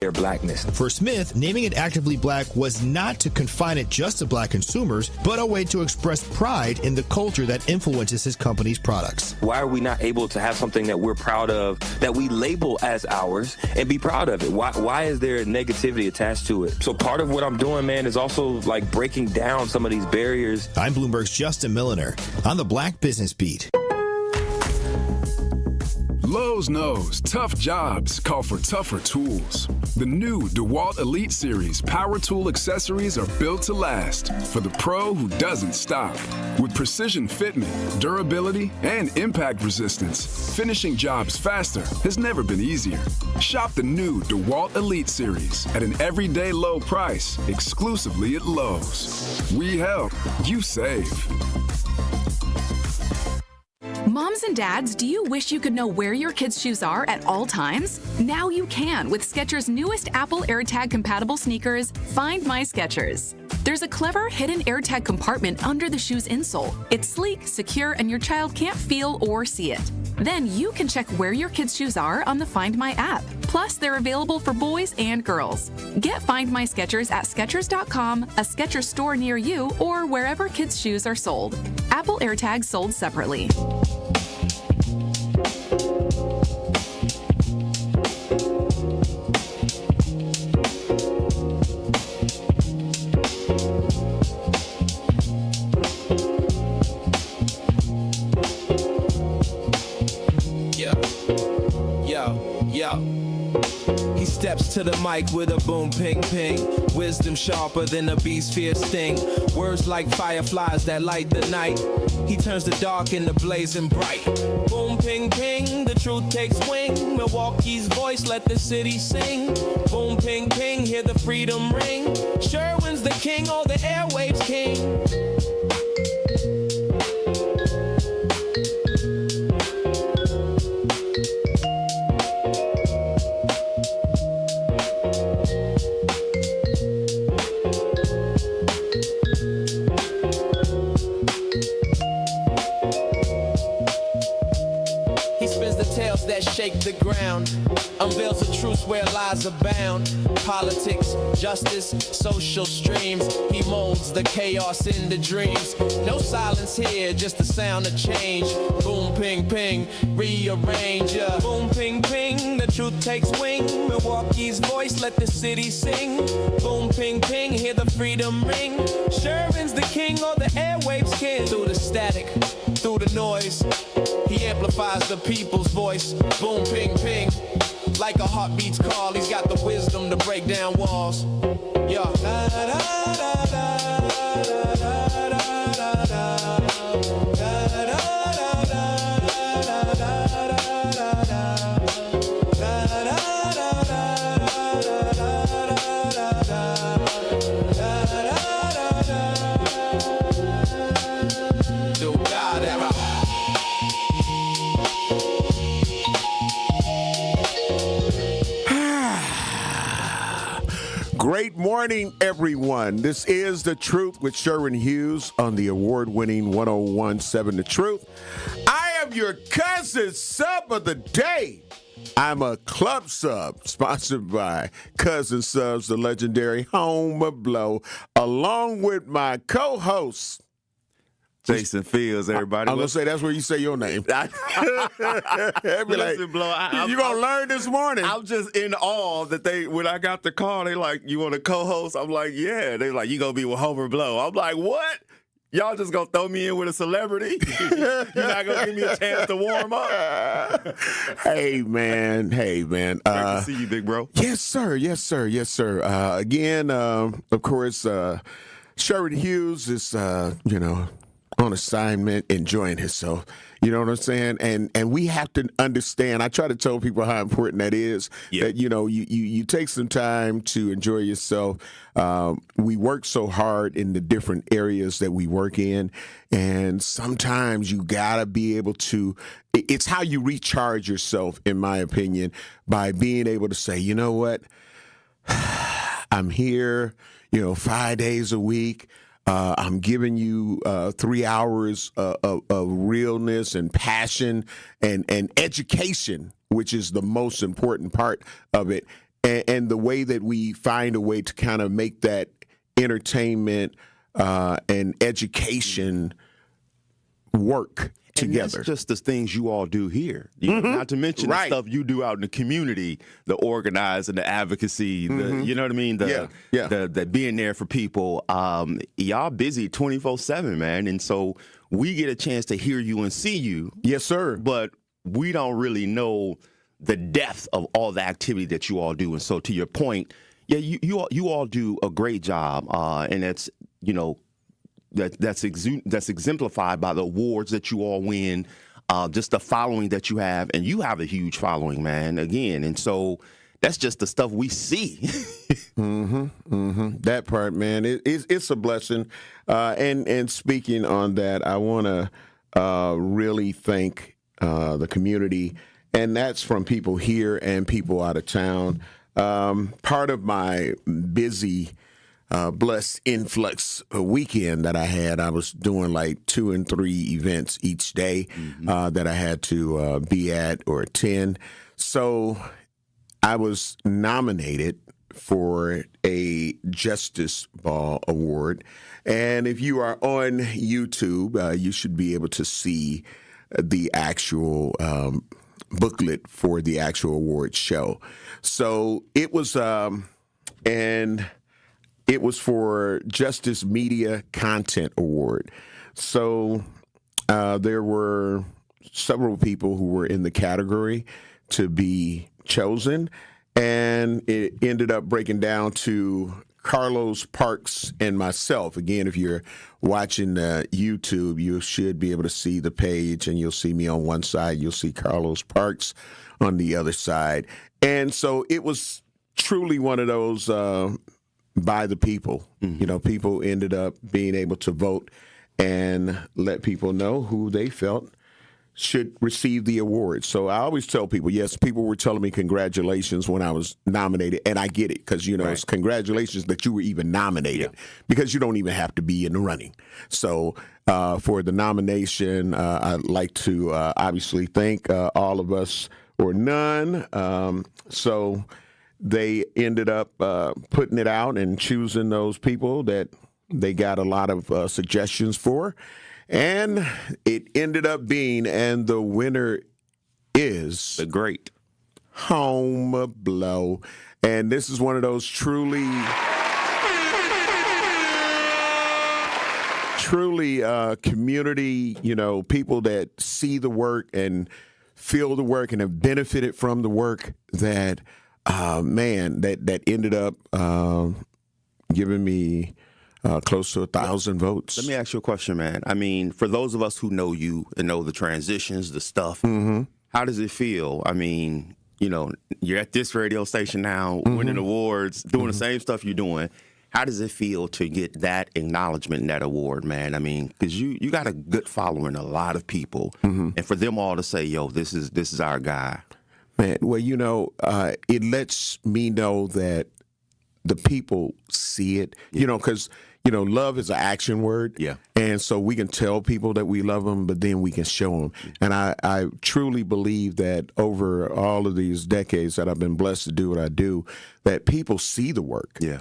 their blackness. For Smith, naming it Actively Black was not to confine it just to black consumers, but a way to express pride in the culture that influences his company's products. Why are we not able to have something that we're proud of, that we label as ours, and be proud of it? Why is there negativity attached to it? So part of what I'm doing, man, is also like breaking down some of these barriers. I'm Bloomberg's Justin Milliner on the Black Business Beat. Lowe's knows tough jobs call for tougher tools. The new DeWalt Elite Series power tool accessories are built to last for the pro who doesn't stop. With precision fitment, durability, and impact resistance, finishing jobs faster has never been easier. Shop the new DeWalt Elite Series at an everyday low price exclusively at Lowe's. We help, you save. Moms and dads, do you wish you could know where your kids' shoes are at all times? Now you can with Skechers' newest Apple AirTag compatible sneakers, Find My Skechers. There's a clever hidden AirTag compartment under the shoe's insole. It's sleek, secure, and your child can't feel or see it. Then you can check where your kids' shoes are on the Find My app. Plus, they're available for boys and girls. Get Find My Skechers at Skechers.com, a Skechers store near you, or wherever kids' shoes are sold. Apple AirTags sold separately. He steps to the mic with a boom, ping, ping. Wisdom sharper than a beast's fierce sting. Words like fireflies that light the night. He turns the dark into blazing bright. Boom, ping, ping, the truth takes wing. Milwaukee's voice, let the city sing. Boom, ping, ping, hear the freedom ring. Sherwin's the king, all the airwaves king. Shake the ground, unveils the truth where lies abound. Politics, justice, social streams. He molds the chaos into dreams. No silence here, just the sound of change. Boom, ping, ping, rearrange. Boom, ping, ping, the truth takes wing. Milwaukee's voice, let the city sing. Boom, ping, ping, hear the freedom ring. Sherwin's the king, all the airwaves king. Through the static, through the noise, he amplifies the people's voice. Boom, ping, ping. Like a heartbeat's call, he's got the wisdom to break down walls. Yeah. Da, da, da, da, da, da, da, da, da. Great morning, everyone. This is The Truth with Sherwin Hughes on the award-winning 101.7 The Truth. I am your cousin sub of the day. I'm a club sub sponsored by Cousin Subs, the legendary Home of Blow, along with my co-host, Jason Fields, everybody. I'm going to say that's where you say your name. Listen, Blow, you're going to learn this morning. I'm just in awe that when I got the call, they like, you want to co-host? I'm like, yeah. They like, you going to be with Homer Blow. I'm like, what? Y'all just going to throw me in with a celebrity? You're not going to give me a chance to warm up? Hey, man. Great to see you, big bro. Yes, sir. Again, of course, Sherwin Hughes is, on assignment, enjoying himself. You know what I'm saying? And we have to understand, I try to tell people how important that is, that, you take some time to enjoy yourself. We work so hard in the different areas that we work in, and sometimes you got to be able to, it's how you recharge yourself, in my opinion, by being able to say, you know what, I'm here, 5 days a week. I'm giving you 3 hours of realness and passion and education, which is the most important part of it. and the way that we find a way to kind of make that entertainment and education work together. And that's just the things you all do here. You know, not to mention the stuff you do out in the community, the organizing, the advocacy, the, you know what I mean? The being there for people. Y'all busy 24/7, man. And so we get a chance to hear you and see you. Yes, sir. But we don't really know the depth of all the activity that you all do. And so to your point, yeah, you all do a great job. And it's, you know, that's exemplified by the awards that you all win, just the following that you have, and you have a huge following, man. Again, and so that's just the stuff we see. That part, man, it's a blessing. And speaking on that, I want to really thank the community, and that's from people here and people out of town. Part of my busy blessed influx weekend that I had, I was doing like 2 and 3 events each day that I had to be at or attend. So I was nominated for a Justice Ball Award. And if you are on YouTube, you should be able to see the actual booklet for the actual award show. So it was, and it was for Justice Media Content Award. So there were several people who were in the category to be chosen, and it ended up breaking down to Carlos Parks and myself. Again, if you're watching YouTube, you should be able to see the page, and you'll see me on one side. You'll see Carlos Parks on the other side. And so it was truly one of those by the people. You know, people ended up being able to vote and let people know who they felt should receive the award. So I always tell people, yes, people were telling me congratulations when I was nominated, and I get it, because, you know, it's congratulations that you were even nominated, because you don't even have to be in the running. So for the nomination, I'd like to obviously thank all of us or none. So they ended up putting it out and choosing those people that they got a lot of suggestions for. And it ended up being, and the winner is The great Home Blow. And this is one of those truly community, you know, people that see the work and feel the work and have benefited from the work that, man, that ended up giving me close to 1,000 votes. Let me ask you a question, man. I mean, for those of us who know you and know the transitions, the stuff, how does it feel? I mean, you know, you're at this radio station now, winning awards, doing the same stuff you're doing. How does it feel to get that acknowledgement and that award, man? I mean, because you got a good following, a lot of people, and for them all to say, "Yo, this is our guy." Man, well, you know, it lets me know that the people see it, you know, because, you know, love is an action word. Yeah. And so we can tell people that we love them, but then we can show them. And I truly believe that over all of these decades that I've been blessed to do what I do, that people see the work. Yeah.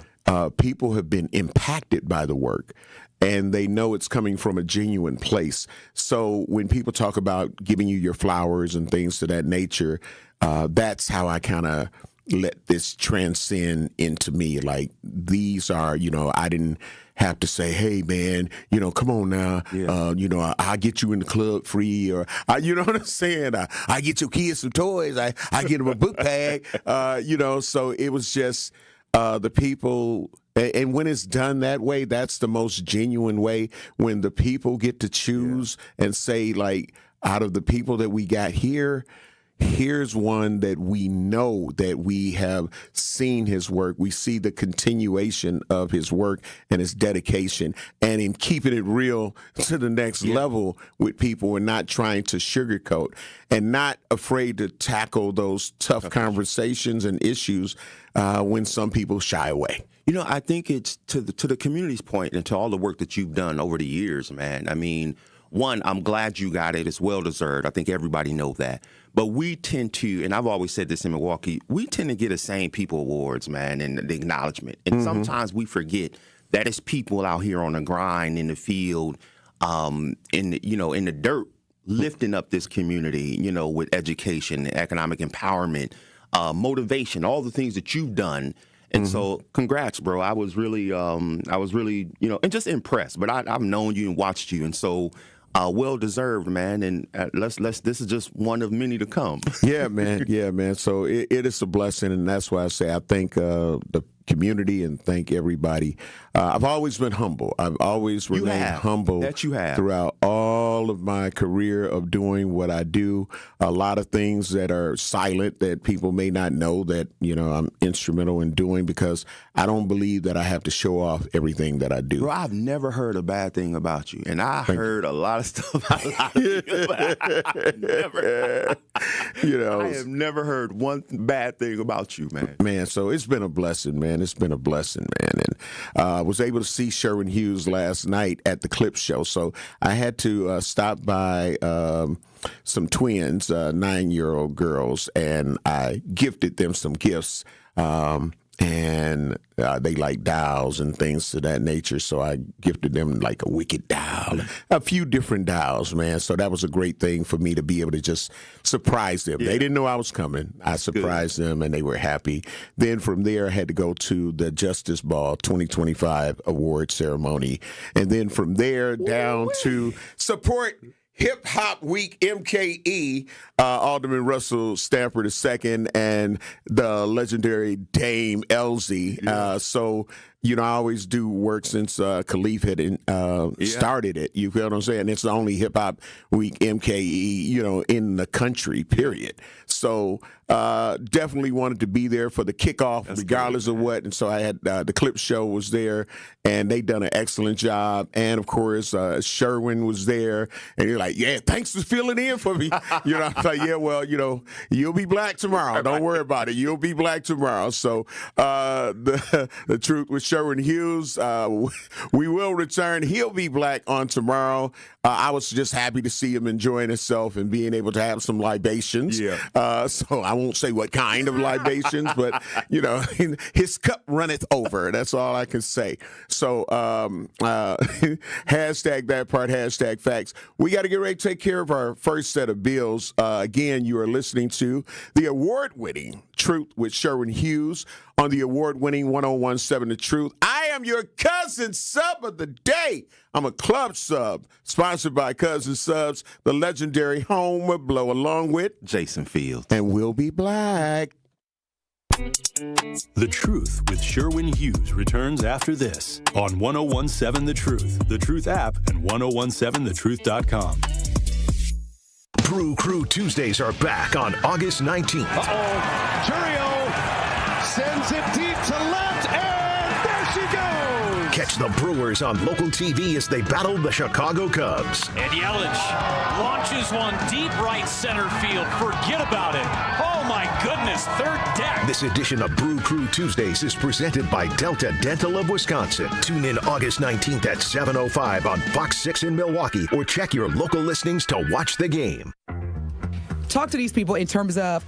People have been impacted by the work, and they know it's coming from a genuine place. So when people talk about giving you your flowers and things to that nature, that's how I kind of let this transcend into me. Like, these are, you know, I didn't have to say, hey, man, you know, come on now, you know, I'll get you in the club free, or, you know what I'm saying? I get your kids some toys. I get them a book bag, you know, so it was just the people. And when it's done that way, that's the most genuine way, when the people get to choose and say, like, out of the people that we got here, here's one that we know that we have seen his work. We see the continuation of his work and his dedication, and in keeping it real to the next level with people, and not trying to sugarcoat, and not afraid to tackle those tough conversations and issues when some people shy away. You know, I think it's to the community's point and to all the work that you've done over the years, man. I mean, one, I'm glad you got it. It's well-deserved. I think everybody knows that. But we tend to, and I've always said this in Milwaukee, we tend to get the same people awards, man, and the acknowledgement. And sometimes we forget that it's people out here on the grind in the field, in the dirt, lifting up this community, with education, economic empowerment, motivation, all the things that you've done. And so, congrats, bro. I was really, and just impressed. But I've known you and watched you, and so well deserved, man. And this is just one of many to come. Yeah, man. So it is a blessing, and that's why I say I thank the community and thank everybody. I've always been humble. I've always remained humble. That you have throughout all of my career of doing what I do. A lot of things that are silent that people may not know that I'm instrumental in doing, because I don't believe that I have to show off everything that I do. Bro, I've never heard a bad thing about you, and I heard a lot of stuff about a lot of people, but I have never heard one bad thing about you, man. Man, so it's been a blessing, man. It's been a blessing, man. And I was able to see Sherwin Hughes last night at the Clip Show, so I had to stop by some twins, 9-year-old girls, and I gifted them some gifts. And they like dolls and things to that nature, so I gifted them like a Wicked doll, a few different dolls, man. So that was a great thing for me to be able to just surprise them. Yeah. They didn't know I was coming. I surprised them, and they were happy. Then from there, I had to go to the Justice Ball 2025 award ceremony, and then from there down to support Hip Hop Week MKE, Alderman Russell Stanford II, and the legendary Dame Elsie. Yeah. So, I always do work since Khalif had started it. You feel what I'm saying? It's the only Hip Hop Week MKE, in the country, period. So definitely wanted to be there for the kickoff, regardless of what. And so I had the Clip Show was there, and they done an excellent job. And, of course, Sherwin was there. And you're like, yeah, thanks for filling in for me. I'm like, yeah, well, you'll be black tomorrow. Don't worry about it. You'll be black tomorrow. So the truth with Sherwin Hughes, we will return. He'll be black on tomorrow. I was just happy to see him enjoying himself and being able to have some libations. Yeah. So I won't say what kind of libations, but, his cup runneth over. That's all I can say. So hashtag that part, hashtag facts. We got to get ready to take care of our first set of bills. Again, you are listening to the award-winning Truth with Sherwin Hughes on the award-winning 101.7 The Truth. I am your cousin sub of the day. I'm a club sub, sponsored by Cousin Subs, the legendary home of Blow, along with Jason Fields. And we'll be black. The Truth with Sherwin Hughes returns after this on 101.7 The Truth, The Truth app, and 1017thetruth.com. Brew Crew Tuesdays are back on August 19th. Churio sends it deep to left, and there she goes! Catch the Brewers on local TV as they battle the Chicago Cubs. And Yelich launches one deep right center field. Forget about it. Oh, my goodness, third deck. This edition of Brew Crew Tuesdays is presented by Delta Dental of Wisconsin. Tune in August 19th at 7:05 on Fox 6 in Milwaukee, or check your local listings to watch the game. Talk to these people in terms of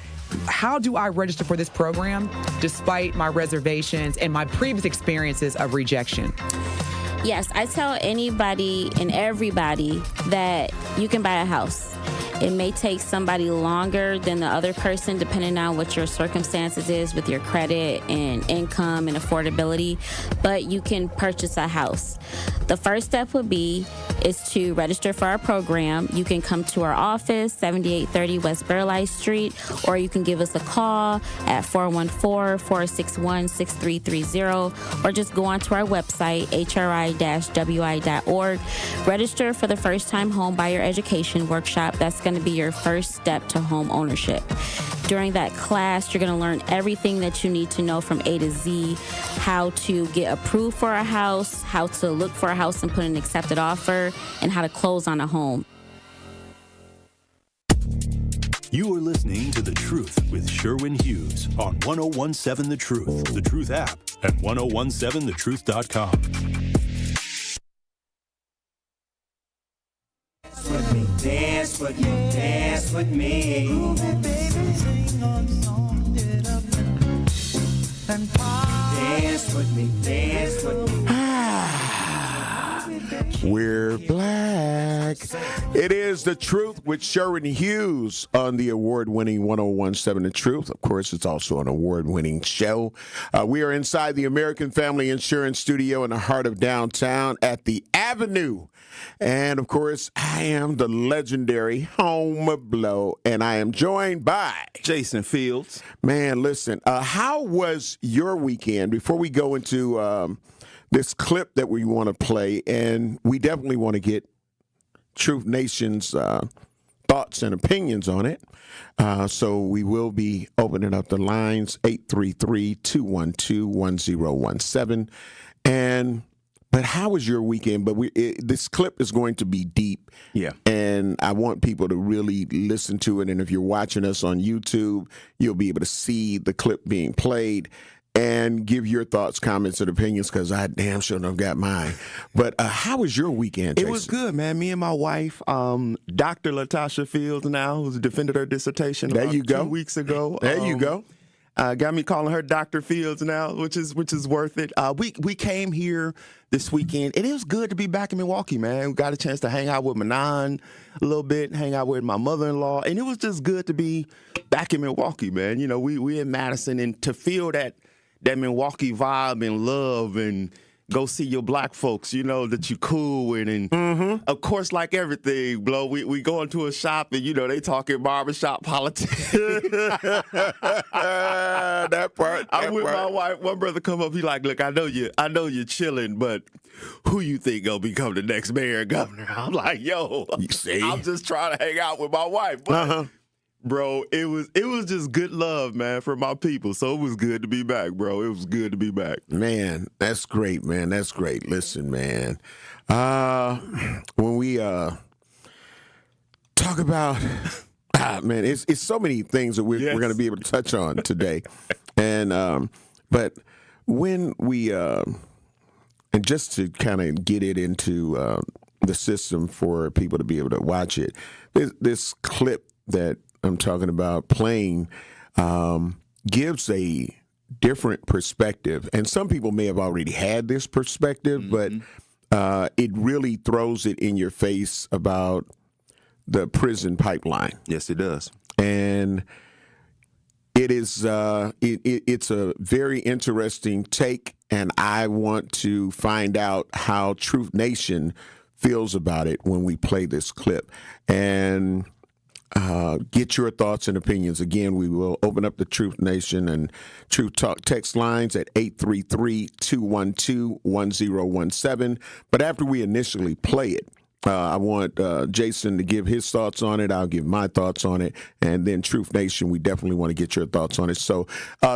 how do I register for this program despite my reservations and my previous experiences of rejection? Yes, I tell anybody and everybody that you can buy a house. It may take somebody longer than the other person, depending on what your circumstances is with your credit and income and affordability, but you can purchase a house. The first step would be is to register for our program. You can come to our office, 7830 West Burleigh Street, or you can give us a call at 414-461-6330, or just go onto our website, hri-wi.org. Register for the first-time home buyer education workshop. That's going to be your first step to home ownership. During that class, you're going to learn everything that you need to know from A to Z, how to get approved for a house, how to look for a house and put an accepted offer, and how to close on a home. You are listening to The Truth with Sherwin Hughes on 1017 The Truth, The Truth app, and 1017thetruth.com. Dance with me, dance with me. Groovy baby, sing on song, get up and party. Dance with me, dance with me. We're black. It is The Truth with Sherwin Hughes on the award-winning 1017 The Truth. Of course, it's also an award-winning show. We are inside the American Family Insurance Studio in the heart of downtown at the Avenue. And, of course, I am the legendary Homer Blow, and I am joined by Jason Fields. Man, listen, how was your weekend? Before we go into this clip that we want to play, and we definitely want to get Truth Nation's thoughts and opinions on it. So we will be opening up the lines, 833-212-1017. But how was your weekend? But this clip is going to be deep. Yeah. And I want people to really listen to it. And if you're watching us on YouTube, you'll be able to see the clip being played and give your thoughts, comments, and opinions, because I damn sure don't got mine. But how was your weekend, Jason? It was good, man. Me and my wife, Dr. Latasha Fields now, who's defended her dissertation there you go. 2 weeks ago. There you go. Got me calling her Dr. Fields now, which is worth it. We came here this weekend, and it was good to be back in Milwaukee, man. We got a chance to hang out with Manon a little bit, hang out with my mother-in-law, and it was just good to be back in Milwaukee, man. You know, we in Madison, and to feel that Milwaukee vibe and love and go see your black folks, you know, that you cool with. And, of course, like everything, Blow, we go into a shop and, you know, they talking barbershop politics. That part. I'm with my wife. One brother come up, he like, look, I know you're chilling, but who you think gonna become the next mayor and governor? I'm like, yo, you see? I'm just trying to hang out with my wife. But, bro, it was just good love, man, from my people. So it was good to be back, bro. It was good to be back. Man, that's great, man. That's great. Listen, man. When we talk about, man, it's so many things that we're going to be able to touch on today. And but when we and just to kind of get it into the system for people to be able to watch it, this clip that I'm talking about playing gives a different perspective. And some people may have already had this perspective, but it really throws it in your face about the prison pipeline. Yes, it does. And it is it's a very interesting take, and I want to find out how Truth Nation feels about it when we play this clip. And get your thoughts and opinions. Again, we will open up the Truth Nation and Truth Talk text lines at 833-212-1017. But after we initially play it, I want Jason to give his thoughts on it. I'll give my thoughts on it. And then Truth Nation, we definitely want to get your thoughts on it. So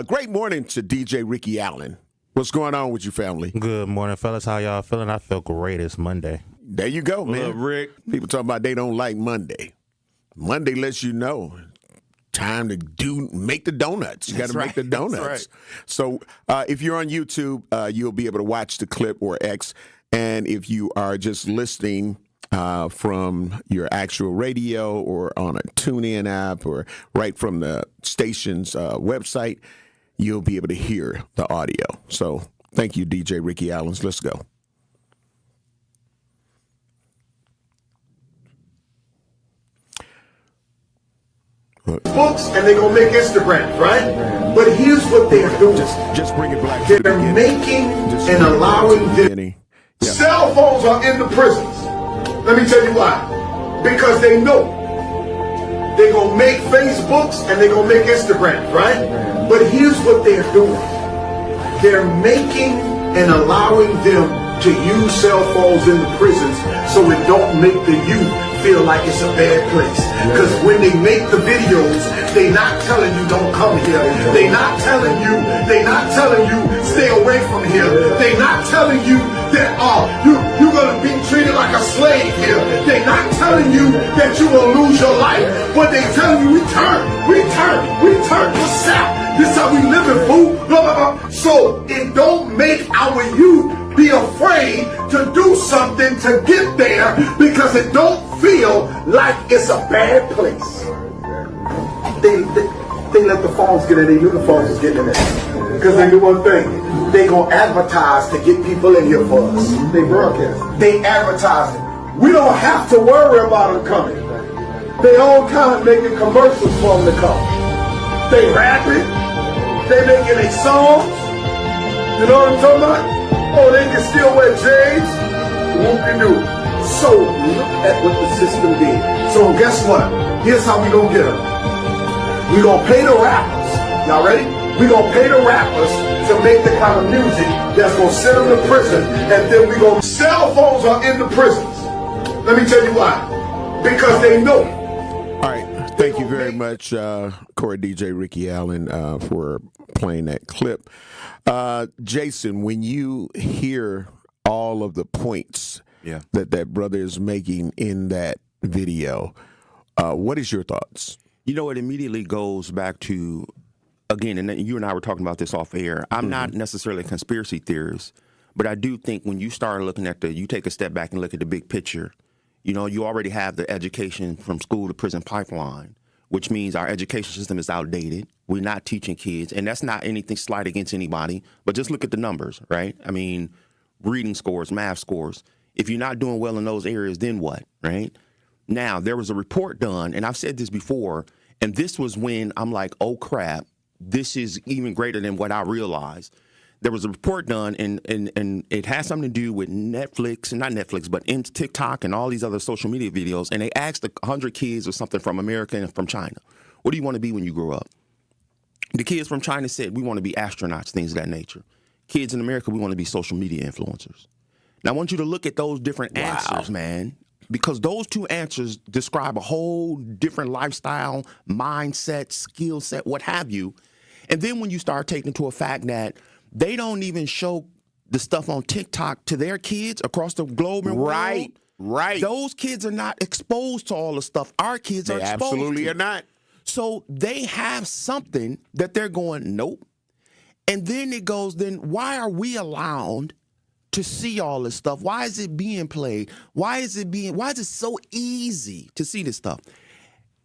great morning to DJ Ricky Allen. What's going on with you, family? Good morning, fellas. How y'all feeling? I feel great. It's Monday. There you go, man. What up, Rick? People talking about they don't like Monday. Monday lets you know time to make the donuts. You got to make the donuts. That's right. So if you're on YouTube, you'll be able to watch the clip or X. And if you are just listening from your actual radio or on a TuneIn app or right from the station's website, you'll be able to hear the audio. So thank you, DJ Ricky Allenz. Let's go. Books and they're gonna make Instagrams, right? But here's what they're doing. Just bring it back. They're making and allowing them. Cell phones are in the prisons. Let me tell you why. Because they know they're gonna make Facebooks and they're gonna make Instagrams, right? But here's what they're doing. They're making and allowing them to use cell phones in the prisons so it don't make the youth feel like it's a bad place. Because when they make the videos, they not telling you don't come here. They not telling you stay away from here. They not telling you that you're gonna be treated like a slave here. They not telling you that you will lose your life. But they telling you return to South. This is how we live in, fool. Blah, blah, blah. So it don't make our youth be afraid to do something to get there because it don't feel like it's a bad place. They let the phones get in. They knew the phones was getting in there. Because they knew one thing. They gonna advertise to get people in here for us. They broadcast. They advertise it. We don't have to worry about them coming. They all kind of making commercials for them to come. They rapping. They making their songs. You know what I'm talking about? Oh, they can still wear J's. Whoop-de-doo. So look at what the system did. So guess what? Here's how we gonna get them. We gonna pay the rappers. Y'all ready? We gonna pay the rappers to make the kind of music that's gonna send them to prison, and then we gonna. Cell phones are in the prisons. Let me tell you why. Because they know. All right. Thank you very much, Corey DJ Ricky Allen, for playing that clip. Jason, when you hear all of the points that brother is making in that video, what is your thoughts? You know, it immediately goes back to, again, and you and I were talking about this off air. I'm not necessarily a conspiracy theorist, but I do think when you start looking at you take a step back and look at the big picture, you know, you already have the education from school to prison pipeline, which means our education system is outdated. We're not teaching kids, and that's not anything slight against anybody, but just look at the numbers, right? I mean, reading scores, math scores. If you're not doing well in those areas, then what, right? Now, there was a report done, and I've said this before, and this was when I'm like, oh, crap, this is even greater than what I realized. There was a report done, and it has something to do with Netflix, and not Netflix, but in TikTok and all these other social media videos, and they asked 100 kids or something from America and from China, what do you want to be when you grow up? The kids from China said, we want to be astronauts, things of that nature. Kids in America, we want to be social media influencers. Now, I want you to look at those different answers, man, because those two answers describe a whole different lifestyle, mindset, skill set, what have you. And then when you start taking into a fact that they don't even show the stuff on TikTok to their kids across the globe and world. Right. Those kids are not exposed to all the stuff our kids are exposed to. Absolutely are not. So they have something that they're going, nope. And then it goes, then why are we allowed to see all this stuff? Why is it being played? Why is it so easy to see this stuff?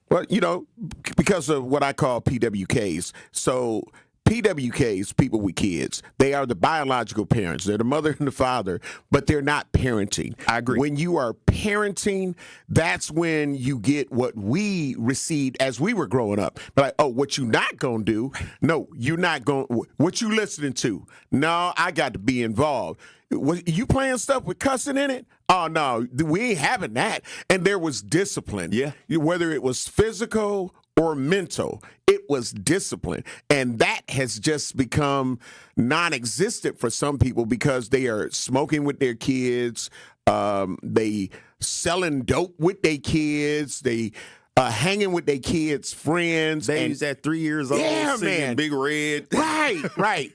Well, you know, because of what I call PWKs. So PWKs, people with kids, they are the biological parents. They're the mother and the father, but they're not parenting. I agree. When you are parenting, that's when you get what we received as we were growing up. Like, oh, what you not going to do? No, you're not going. What you listening to? No, I got to be involved. You playing stuff with cussing in it? Oh, no, we ain't having that. And there was discipline. Yeah. Whether it was physical or mental, it was discipline. And that has just become non-existent for some people because they are smoking with their kids. They selling dope with their kids. They hanging with their kids' friends. Babies at 3 years old, singing Big Red. Right.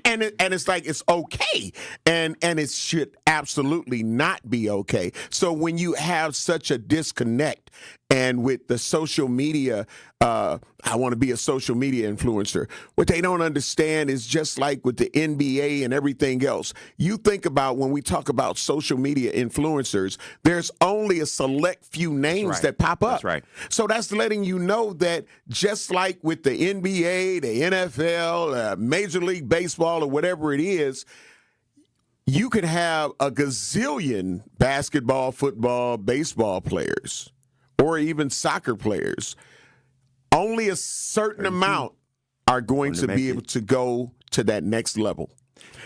And it's like it's okay, and it should absolutely not be okay. So when you have such a disconnect, and with the social media, I want to be a social media influencer. What they don't understand is just like with the NBA and everything else. You think about when we talk about social media influencers, there's only a select few names that pop up. That's right. So that's letting you know that just like with the NBA, the NFL, Major League Baseball, or whatever it is, you could have a gazillion basketball, football, baseball players, or even soccer players. Only a certain amount are going to be able to go to that next level.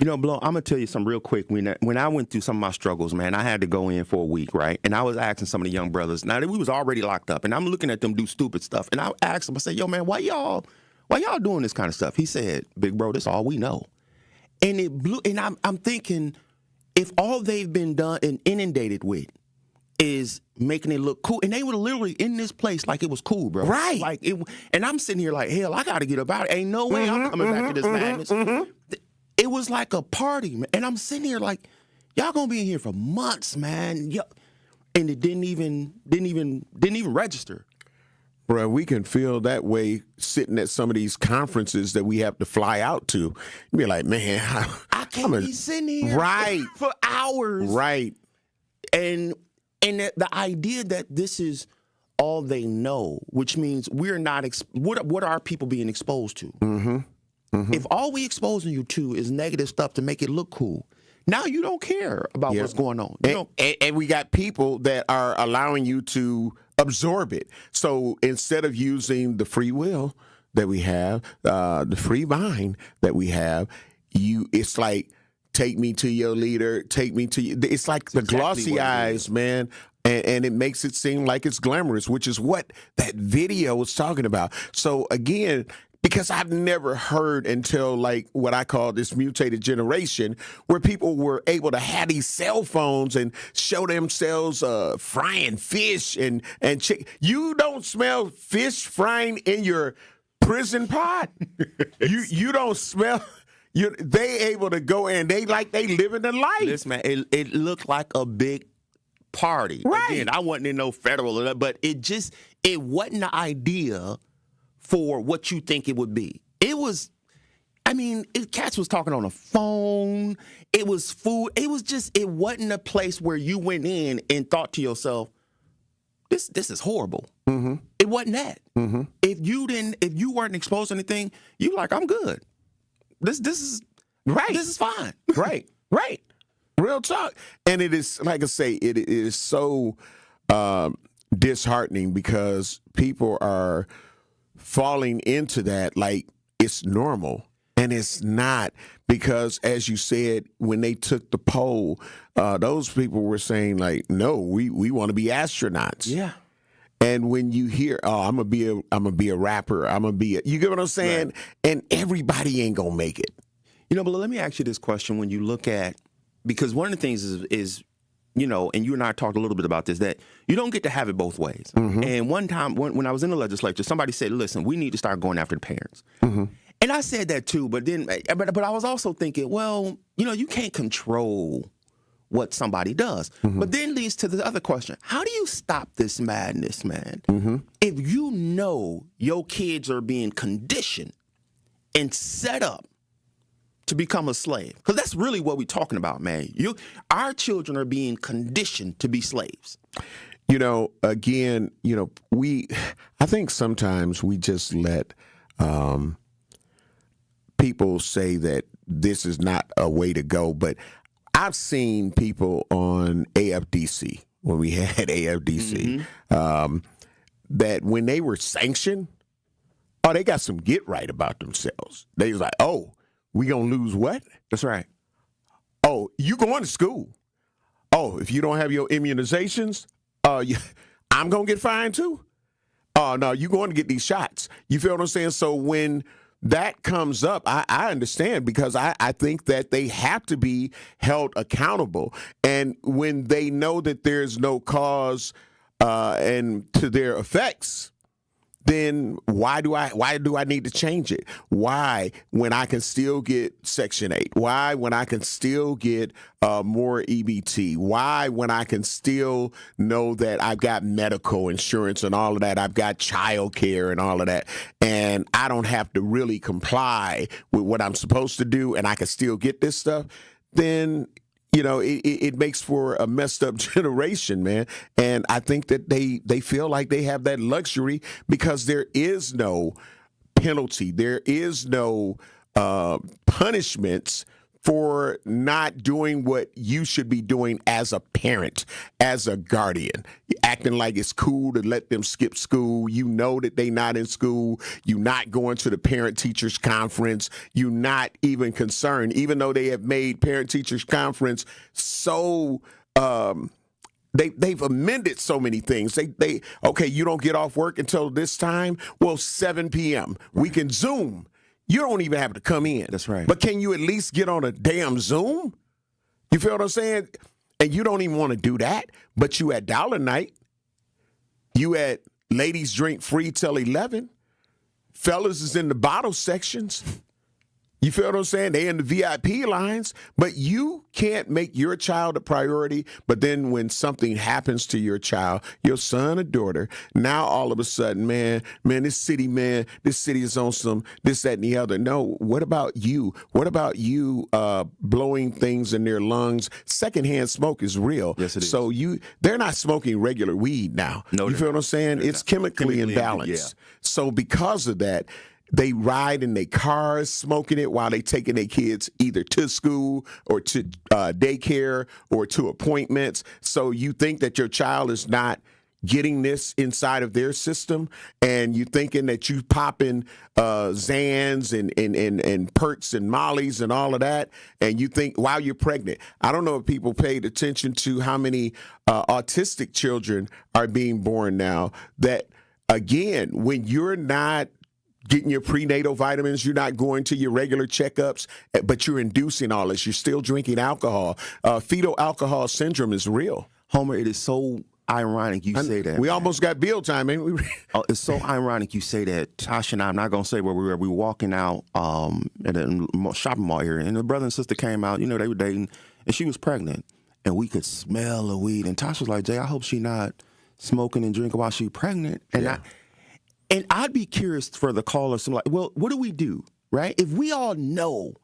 You know, Blow, I'm going to tell you something real quick. When I went through some of my struggles, man, I had to go in for a week, right? And I was asking some of the young brothers. Now, we was already locked up, and I'm looking at them do stupid stuff. And I asked them, I said, yo, man, why y'all doing this kind of stuff? He said, big bro, this all we know. And it blew. And I'm thinking, if all they've been done and inundated with is making it look cool, and they were literally in this place like it was cool, bro. Right. Like it, and I'm sitting here like, hell, I got to get up out. Ain't no way I'm coming back to this madness. It was like a party, man. And I'm sitting here like, y'all gonna be in here for months, man. And it didn't even register. Bro, we can feel that way sitting at some of these conferences that we have to fly out to. You be like, man, I can't be sitting here for hours. Right. And And the idea that this is all they know, which means we're not, what are people being exposed to? Mm-hmm. Mm-hmm. If all we exposing you to is negative stuff to make it look cool, now you don't care about what's going on. And we got people that are allowing you to absorb it. So instead of using the free will that we have, the free mind that we have, it's like, take me to your leader, take me to you. It's like the glossy eyes, man. And it makes it seem like it's glamorous, which is what that video was talking about. So again, because I've never heard until like what I call this mutated generation, where people were able to have these cell phones and show themselves frying fish and chicken. You don't smell fish frying in your prison pot. You don't smell. They able to go in. They living the life. Listen, man, it looked like a big party. Right. Again, I wasn't in no federal, but it wasn't the idea for what you think it would be. It was, cats was talking on a phone. It was food. It wasn't a place where you went in and thought to yourself, this is horrible. Mm-hmm. It wasn't that. Mm-hmm. If you weren't exposed to anything, you like, I'm good. This is right. This is fine. Right. Real talk. And it is, like I say, it is so disheartening because people are falling into that like it's normal. And it's not, because as you said, when they took the poll, those people were saying like, no, we want to be astronauts. Yeah. And when you hear, I'm gonna be a rapper, you get what I'm saying? Right. And everybody ain't gonna make it. But let me ask you this question: when you look at, because one of the things is and you and I talked a little bit about this, that you don't get to have it both ways. Mm-hmm. And one time when I was in the legislature, somebody said, "Listen, we need to start going after the parents." Mm-hmm. And I said that too, but I was also thinking, well, you can't control what somebody does. Mm-hmm. But then leads to the other question. How do you stop this madness, man? Mm-hmm. If you know your kids are being conditioned and set up to become a slave, because that's really what we're talking about, man. Our children are being conditioned to be slaves. Again, I think sometimes we just let people say that this is not a way to go, but I've seen people on AFDC, when we had AFDC, mm-hmm. That when they were sanctioned, they got some get right about themselves. They was like, we gonna lose what? That's right. Oh, you going to school. Oh, if you don't have your immunizations, I'm gonna get fined too. Oh, no, you're going to get these shots. You feel what I'm saying? So when that comes up, I understand, because I think that they have to be held accountable. And when they know that there's no cause and to their effects, then why do I need to change it? Why, when I can still get Section 8? Why, when I can still get more EBT? Why, when I can still know that I've got medical insurance and all of that, I've got child care and all of that, and I don't have to really comply with what I'm supposed to do, and I can still get this stuff? Then it makes for a messed up generation, man. And I think that they feel like they have that luxury because there is no penalty. There is no punishments for not doing what you should be doing as a parent, as a guardian. Acting like it's cool to let them skip school. You know that they not in school. You not going to the parent-teachers conference. You not even concerned, even though they have made parent-teachers conference so they've amended so many things. Okay, you don't get off work until this time. Well, 7 p.m. We can Zoom. You don't even have to come in. That's right. But can you at least get on a damn Zoom? You feel what I'm saying? And you don't even want to do that, but you at Dollar Night. You at Ladies Drink Free till 11. Fellas is in the bottle sections. You feel what I'm saying? They in the VIP lines, but you can't make your child a priority. But then when something happens to your child, your son or daughter, now all of a sudden, man, this city is on some this, that, and the other. No, what about you? What about you blowing things in their lungs? Secondhand smoke is real. Yes, it is. So they're not smoking regular weed now. No, you feel what I'm saying? It's chemically imbalanced. Yeah. So because of that, they ride in their cars smoking it while they taking their kids either to school or to daycare or to appointments. So you think that your child is not getting this inside of their system, and you thinking that you popping Zans and Perks and Mollies and all of that, and you think while you're pregnant. I don't know if people paid attention to how many autistic children are being born now. That, again, when you're not getting your prenatal vitamins, you're not going to your regular checkups, but you're inducing all this. You're still drinking alcohol. Fetal alcohol syndrome is real. Homer, it is so ironic you say that. We almost got bill time, ain't we? It's so ironic you say that. Tasha and I'm not going to say where we were. We were walking out at a shopping mall area, and the brother and sister came out. You know, they were dating, and she was pregnant, and we could smell the weed. And Tasha was like, Jay, I hope she not smoking and drinking while she's pregnant. And I'd be curious for the callers to like, well, what do we do, right? If we all know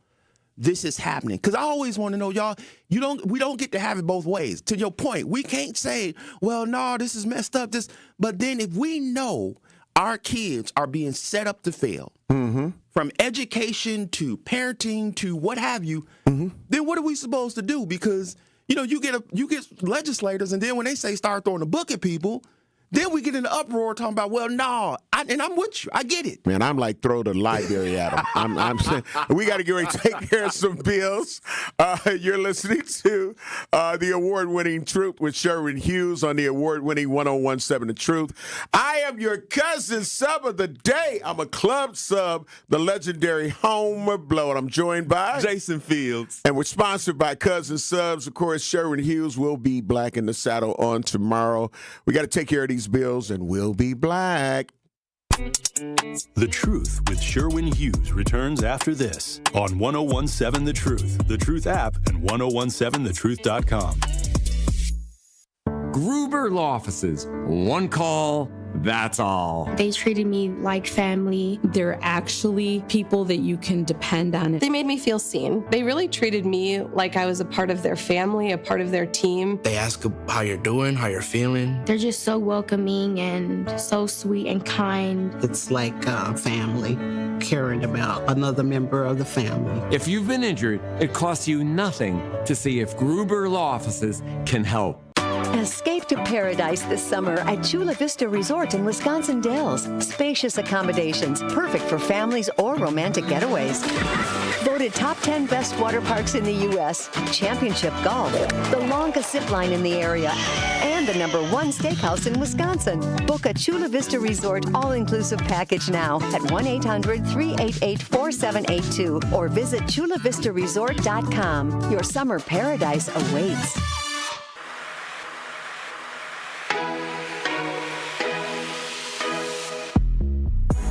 this is happening, because I always want to know, y'all, we don't get to have it both ways. To your point, we can't say, well, no, this is messed up. But then if we know our kids are being set up to fail, from education to parenting to what have you, then what are we supposed to do? Because you get legislators, and then when they say start throwing the book at people, then we get in the uproar talking about, well, no, and I'm with you. I get it. Man, I'm like, throw the library at them. I'm saying, we got to get ready to take care of some bills. You're listening to the award-winning Truth with Sherwin Hughes on the award-winning 1017 The Truth. I am your cousin sub of the day. I'm a club sub, the legendary Homer Blow, and I'm joined by Jason Fields. And we're sponsored by Cousin Subs. Of course, Sherwin Hughes will be black in the saddle on tomorrow. We got to take care of these bills, and we'll be black. The Truth with Sherwin Hughes returns after this on 1017 The Truth, The Truth app, and 1017thetruth.com. Gruber Law Offices. One call, that's all. They treated me like family. They're actually people that you can depend on. They made me feel seen. They really treated me like I was a part of their family, a part of their team. They ask how you're doing, how you're feeling. They're just so welcoming and so sweet and kind. It's like family, caring about another member of the family. If you've been injured, it costs you nothing to see if Gruber Law Offices can help. Escape to paradise this summer at Chula Vista Resort in Wisconsin Dells. Spacious accommodations, perfect for families or romantic getaways. Voted top 10 best water parks in the U.S., championship golf, the longest zip line in the area, and the #1 steakhouse in Wisconsin. Book a Chula Vista Resort all-inclusive package now at 1-800-388-4782 or visit chulavistaresort.com. Your summer paradise awaits.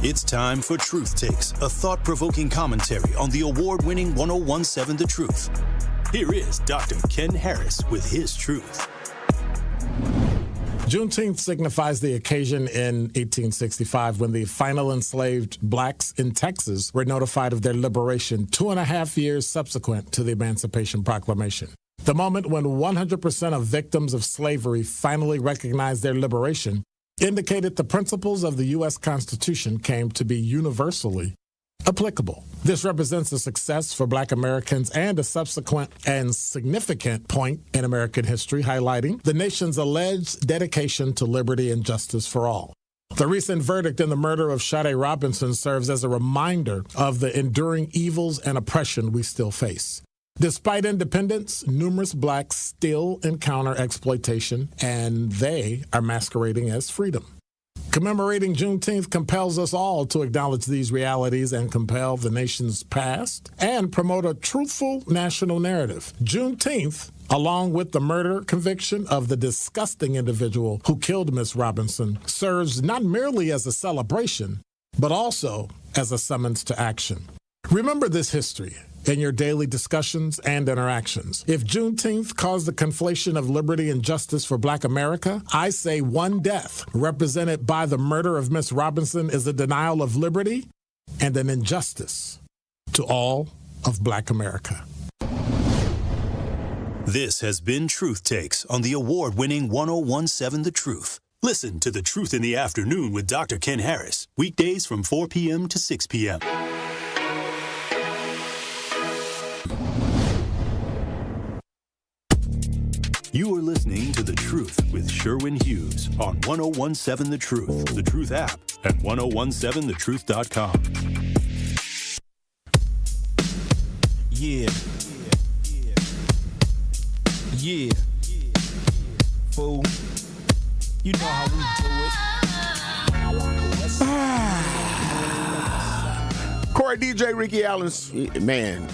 It's time for Truth Takes, a thought-provoking commentary on the award-winning 1017 The Truth. Here is Dr. Ken Harris with his truth. Juneteenth signifies the occasion in 1865 when the final enslaved blacks in Texas were notified of their liberation 2.5 years subsequent to the Emancipation Proclamation. The moment when 100% of victims of slavery finally recognized their liberation indicated the principles of the U.S. Constitution came to be universally applicable. This represents a success for Black Americans and a subsequent and significant point in American history, highlighting the nation's alleged dedication to liberty and justice for all. The recent verdict in the murder of Sade Robinson serves as a reminder of the enduring evils and oppression we still face. Despite independence, numerous blacks still encounter exploitation, and they are masquerading as freedom. Commemorating Juneteenth compels us all to acknowledge these realities and compel the nation's past and promote a truthful national narrative. Juneteenth, along with the murder conviction of the disgusting individual who killed Miss Robinson, serves not merely as a celebration, but also as a summons to action. Remember this history in your daily discussions and interactions. If Juneteenth caused the conflation of liberty and justice for Black America, I say one death represented by the murder of Miss Robinson is a denial of liberty and an injustice to all of Black America. This has been Truth Takes on the award-winning 1017 The Truth. Listen to The Truth in the Afternoon with Dr. Ken Harris, weekdays from 4 p.m. to 6 p.m. You are listening to The Truth with Sherwin Hughes on 1017 The Truth, The Truth app, and 1017thetruth.com. Yeah. Fool. You know how we do it. Corey DJ, Ricky Allenz, man,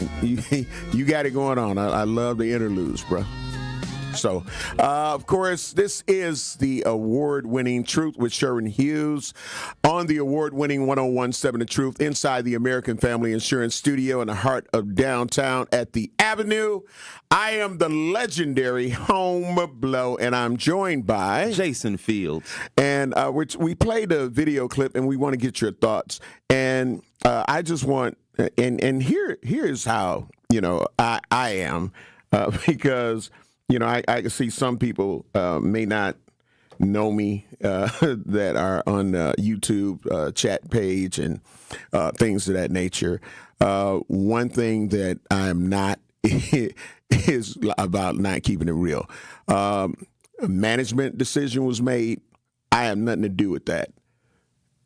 you got it going on. I love the interludes, bro. So, of course, this is the award-winning Truth with Sherwin Hughes on the award-winning 1017 The Truth inside the American Family Insurance Studio in the heart of downtown at the Avenue. I am the legendary Home Blow, and I'm joined by Jason Fields. And we played a video clip, and we want to get your thoughts. And I just want, and here's how, I am, because I can see some people may not know me that are on YouTube chat page and things of that nature. One thing that I'm not is about not keeping it real. A management decision was made. I have nothing to do with that.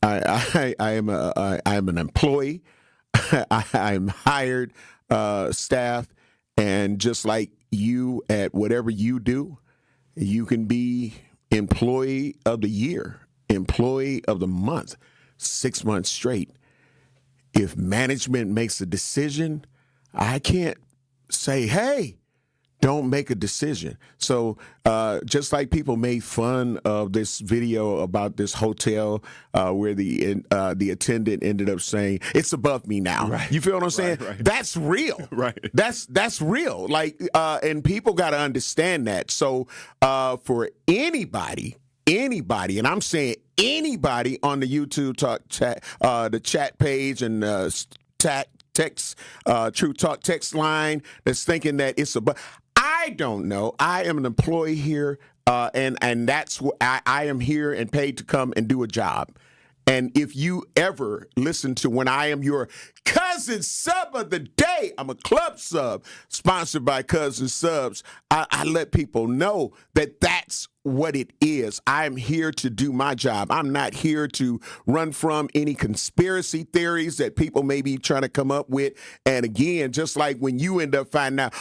I am an employee. I'm hired staff, and just like you at whatever you do, you can be employee of the year, employee of the month, 6 months straight. If management makes a decision, I can't say, hey, don't make a decision. So just like people made fun of this video about this hotel where the attendant ended up saying, it's above me now. Right. You feel what I'm saying? Right. That's real. Right. That's real. Like, and people got to understand that. So for anybody, and I'm saying anybody on the YouTube the chat page and text, True Talk text line that's thinking that it's above. I don't know. I am an employee here, and that's what I am here and paid to come and do a job. And if you ever listen to when I am your cousin sub of the day, I'm a club sub sponsored by Cousin Subs. I let people know that that's what it is. I'm here to do my job. I'm not here to run from any conspiracy theories that people may be trying to come up with. And again, just like when you end up finding out,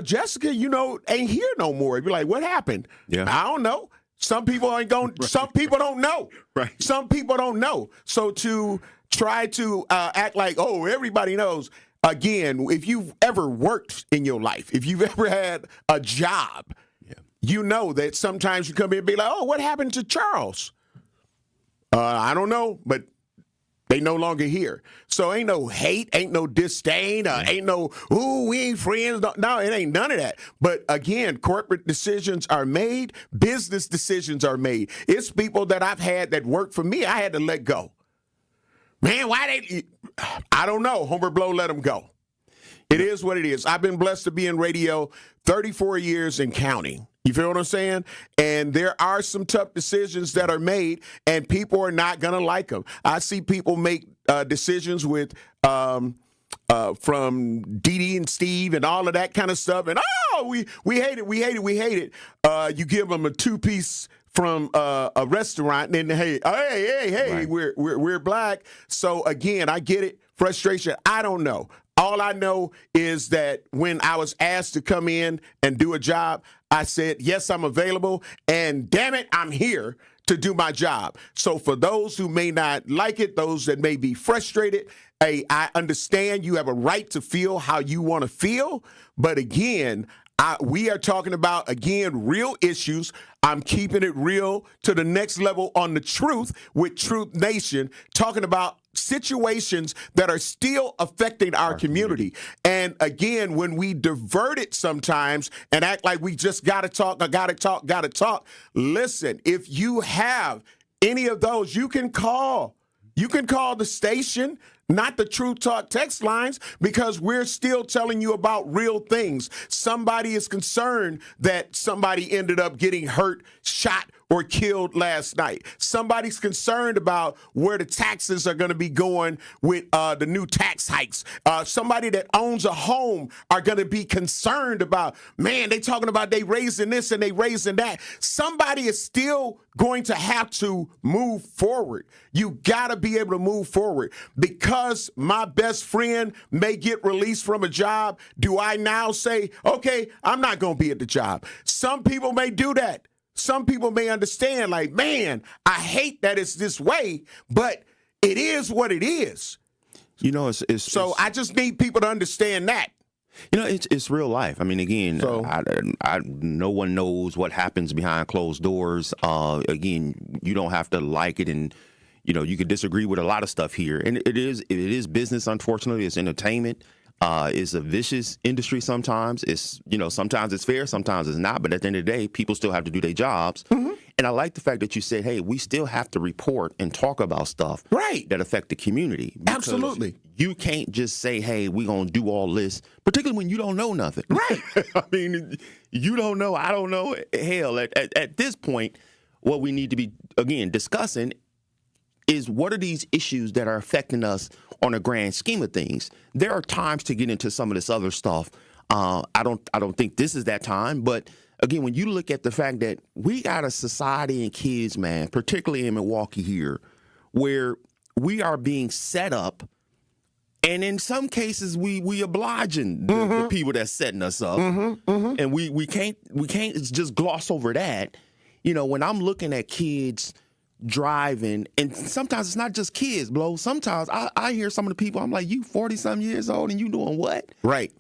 Jessica, ain't here no more. You'd be like, what happened? Yeah, I don't know. Some people ain't going. Right. Some people don't know. Right. Some people don't know. So to try to act like, everybody knows. Again, if you've ever worked in your life, if you've ever had a job, you know that sometimes you come in and be like, what happened to Charles? I don't know, but they no longer here. So ain't no hate, ain't no disdain, ain't no, we ain't friends. No, it ain't none of that. But again, corporate decisions are made, business decisions are made. It's people that I've had that worked for me, I had to let go. Man, I don't know. Homer Blow let them go. It is what it is. I've been blessed to be in radio 34 years and counting. You feel what I'm saying? And there are some tough decisions that are made, and people are not going to like them. I see people make decisions with from Dee Dee and Steve and all of that kind of stuff. And, we hate it. You give them a two-piece from a restaurant, and then, hey, right. we're black. So, again, I get it. Frustration. I don't know. All I know is that when I was asked to come in and do a job, I said, yes, I'm available, and damn it, I'm here to do my job. So for those who may not like it, those that may be frustrated, I understand you have a right to feel how you want to feel. But again, we are talking about, real issues. I'm keeping it real to the next level on the truth with Truth Nation, talking about situations that are still affecting our community. And again, when we divert it sometimes and act like we just got to talk, listen, if you have any of those, you can call. You can call the station, not the True Talk text lines, because we're still telling you about real things. Somebody is concerned that somebody ended up getting hurt, shot, or killed last night. Somebody's concerned about where the taxes are going to be going with the new tax hikes. Somebody that owns a home are going to be concerned about, man, they talking about they raising this and they raising that. Somebody is still going to have to move forward. You got to be able to move forward. Because my best friend may get released from a job, do I now say, okay, I'm not going to be at the job? Some people may do that. Some people may understand, like, man, I hate that it's this way, but it is what it is. You know, so I just need people to understand that. You know, it's real life. I mean, again, no one knows what happens behind closed doors. Again, you don't have to like it, and you know, you could disagree with a lot of stuff here. And it is business. Unfortunately, it's entertainment. It's a vicious industry sometimes. It's, you know, sometimes it's fair, sometimes it's not. But at the end of the day, people still have to do their jobs. Mm-hmm. And I like the fact that you said, hey, we still have to report and talk about stuff that affect the community. Absolutely. You can't just say, hey, we're going to do all this, particularly when you don't know nothing. Right. I mean, you don't know. I don't know. Hell, at this point, what we need to be, again, discussing is what are these issues that are affecting us on a grand scheme of things. There are times to get into some of this other stuff. I don't think this is that time. But again, when you look at the fact that we got a society and kids, man, particularly in Milwaukee here, where we are being set up, and in some cases we obliging the people that's setting us up, and we can't just gloss over that. You know, when I'm looking at kids driving, and sometimes it's not just kids, Blow. Sometimes I hear some of the people, I'm like, you 40-some years old and you doing what? Right.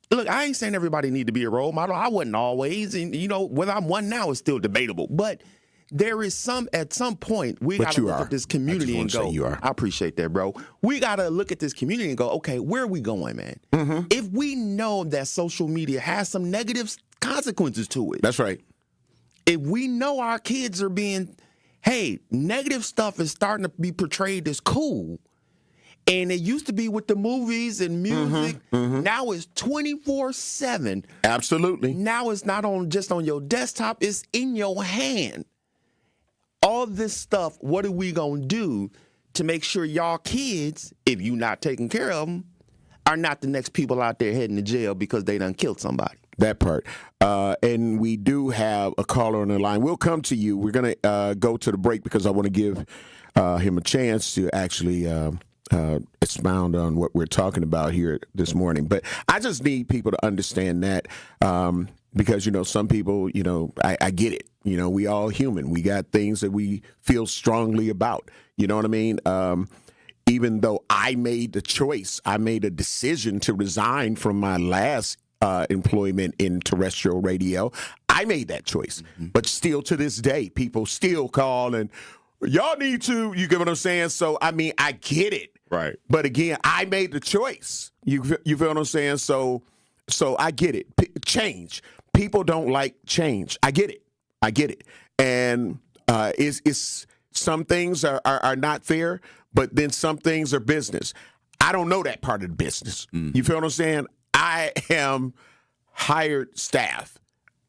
Look, I ain't saying everybody need to be a role model. I wasn't always, and you know, whether I'm one now is still debatable. But there is at some point, we got to look at this community and go, I appreciate that, bro. We got to look at this community and go, okay, where are we going, man? Mm-hmm. If we know that social media has some negative consequences to it. That's right. If we know our kids are being, hey, negative stuff is starting to be portrayed as cool, and it used to be with the movies and music, now it's 24/7. Absolutely. Now it's not just on your desktop, it's in your hand. All this stuff, what are we going to do to make sure y'all kids, if you're not taking care of them, are not the next people out there heading to jail because they done killed somebody? That part. And we do have a caller on the line. We'll come to you. We're going to go to the break because I want to give him a chance to actually expound on what we're talking about here this morning. But I just need people to understand that because, you know, some people, you know, I get it. You know, we all human. We got things that we feel strongly about. You know what I mean? Even though I made the choice, I made a decision to resign from my last employment in terrestrial radio. I made that choice. But still to this day, people still call and y'all need to, you get what I'm saying? So, I mean, I get it. Right. But again, I made the choice. You feel what I'm saying? So I get it. Change. People don't like change. I get it. And it's some things are not fair, but then some things are business. I don't know that part of the business. You feel what I'm saying? I am hired staff.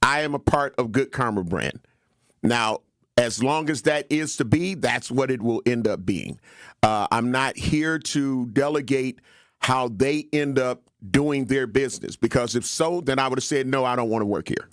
I am a part of Good Karma brand. Now, as long as that is to be, that's what it will end up being. I'm not here to delegate how they end up doing their business, because if so, then I would have said, no, I don't want to work here.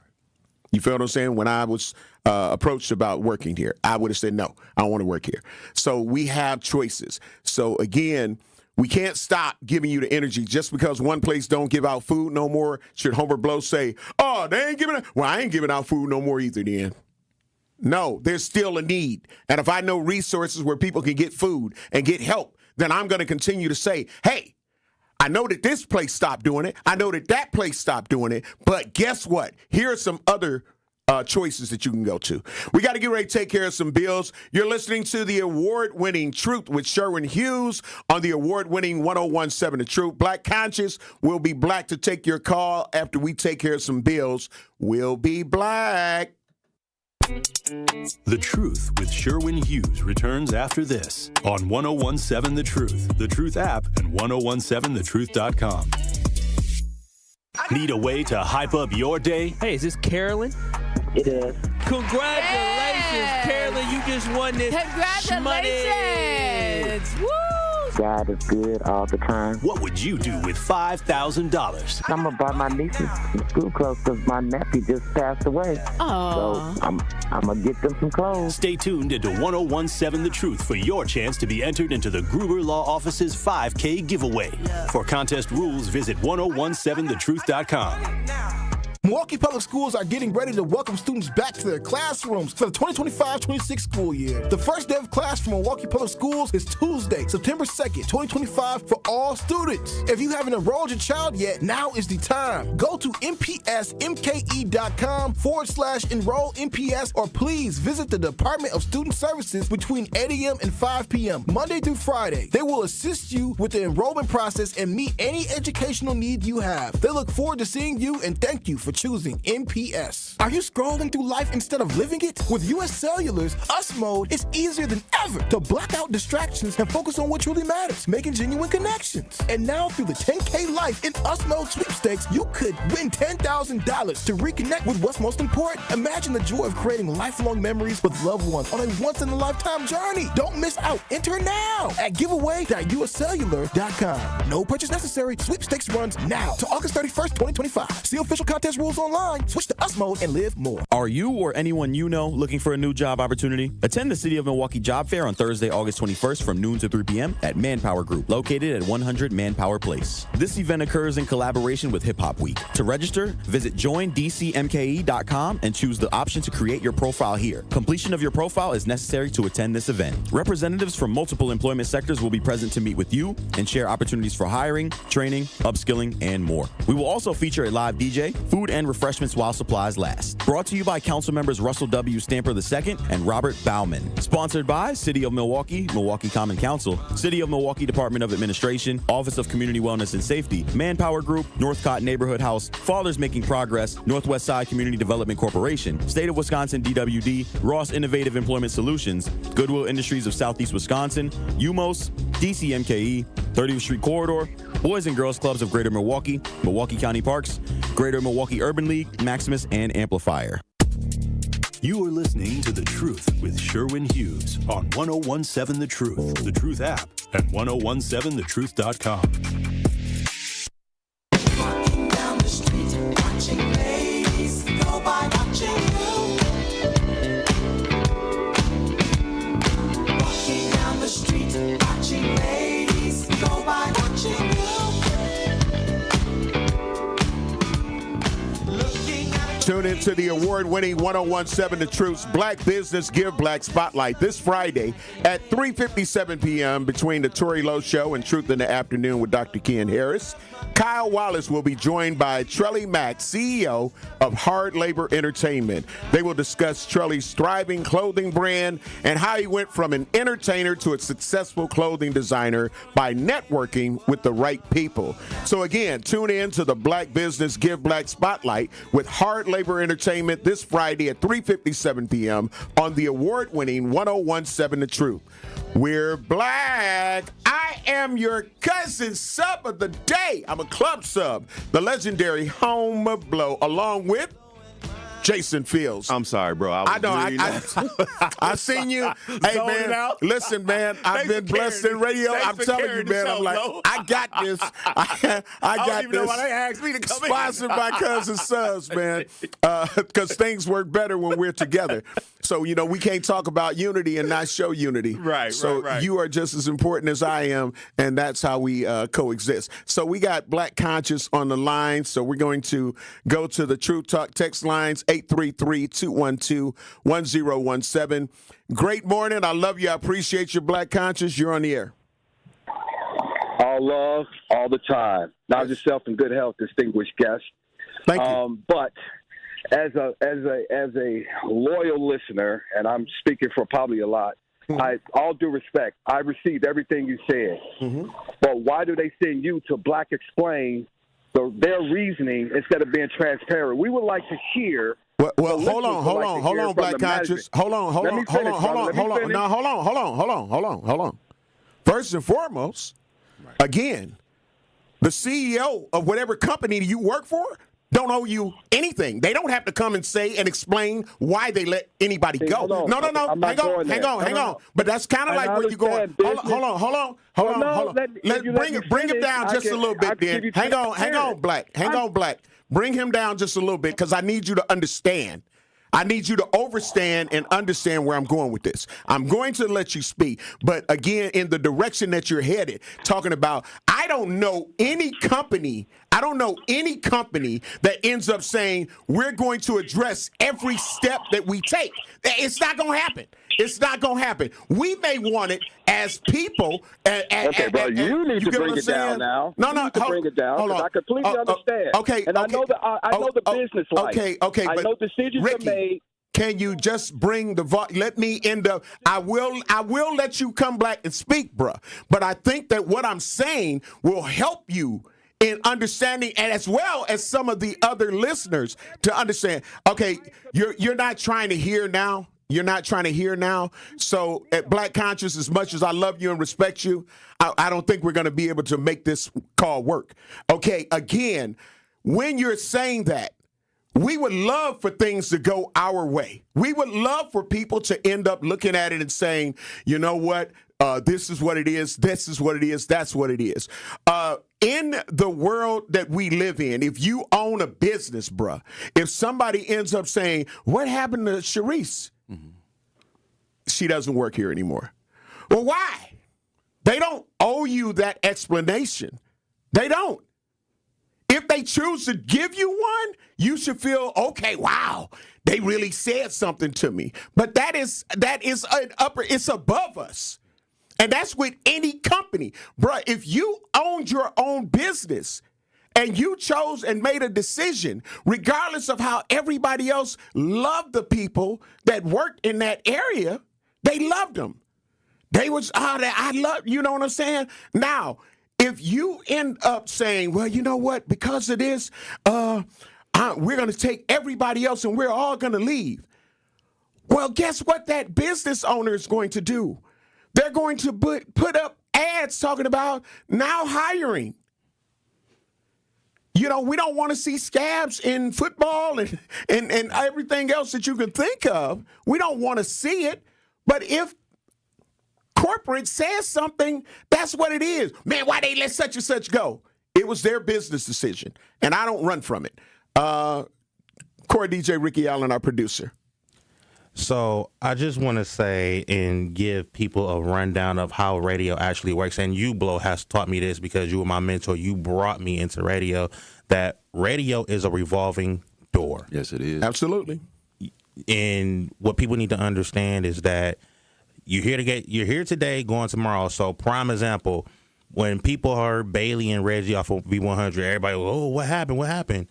You feel what I'm saying? When I was approached about working here, I would have said, no, I don't want to work here. So we have choices. So again, we can't stop giving you the energy just because one place don't give out food no more. Should Homer Blow say, oh, they ain't giving out? Well, I ain't giving out food no more either then. No, there's still a need. And if I know resources where people can get food and get help, then I'm going to continue to say, hey, I know that this place stopped doing it. I know that place stopped doing it. But guess what? Here are some other choices that you can go to. We got to get ready to take care of some bills. You're listening to the award-winning Truth with Sherwin Hughes on the award-winning 101.7 The Truth. Black Conscious will be black to take your call after we take care of some bills. We'll be black. The Truth with Sherwin Hughes returns after this on 101.7 The Truth, The Truth app, and 1017thetruth.com. Need a way to hype up your day? Hey, is this Carolyn? It is. Congratulations, Carolyn. You just won this Congratulations. Woo! God is good all the time. What would you do with $5,000? I'm going to buy my nieces some school clothes because my nephew just passed away. Aww. So I'm going to get them some clothes. Stay tuned into 101.7 The Truth for your chance to be entered into the Gruber Law Office's 5K giveaway. For contest rules, visit 1017thetruth.com. Milwaukee Public Schools are getting ready to welcome students back to their classrooms for the 2025-26 school year. The first day of class for Milwaukee Public Schools is Tuesday, September 2nd, 2025 for all students. If you haven't enrolled your child yet, now is the time. Go to mpsmke.com/enroll MPS or please visit the Department of Student Services between 8 a.m. and 5 p.m. Monday through Friday. They will assist you with the enrollment process and meet any educational need you have. They look forward to seeing you and thank you for choosing MPS. Are you scrolling through life instead of living it? With US Cellular's US Mode, it's easier than ever to block out distractions and focus on what truly matters, making genuine connections. And now through the 10K Life in US Mode sweepstakes, you could win $10,000 to reconnect with what's most important. Imagine the joy of creating lifelong memories with loved ones on a once-in-a-lifetime journey. Don't miss out. Enter now at giveaway.uscellular.com. No purchase necessary. Sweepstakes runs now to August 31st, 2025. See official contest rules online. Switch to US Mode and live more. Are you or anyone you know looking for a new job opportunity? Attend the City of Milwaukee Job Fair on Thursday, August 21st from noon to 3 p.m. at Manpower Group, located at 100 Manpower Place. This event occurs in collaboration with Hip Hop Week. To register, visit joindcmke.com and choose the option to create your profile here. Completion of your profile is necessary to attend this event. Representatives from multiple employment sectors will be present to meet with you and share opportunities for hiring, training, upskilling, and more. We will also feature a live DJ, food and refreshments while supplies last. Brought to you by Council members Russell W. Stamper II and Robert Bauman. Sponsored by City of Milwaukee, Milwaukee Common Council, City of Milwaukee Department of Administration, Office of Community Wellness and Safety, Manpower Group, Northcott Neighborhood House, Fathers Making Progress, Northwest Side Community Development Corporation, State of Wisconsin DWD, Ross Innovative Employment Solutions, Goodwill Industries of Southeast Wisconsin, UMOS, DCMKE, 30th Street Corridor, Boys and Girls Clubs of Greater Milwaukee, Milwaukee County Parks, Greater Milwaukee Urban League, Maximus, and Amplifier. You are listening to The Truth with Sherwin Hughes on 101.7 The Truth, The Truth app, and 1017thetruth.com. Walking down the street, watching ladies go by, watching you. Walking down the street, watching ladies go by, watching you. Tune into the award-winning 101.7 The Truth's Black Business Give Black Spotlight this Friday at 3:57 p.m. between the Tory Lowe Show and Truth in the Afternoon with Dr. Ken Harris. Kyle Wallace will be joined by Trelly Mack, CEO of Hard Labor Entertainment. They will discuss Trelly's thriving clothing brand and how he went from an entertainer to a successful clothing designer by networking with the right people. So again, tune in to the Black Business Give Black Spotlight with Hard Labor Entertainment this Friday at 3:57 p.m. on the award-winning 101.7 The Truth. We're black. I am your cousin sub of the day. I'm a club sub, the legendary Home of Blow, along with Jason Fields. I'm sorry, bro. I seen you. Hey, man, listen, man, I've been blessed in radio. I'm telling you, man, I'm like, I got this. I got don't even this. know why they asked me to come in. Sponsored by Cousin Subs, man, because things work better when we're together. So, you know, we can't talk about unity and not show unity. Right, so you are just as important as I am, and that's how we coexist. So we got Black Conscious on the line, so we're going to go to the True Talk text lines, 833-212-1017. Great morning. I love you. I appreciate you, Black Conscious. You're on the air. All love, all the time. Now yourself in good health, distinguished guest. Thank you. But as a loyal listener, and I'm speaking for probably a lot, all due respect, I received everything you said. But why do they send you to Black Explain their reasoning instead of being transparent? We would like to hear. Well, hold on, Black Conscious. Hold on. First and foremost, again, the CEO of whatever company you work for don't owe you anything. They don't have to come and say and explain why they let anybody go. No. Hang on. But that's kind of like where you're going. Hold on. Bring him down just a little bit, then. Hang on, Black. Bring him down just a little bit, because I need you to understand. I need you to overstand and understand where I'm going with this. I'm going to let you speak, but again, in the direction that you're headed, talking about, I don't know any company that ends up saying we're going to address every step that we take. It's not going to happen. It's not going to happen. We may want it as people. Okay, bro, you need to bring it down now. No, bring it down. I completely understand. And I know the business life. Okay. I know decisions Ricky, are made. Can you just bring let me end up? I will let you come back and speak, bruh. But I think that what I'm saying will help you in understanding, and as well as some of the other listeners to understand. Okay, you're not trying to hear now. You're not trying to hear now. So at Black Conscious, as much as I love you and respect you, I don't think we're going to be able to make this call work. Okay, again, when you're saying that, we would love for things to go our way. We would love for people to end up looking at it and saying, you know what, this is what it is, this is what it is, that's what it is. In the world that we live in, if you own a business, bruh, if somebody ends up saying, what happened to Sharice? She doesn't work here anymore. Well, why? They don't owe you that explanation. They don't. If they choose to give you one, you should feel, okay, wow, they really said something to me. But that is it's above us. And that's with any company. Bruh, if you owned your own business and you chose and made a decision, regardless of how everybody else loved the people that worked in that area, they loved them. They was, I love, you know what I'm saying? Now, if you end up saying, well, you know what, because of this, we're going to take everybody else and we're all going to leave. Well, guess what that business owner is going to do? They're going to put up ads talking about now hiring. You know, we don't want to see scabs in football and everything else that you can think of. We don't want to see it. But if corporate says something, that's what it is. Man, why they let such and such go? It was their business decision, and I don't run from it. Corey DJ, Ricky Allen, our producer. So I just want to say and give people a rundown of how radio actually works. And you, Blow, has taught me this because you were my mentor. You brought me into radio, that radio is a revolving door. Yes, it is. Absolutely. And what people need to understand is that you're here today, going tomorrow. So prime example, when people heard Bailey and Reggie off of V100, everybody, oh, what happened?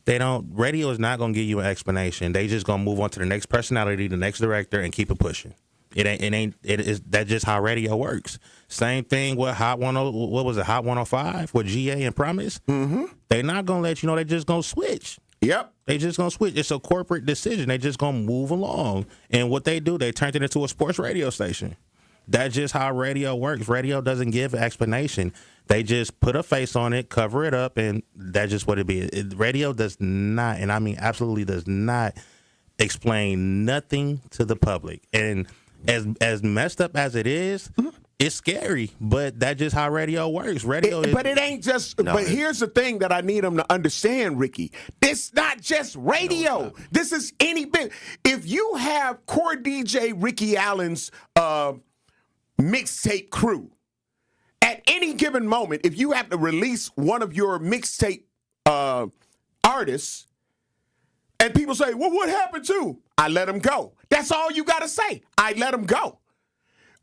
Radio is not going to give you an explanation. They just going to move on to the next personality, the next director, and keep it pushing. That's just how radio works. Same thing with Hot 105 with GA and Promise. Mm-hmm. They're not going to let you know, they just going to switch. Yep. They just going to switch. It's a corporate decision. They just going to move along. And what they do, they turned it into a sports radio station. That's just how radio works. Radio doesn't give an explanation. They just put a face on it, cover it up, and that's just what it be. Radio does not, and I mean absolutely does not, explain nothing to the public. And as messed up as it is, it's scary, but that's just how radio works. But it ain't just. No, but here's the thing that I need them to understand, Ricky. It's not just radio. No, this is any bit. If you have core DJ Ricky Allen's mixtape crew, at any given moment, if you have to release one of your mixtape artists, and people say, well, what happened to? I let them go. That's all you got to say. I let them go.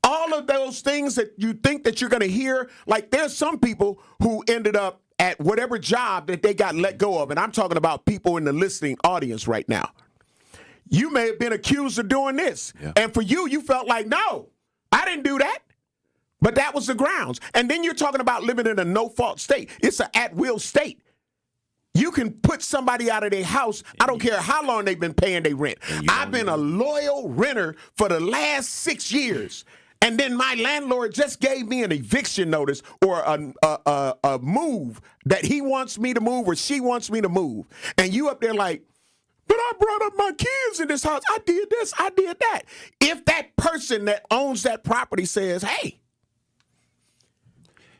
All of those things that you think that you're going to hear, like there's some people who ended up at whatever job that they got let go of, and I'm talking about people in the listening audience right now, you may have been accused of doing this. Yeah. And for you, you felt like, no, I didn't do that. But that was the grounds. And then you're talking about living in a no-fault state. It's an at-will state. You can put somebody out of their house. I don't care how long they've been paying their rent. I've been a loyal renter for the last 6 years. And then my landlord just gave me an eviction notice or a move that he wants me to move or she wants me to move. And you up there like, but I brought up my kids in this house. I did this. I did that. If that person that owns that property says, hey,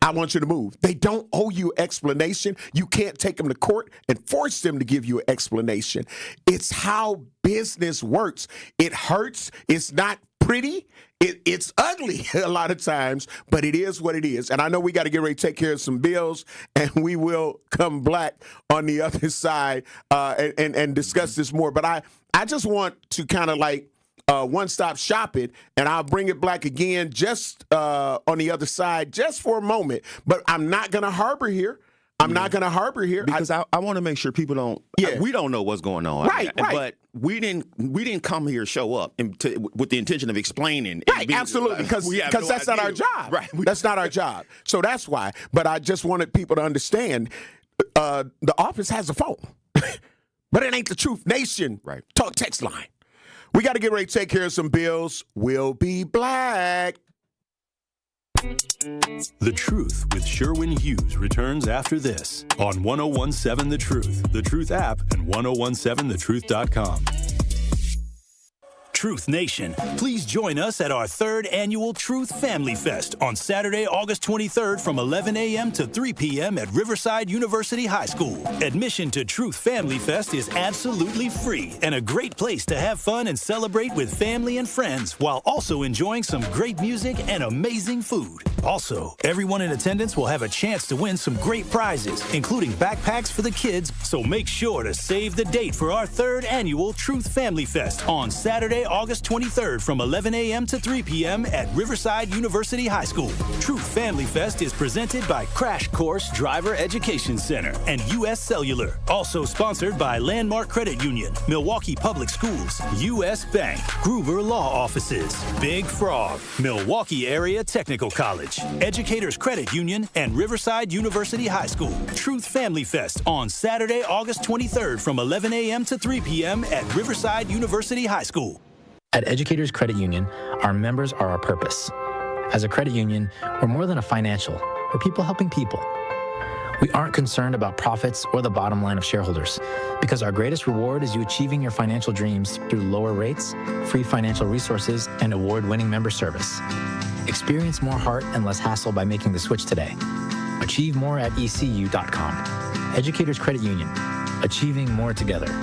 I want you to move. They don't owe you explanation. You can't take them to court and force them to give you an explanation. It's how business works. It hurts. It's not pretty. It's ugly a lot of times, but it is what it is. And I know we got to get ready to take care of some bills, and we will come back on the other side and discuss this more. But I just want to kind of like one-stop shop it, and I'll bring it back again just on the other side just for a moment. But I'm not going to harbor here. I'm not going to harbor here because I want to make sure people don't. Yeah. We don't know what's going on, right? But we didn't come here show up with the intention of explaining. Right, absolutely, because that's not our job. Right, that's not our job. So that's why. But I just wanted people to understand the office has a phone, but it ain't the Truth Nation talk text line. We got to get ready to take care of some bills. We'll be back. The Truth with Sherwin Hughes returns after this on 1017 The Truth, The Truth app, and 1017thetruth.com. Truth Nation, please join us at our 3rd annual Truth Family Fest on Saturday, August 23rd from 11 a.m. to 3 p.m. at Riverside University High School. Admission to Truth Family Fest is absolutely free and a great place to have fun and celebrate with family and friends while also enjoying some great music and amazing food. Also, everyone in attendance will have a chance to win some great prizes, including backpacks for the kids, so make sure to save the date for our 3rd annual Truth Family Fest on Saturday, August 23rd from 11 a.m. to 3 p.m. at Riverside University High School. Truth Family Fest is presented by Crash Course Driver Education Center and U.S. Cellular. Also sponsored by Landmark Credit Union, Milwaukee Public Schools, U.S. Bank, Gruber Law Offices, Big Frog, Milwaukee Area Technical College, Educators Credit Union, and Riverside University High School. Truth Family Fest on Saturday, August 23rd from 11 a.m. to 3 p.m. at Riverside University High School. At Educators Credit Union, our members are our purpose. As a credit union, we're more than a financial. We're people helping people. We aren't concerned about profits or the bottom line of shareholders because our greatest reward is you achieving your financial dreams through lower rates, free financial resources, and award-winning member service. Experience more heart and less hassle by making the switch today. Achieve more at ECU.com. Educators Credit Union. Achieving more together.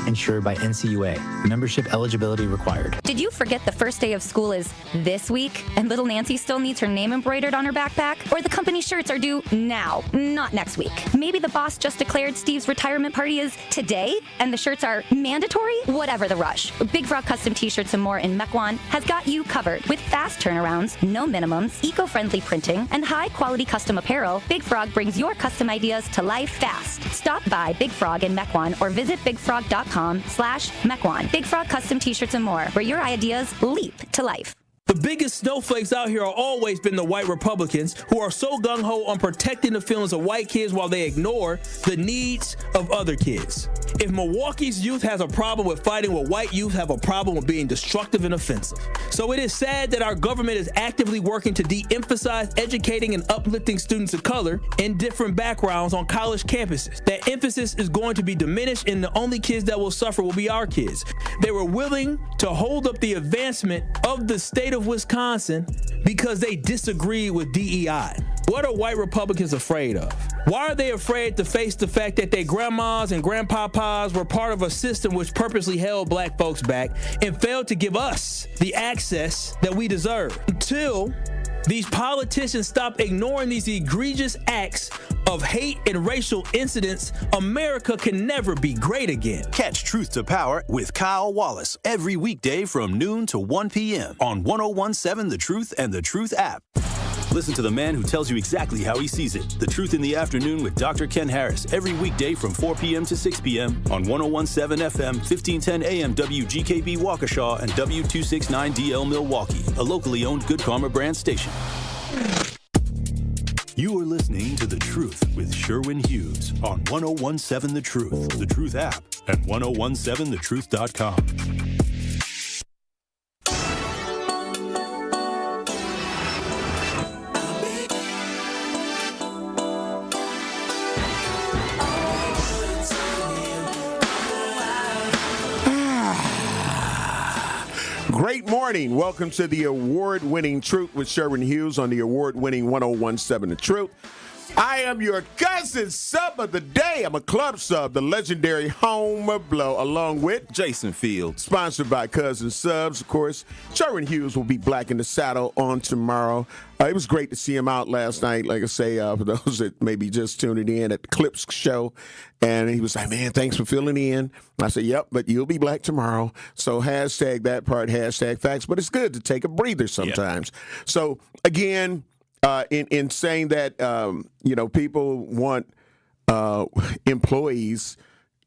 Insured by NCUA. Membership eligibility required. Did you forget the first day of school is this week and little Nancy still needs her name embroidered on her backpack? Or the company shirts are due now, not next week? Maybe the boss just declared Steve's retirement party is today and the shirts are mandatory? Whatever the rush, Big Frog Custom T-shirts and more in Mequon has got you covered. With fast turnarounds, no minimums, eco-friendly printing, and high-quality custom apparel, Big Frog brings your custom ideas to life fast. Stop by Big Frog in Mequon or visit bigfrog.com/Mequon. Big Frog Custom T-shirts and more, where your ideas leap to life. The biggest snowflakes out here have always been the white Republicans who are so gung-ho on protecting the feelings of white kids while they ignore the needs of other kids. If Milwaukee's youth has a problem with fighting what white youth have a problem with being destructive and offensive. So it is sad that our government is actively working to de-emphasize educating and uplifting students of color in different backgrounds on college campuses. That emphasis is going to be diminished and the only kids that will suffer will be our kids. They were willing to hold up the advancement of the state of Wisconsin because they disagree with DEI. What are white Republicans afraid of? Why are they afraid to face the fact that their grandmas and grandpapas were part of a system which purposely held black folks back and failed to give us the access that we deserve? Until these politicians stop ignoring these egregious acts of hate and racial incidents, America can never be great again. Catch Truth to Power with Kyle Wallace every weekday from noon to 1 p.m. on 1017 The Truth and The Truth app. Listen to the man who tells you exactly how he sees it. The Truth in the Afternoon with Dr. Ken Harris every weekday from 4 p.m. to 6 p.m. on 101.7 FM, 1510 AM WGKB Waukesha and W269DL Milwaukee, a locally owned Good Karma brand station. You are listening to The Truth with Sherwin Hughes on 101.7 The Truth, The Truth app, and 101.7thetruth.com. Great morning. Welcome to the award-winning Truth with Sherwin Hughes on the award-winning 101.7 The Truth. I am your cousin sub of the day. I'm a club sub, the legendary Homer Blow, along with Jason Fields. Sponsored by Cousin Subs, of course. Sherwin Hughes will be black in the saddle on tomorrow. It was great to see him out last night, like I say, for those that maybe just tuning in at the Clips show. And he was like, man, thanks for filling in. I said, yep, but you'll be black tomorrow. So hashtag that part, hashtag facts. But it's good to take a breather sometimes. Yeah. So, again, in saying that, people want employees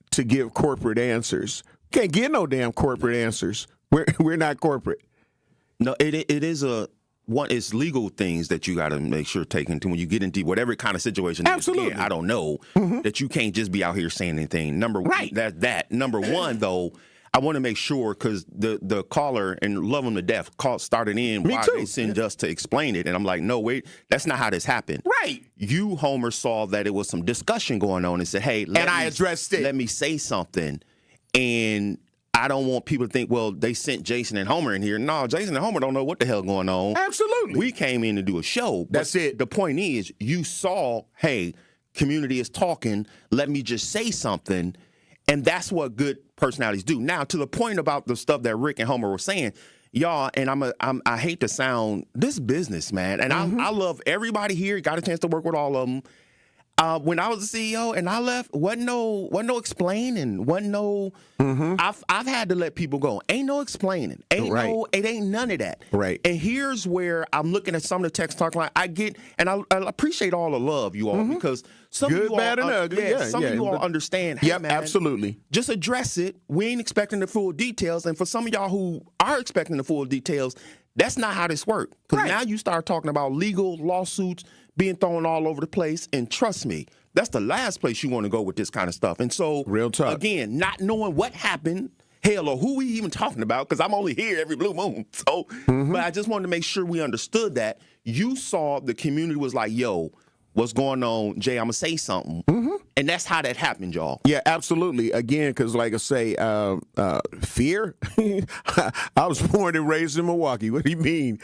to give corporate answers. Can't get no damn corporate answers. We're not corporate. No, it is it's legal things that you got to make sure take into when you get into whatever kind of situation. Absolutely. I don't know that you can't just be out here saying anything. Number one, though, I want to make sure because the caller, and love them to death, started in why they send us to explain it. And I'm like, no, wait, that's not how this happened. Right. You, Homer, saw that it was some discussion going on and said, hey, I addressed it. Let me say something. And I don't want people to think, well, they sent Jason and Homer in here. No, Jason and Homer don't know what the hell going on. Absolutely. We came in to do a show. That's it. The point is, you saw, hey, community is talking. Let me just say something. And that's what good personalities do. Now, to the point about the stuff that Rick and Homer were saying, y'all, and I hate to sound this business, man. And I love everybody here. Got a chance to work with all of them. When I was the CEO and I left, wasn't no explaining, wasn't no. I've had to let people go. Ain't no explaining. It ain't none of that. Right. And here's where I'm looking at some of the text talk line. I get, and I appreciate all the love you all because some good, of you bad, all, and ugly. Some of you all understand. Hey, man, absolutely. Just address it. We ain't expecting the full details. And for some of y'all who are expecting the full details, that's not how this works. Because now you start talking about legal lawsuits being thrown all over the place. And trust me, that's the last place you want to go with this kind of stuff. And so, real talk. Again, not knowing what happened, hell, or who we even talking about, because I'm only here every blue moon. So, but I just wanted to make sure we understood that. You saw the community was like, yo, what's going on? Jay, I'm going to say something. And that's how that happened, y'all. Yeah, absolutely. Again, because like I say, fear? I was born and raised in Milwaukee. What do you mean?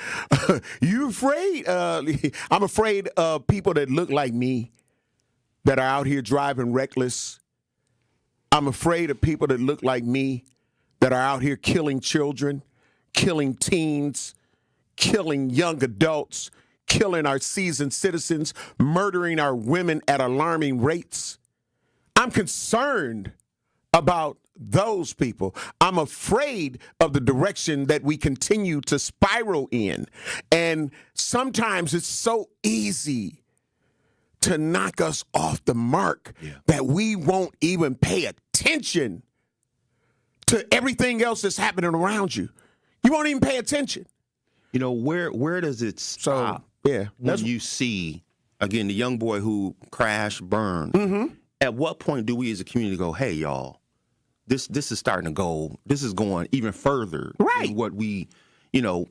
You afraid? I'm afraid of people that look like me that are out here driving reckless. I'm afraid of people that look like me that are out here killing children, killing teens, killing young adults, killing our seasoned citizens, murdering our women at alarming rates. I'm concerned about those people. I'm afraid of the direction that we continue to spiral in. And sometimes it's so easy to knock us off the mark that we won't even pay attention to everything else that's happening around you. You won't even pay attention. You know, where does it stop? When you see, again, the young boy who crashed, burned, at what point do we as a community go, hey, y'all, this is starting to go, this is going even further than what we,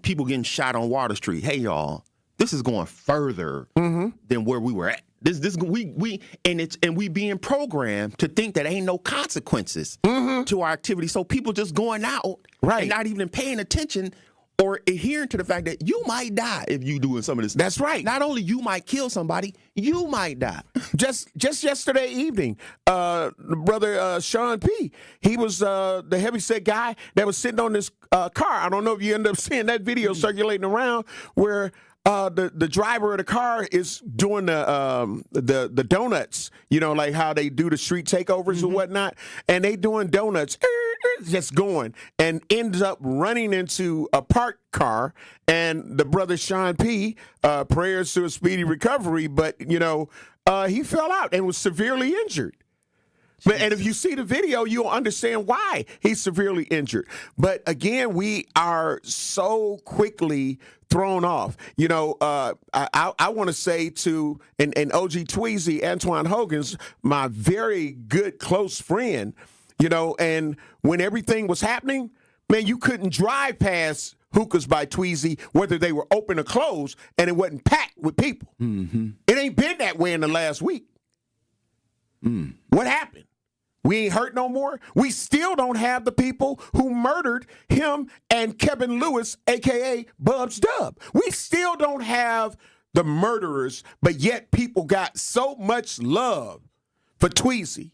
people getting shot on Water Street. Hey, y'all, this is going further than where we were at. We being programmed to think that ain't no consequences to our activity. So people just going out and not even paying attention or adhering to the fact that you might die if you doing some of this. That's right. Not only you might kill somebody, you might die. Just yesterday evening, brother Sean P., he was the heavyset guy that was sitting on this car. I don't know if you end up seeing that video circulating around where the driver of the car is doing the donuts, like how they do the street takeovers and whatnot, and they doing donuts. just going, and ends up running into a parked car. And the brother Sean P. Prayers to a speedy recovery, but he fell out and was severely injured. And if you see the video, you'll understand why he's severely injured. But again, we are so quickly thrown off. I want to say to and OG Tweezy, Antoine Hogan's my very good close friend. And when everything was happening, man, you couldn't drive past Hookahs by Tweezy, whether they were open or closed, and it wasn't packed with people. Mm-hmm. It ain't been that way in the last week. What happened? We ain't hurt no more. We still don't have the people who murdered him and Kevin Lewis, a.k.a. Bubs Dub. We still don't have the murderers, but yet people got so much love for Tweezy.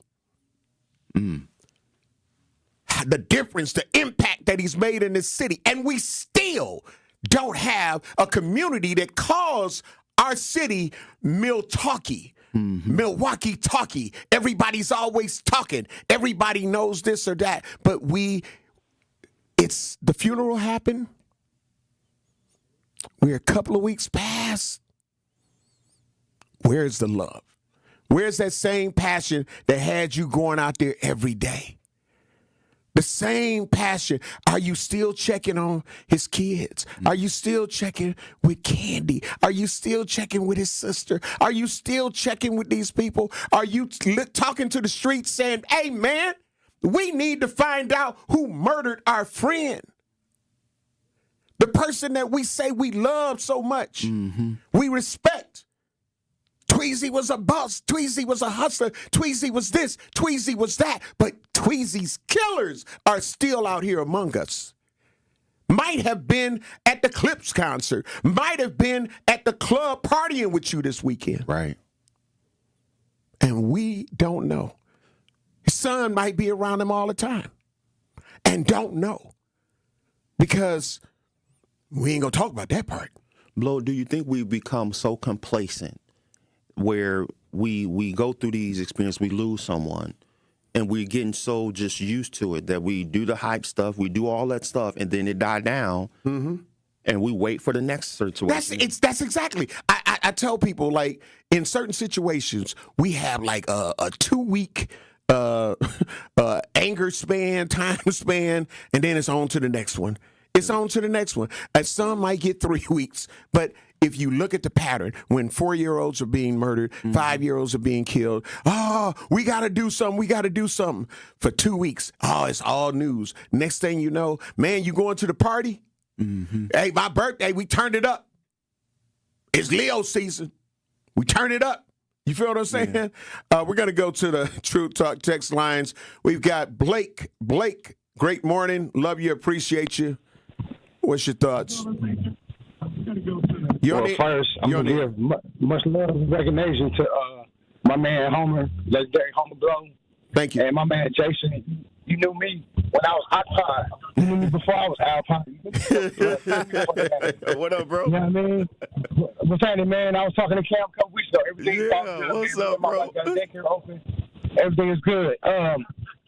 The difference, the impact that he's made in this city. And we still don't have a community that calls our city Milwaukee. Milwaukee talkie. Everybody's always talking. Everybody knows this or that. But it's the funeral happened. We're a couple of weeks past. Where's the love? Where's that same passion that had you going out there every day? The same passion. Are you still checking on his kids? Are you still checking with Candy? Are you still checking with his sister? Are you still checking with these people? Are you talking to the streets saying, hey, man, we need to find out who murdered our friend? The person that we say we love so much, we respect. Tweezy was a boss. Tweezy was a hustler. Tweezy was this. Tweezy was that. But Tweezy's killers are still out here among us. Might have been at the Clips concert. Might have been at the club partying with you this weekend. Right. And we don't know. His son might be around him all the time and don't know. Because we ain't going to talk about that part. Blow, do you think we've become so complacent where we go through these experiences, we lose someone, and we're getting so just used to it that we do the hype stuff, we do all that stuff, and then it die down, and we wait for the next situation. That's exactly. I tell people, like, in certain situations, we have like a 2-week anger span, time span, and then it's on to the next one. It's on to the next one. And some might get 3 weeks, but if you look at the pattern, when 4-year-olds are being murdered, 5-year-olds are being killed, we got to do something. We got to do something. For 2 weeks, it's all news. Next thing you know, man, you going to the party? Hey, my birthday, we turned it up. It's Leo season. We turned it up. You feel what I'm saying? Yeah. We're going to go to the True Talk text lines. We've got Blake. Blake, great morning. Love you, appreciate you. What's your thoughts? First, I'm going to give much love and recognition to my man Homer, legendary Homer Blow. Thank you. And my man Jason. You knew me when I was Alpine. You knew me before I was Alpine. What up, bro? You know what I mean? What's happening, man? I was talking to Cam a couple weeks ago. Everything's good. What's up, bro? Got daycare open. Everything is good.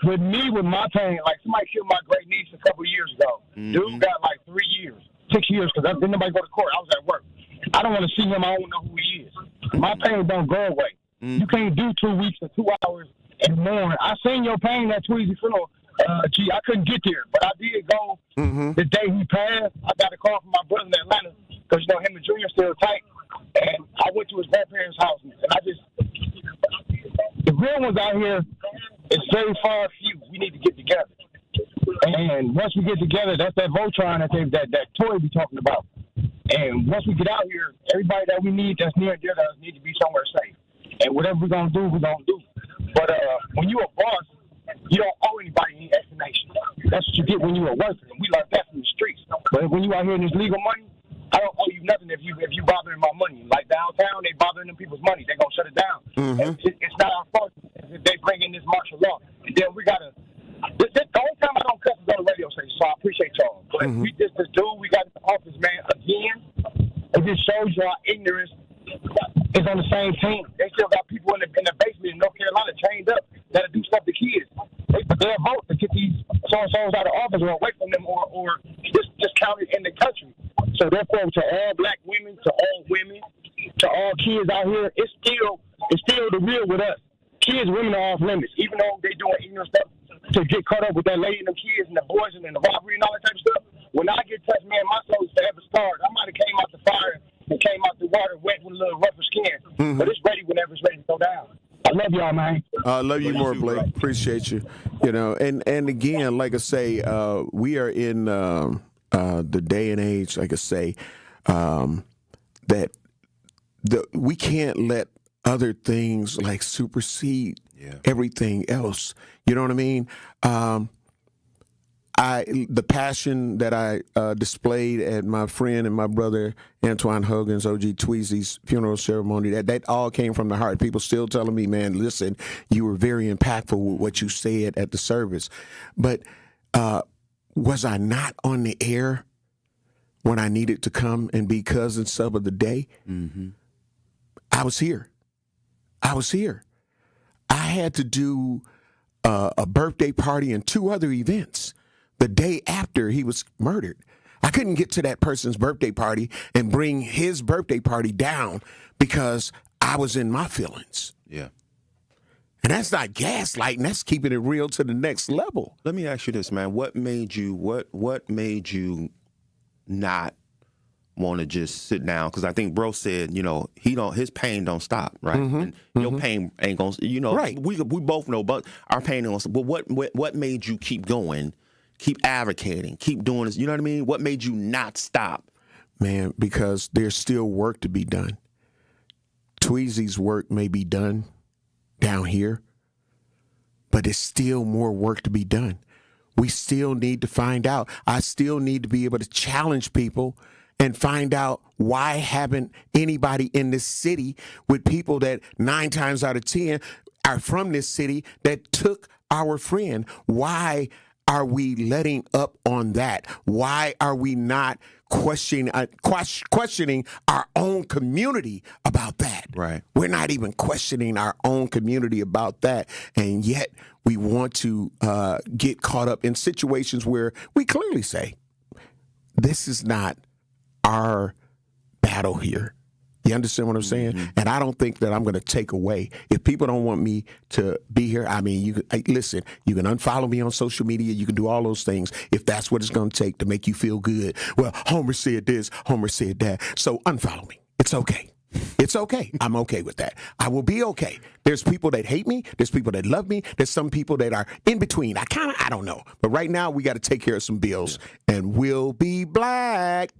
With my pain, like somebody killed my great niece a couple years ago. Dude got like 3 years, 6 years, because didn't nobody go to court. I was at work. I don't want to see him. I don't know who he is. My pain don't go away. You can't do 2 weeks or 2 hours and more. I seen your pain at Tweezy funeral. I couldn't get there, but I did go the day he passed. I got a call from my brother in Atlanta because, him and Junior still tight. And I went to his grandparents' house. And the real ones out here, it's very far few. We need to get together. And once we get together, that's that Voltron that Tory be talking about. And once we get out here, everybody that we need that's near and dear to us need to be somewhere safe. And whatever we're going to do, we're going to do. But when you're a boss, you don't owe anybody any explanation. That's what you get when you're a worker. And we learned that from the streets. But when you out here in this legal money, I don't owe you nothing if you bothering my money. Like downtown, they bothering them people's money. They're going to shut it down. And it's not our fault if they bring in this martial law. And then we got to... The only time I don't cuss is on the radio station, so I appreciate y'all. But we just this dude we got in the office, man, again, it just shows you our ignorance is on the same team. They still got people in the basement in North Carolina chained up that'll do stuff to kids. But they'll vote to get these so-and-sos out of office or away from them or just count it in the country. So therefore, to all black women, to all women, to all kids out here, it's still the real with us. Kids, women are off limits, even though they doing ignorant stuff to get caught up with that lady and the kids and the boys and the robbery and all that type of stuff. When I get touched, man, my soul's forever scarred. I might have came out the fire and came out the water wet with a little rougher skin, but it's ready whenever it's ready to go down. I love y'all, man. I love you more, Blake. Appreciate you. You know, and again, like I say, we are in the day and age, like I say, that we can't let other things like supersede everything else. You know what I mean? The passion that I displayed at my friend and my brother Antoine Hogan's, OG Tweezy's funeral ceremony, that all came from the heart. People still telling me, man, listen, you were very impactful with what you said at the service. But was I not on the air when I needed to come and be cousin sub of the day? Mm-hmm. I was here. I had to do a birthday party and 2 other events the day after he was murdered. I couldn't get to that person's birthday party and bring his birthday party down because I was in my feelings. Yeah. And that's not gaslighting. That's keeping it real to the next level. Let me ask you this, man. What made you not want to just sit down? Because I think bro said, his pain don't stop, right? Mm-hmm. And your pain ain't gonna, right. We both know, but our pain ain't gonna stop. But what made you keep going, keep advocating, keep doing this? You know what I mean? What made you not stop? Man, because there's still work to be done. Tweezy's work may be done down here, but there's still more work to be done. We still need to find out. I still need to be able to challenge people and find out why haven't anybody in this city with people that 9 times out of 10 are from this city that took our friend. Why are we letting up on that? Why are we not questioning our own community about that? Right. We're not even questioning our own community about that. And yet we want to get caught up in situations where we clearly say, this is not our battle here. You understand what I'm saying? Mm-hmm. And I don't think that I'm going to take away. If people don't want me to be here, I mean, listen, you can unfollow me on social media. You can do all those things if that's what it's going to take to make you feel good. Well, Homer said this, Homer said that. So unfollow me. It's okay. It's okay. I'm okay with that. I will be okay. There's people that hate me. There's people that love me. There's some people that are in between. I don't know. But right now, we got to take care of some bills. And we'll be black.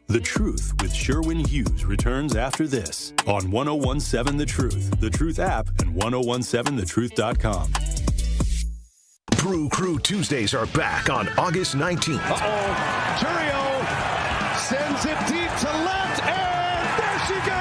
The Truth with Sherwin Hughes returns after this on 1017 The Truth, The Truth app, and 1017thetruth.com. Brew Crew Tuesdays are back on August 19th. Churio sends it deep to left, and there she goes.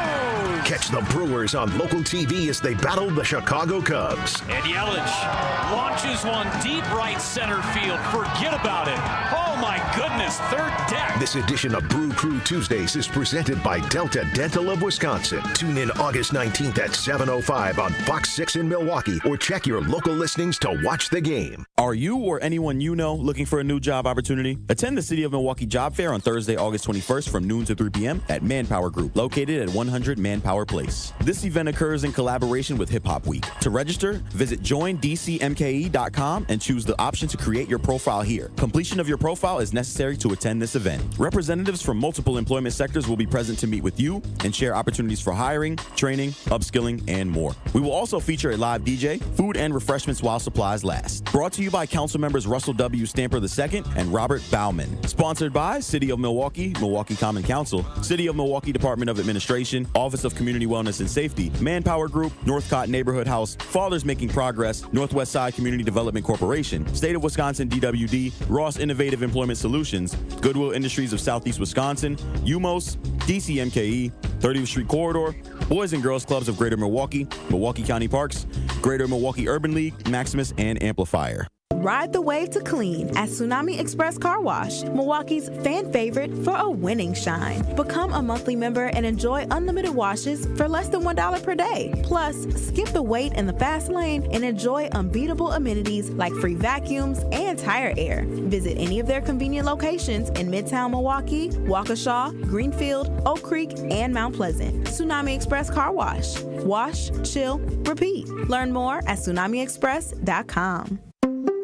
Catch the Brewers on local TV as they battle the Chicago Cubs. And Yelich launches one deep right center field. Forget about it. Oh, my goodness. Third deck. This edition of Brew Crew Tuesdays is presented by Delta Dental of Wisconsin. Tune in August 19th at 7:05 on Fox 6 in Milwaukee or check your local listings to watch the game. Are you or anyone you know looking for a new job opportunity? Attend the City of Milwaukee Job Fair on Thursday, August 21st from noon to 3 p.m. at Manpower Group, located at 100 Manpower Place. This event occurs in collaboration with Hip Hop Week. To register, visit joindcmke.com and choose the option to create your profile here. Completion of your profile is necessary to attend this event. Representatives from multiple employment sectors will be present to meet with you and share opportunities for hiring, training, upskilling, and more. We will also feature a live DJ, food and refreshments while supplies last. Brought to you by Council members Russell W. Stamper II and Robert Bauman. Sponsored by City of Milwaukee, Milwaukee Common Council, City of Milwaukee Department of Administration, Office of Community Wellness and Safety, Manpower Group, Northcott Neighborhood House, Fathers Making Progress, Northwest Side Community Development Corporation, State of Wisconsin DWD, Ross Innovative Employment Solutions, Goodwill Industries of Southeast Wisconsin, UMOS, DCMKE, 30th Street Corridor, Boys and Girls Clubs of Greater Milwaukee, Milwaukee County Parks, Greater Milwaukee Urban League, Maximus, and Amplifier. Ride the wave to clean at Tsunami Express Car Wash, Milwaukee's fan favorite for a winning shine. Become a monthly member and enjoy unlimited washes for less than $1 per day. Plus, skip the wait in the fast lane and enjoy unbeatable amenities like free vacuums and tire air. Visit any of their convenient locations in Midtown Milwaukee, Waukesha, Greenfield, Oak Creek, and Mount Pleasant. Tsunami Express Car Wash. Wash, chill, repeat. Learn more at tsunamiexpress.com.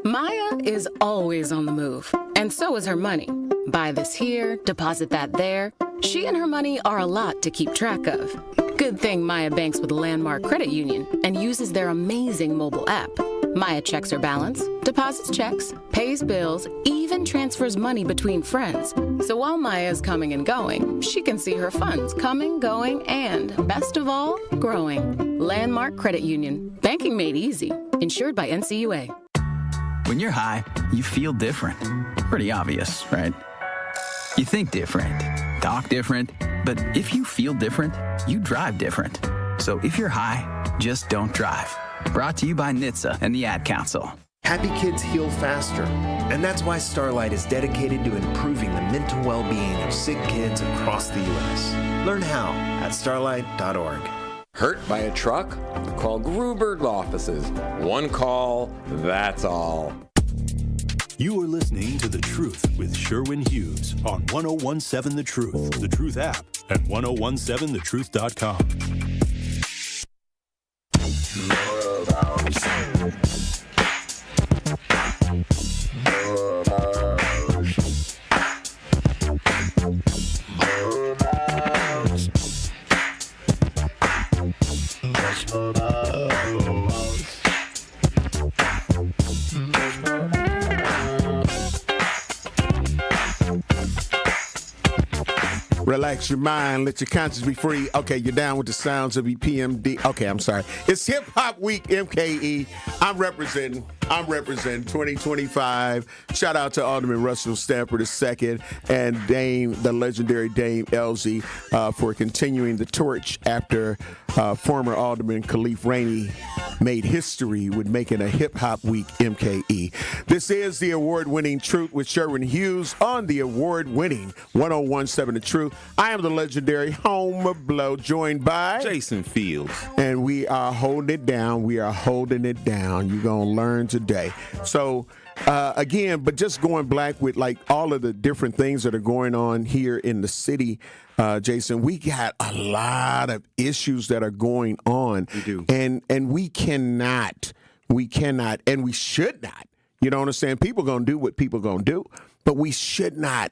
Maya is always on the move, and so is her money. Buy this here, deposit that there. She and her money are a lot to keep track of. Good thing Maya banks with Landmark Credit Union and uses their amazing mobile app. Maya checks her balance, deposits checks, pays bills, even transfers money between friends. So while Maya is coming and going, she can see her funds coming, going, and, best of all, growing. Landmark Credit Union. Banking made easy. Insured by NCUA. When you're high, you feel different. Pretty obvious, right? You think different, talk different, but if you feel different, you drive different. So if you're high, just don't drive. Brought to you by NHTSA and the Ad Council. Happy kids heal faster, and that's why Starlight is dedicated to improving the mental well-being of sick kids across the U.S. Learn how at starlight.org. Hurt by a truck? Call Gruber Law Offices. One call, that's all. You are listening to The Truth with Sherwin Hughes on 1017 The Truth, The Truth app, and 1017thetruth.com. Relax your mind, let your conscience be free. Okay, you're down with the sounds of EPMD. Okay, I'm sorry. It's Hip Hop Week, MKE. I'm representing 2025. Shout out to Alderman Russell Stamford II and the legendary Dame Elsie for continuing the torch after former Alderman Khalif Rainey made history with making a Hip Hop Week MKE. This is the award-winning Truth with Sherwin Hughes on the award-winning 1017 The Truth. I am the legendary Homer Blow, joined by Jason Fields. And we are holding it down. We are holding it down. You're going to learn today. So, again, but just going black with like all of the different things that are going on here in the city, Jason, we got a lot of issues that are going on. We do. And we cannot, and we should not. You know what I'm saying? People going to do what people going to do, but we should not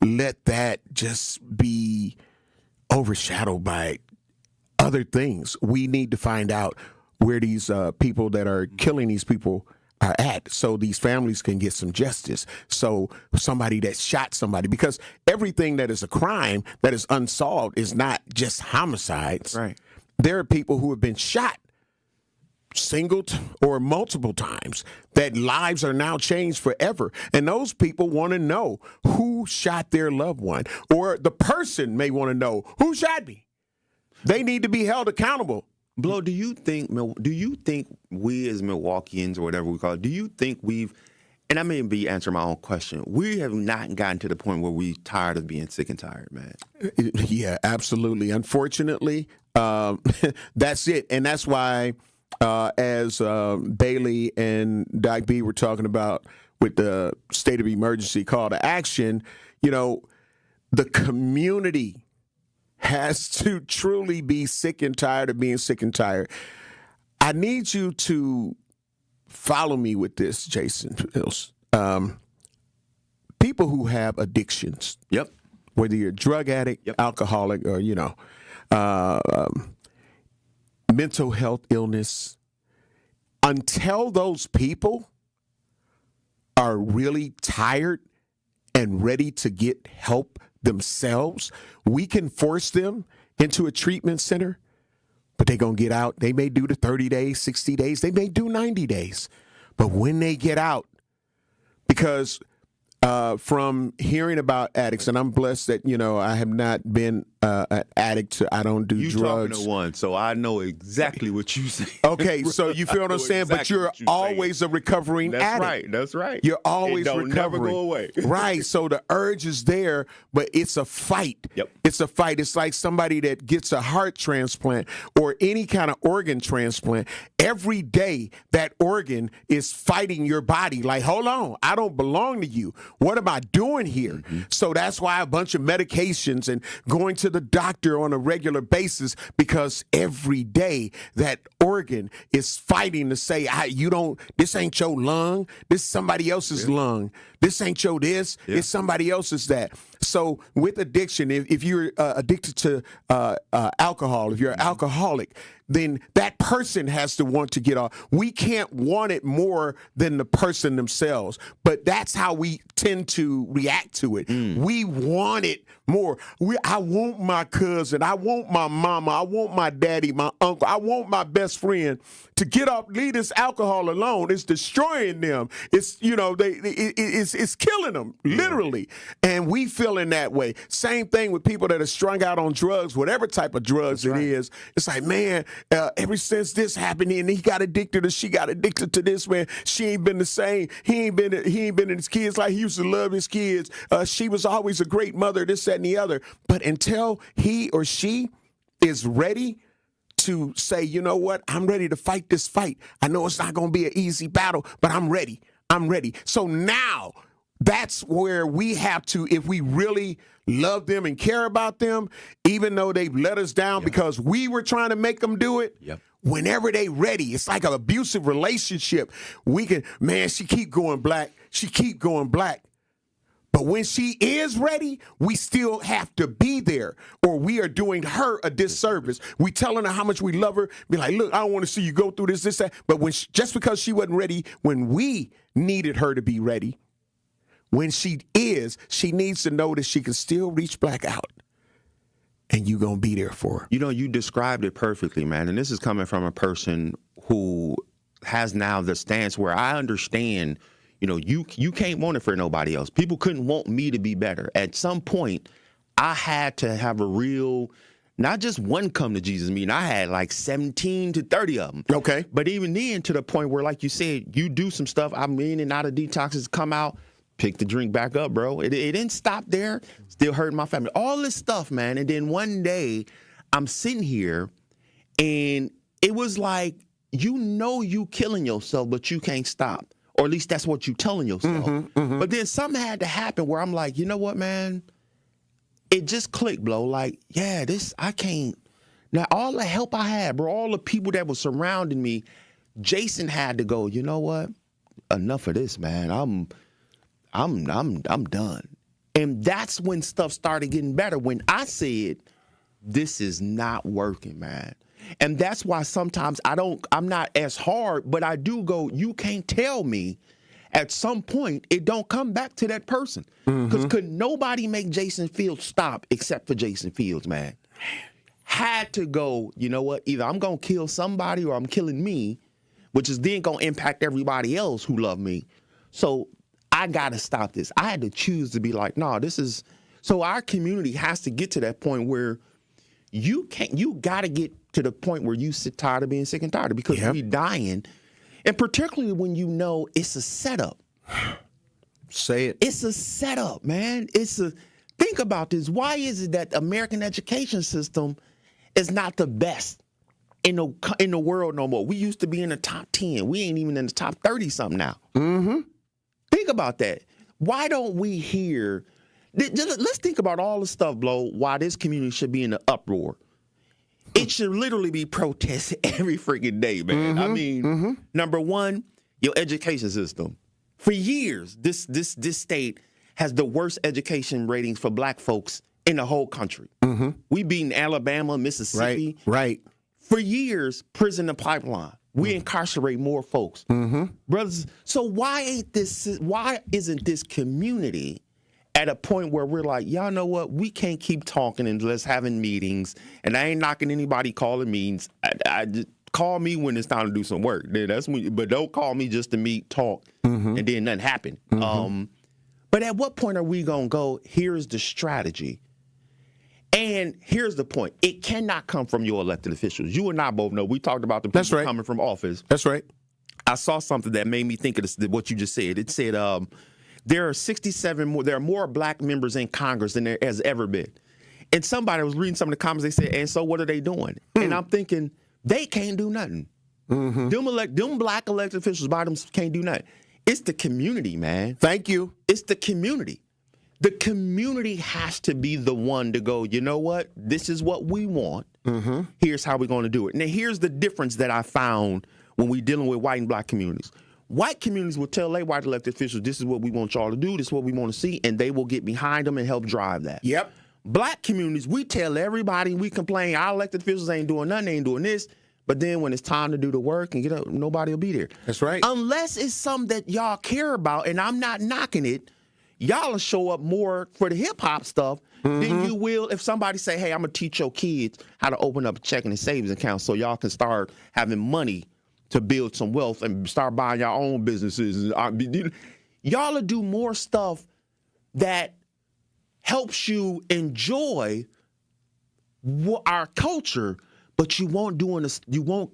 let that just be overshadowed by other things. We need to find out where these people that are killing these people are at, so these families can get some justice. So somebody that shot somebody, because everything that is a crime that is unsolved is not just homicides. Right. There are people who have been shot single or multiple times that lives are now changed forever. And those people want to know who shot their loved one, or the person may want to know who shot me. They need to be held accountable. Blow, do you think we as Milwaukeeans or whatever we call it, do you think we've, and I may be answering my own question, we have not gotten to the point where we're tired of being sick and tired, man? Yeah, absolutely. Unfortunately, that's it. And that's why, as Bailey and Doc B were talking about with the state of emergency call to action, you know, the community has to truly be sick and tired of being sick and tired. I need you to follow me with this, Jason. People who have addictions. Yep. Whether you're a drug addict, alcoholic, or, mental health illness, until those people are really tired and ready to get help themselves, we can force them into a treatment center, but they're going to get out. They may do the 30 days, 60 days. They may do 90 days. But when they get out, because from hearing about addicts, and I'm blessed that, I have not been an addict. I don't do you drugs. Talking to one, so I know exactly what you say. Okay, so you feel what I'm saying? But you're always a recovering addict. That's right. You're always it don't recovering. Never go away. Right. So the urge is there, but it's a fight. Yep. It's a fight. It's like somebody that gets a heart transplant or any kind of organ transplant. Every day, that organ is fighting your body. Like, hold on, I don't belong to you. What am I doing here? Mm-hmm. So that's why a bunch of medications and going to the doctor on a regular basis, because every day that organ is fighting to say, this ain't your lung, this is somebody else's lung. This ain't your this, it's somebody else's that. So with addiction, if you're addicted to alcohol, if you're an alcoholic, then that person has to want to get off. We can't want it more than the person themselves, but that's how we tend to react to it. We want it more. I want my cousin, I want my mama, I want my daddy, my uncle, I want my best friend to get off, leave this alcohol alone. It's destroying them. It's, it's killing them, literally. And we feel in that way. Same thing with people that are strung out on drugs, whatever type of drugs it is. It's like, man, ever since this happened, and he got addicted or she got addicted to this, man, she ain't been the same. He ain't been in his kids like he used to love his kids. She was always a great mother, this, that, and the other. But until he or she is ready to say, you know what, I'm ready to fight this fight. I know it's not going to be an easy battle, but I'm ready. I'm ready. So now that's where we have to, if we really love them and care about them, even though they've let us down because we were trying to make them do it. Whenever they ready, it's like an abusive relationship. We can, man, she keep going black. She keep going black. But when she is ready, we still have to be there, or we are doing her a disservice. We telling her how much we love her, be like, look, I don't want to see you go through this, that. But just because she wasn't ready when we needed her to be ready, when she needs to know that she can still reach black out, and you going to be there for her. You described it perfectly, man. And this is coming from a person who has now the stance where I understand, you can't want it for nobody else. People couldn't want me to be better. At some point, I had to have a real, not just one come to Jesus meeting. I had like 17 to 30 of them. Okay. But even then, to the point where, like you said, you do some stuff. I'm in and out of detoxes, come out, pick the drink back up, bro. It didn't stop there. Still hurting my family. All this stuff, man. And then one day, I'm sitting here, and it was like, you killing yourself, but you can't stop. Or at least that's what you're telling yourself. But then something had to happen where I'm like, you know what, man? It just clicked, bro. Like, I can't. Now, all the help I had, bro, all the people that were surrounding me, Jason had to go, you know what? Enough of this, man. I'm done. And that's when stuff started getting better. When I said, this is not working, man. And that's why sometimes I'm not as hard, but I do go, you can't tell me at some point it don't come back to that person. Because could nobody make Jason Fields stop except for Jason Fields, man. Had to go, you know what, either I'm going to kill somebody or I'm killing me, which is then going to impact everybody else who love me. So I got to stop this. I had to choose to be like, no, this is, so our community has to get to that point where you got to get to the point where you sit tired of being sick and tired because we're dying. And particularly when it's a setup. Say it. It's a setup, man. Think about this. Why is it that the American education system is not the best in the world no more? We used to be in the top 10. We ain't even in the top 30-something now. Think about that. Why don't we hear... Let's think about all the stuff, Blow, why this community should be in an uproar. It should literally be protested every freaking day, man. I mean, number one, your education system. For years, this state has the worst education ratings for black folks in the whole country. We beaten Alabama, Mississippi. Right. For years, prison and pipeline. We incarcerate more folks. Brothers, so why isn't this community at a point where we're like, y'all know what? We can't keep talking and just having meetings. And I ain't knocking anybody calling meetings. I just call me when it's time to do some work. But don't call me just to meet, talk, and then nothing happen. But But at what point are we going to go, here's the strategy? And here's the point. It cannot come from your elected officials. You and I both know. We talked about the people coming from office. That's right. I saw something that made me think of this, what you just said. It said there are 67 more. There are more black members in Congress than there has ever been. And somebody was reading some of the comments. They said, and so what are they doing? And I'm thinking, they can't do nothing. Them black elected officials by them can't do nothing. It's the community, man. Thank you. It's the community. The community has to be the one to go, you know what? This is what we want. Here's how we're going to do it. Now, here's the difference that I found when we're dealing with white and black communities. White communities will tell their white elected officials, this is what we want y'all to do, this is what we want to see, and they will get behind them and help drive that. Yep. Black communities, we tell everybody, we complain, our elected officials ain't doing nothing, they ain't doing this, but then when it's time to do the work and get up, nobody will be there. That's right. Unless it's something that y'all care about, and I'm not knocking it, y'all will show up more for the hip-hop stuff than you will if somebody say, hey, I'm going to teach your kids how to open up a checking and savings account so y'all can start having money to build some wealth and start buying your own businesses. Y'all will do more stuff that helps you enjoy our culture, but you won't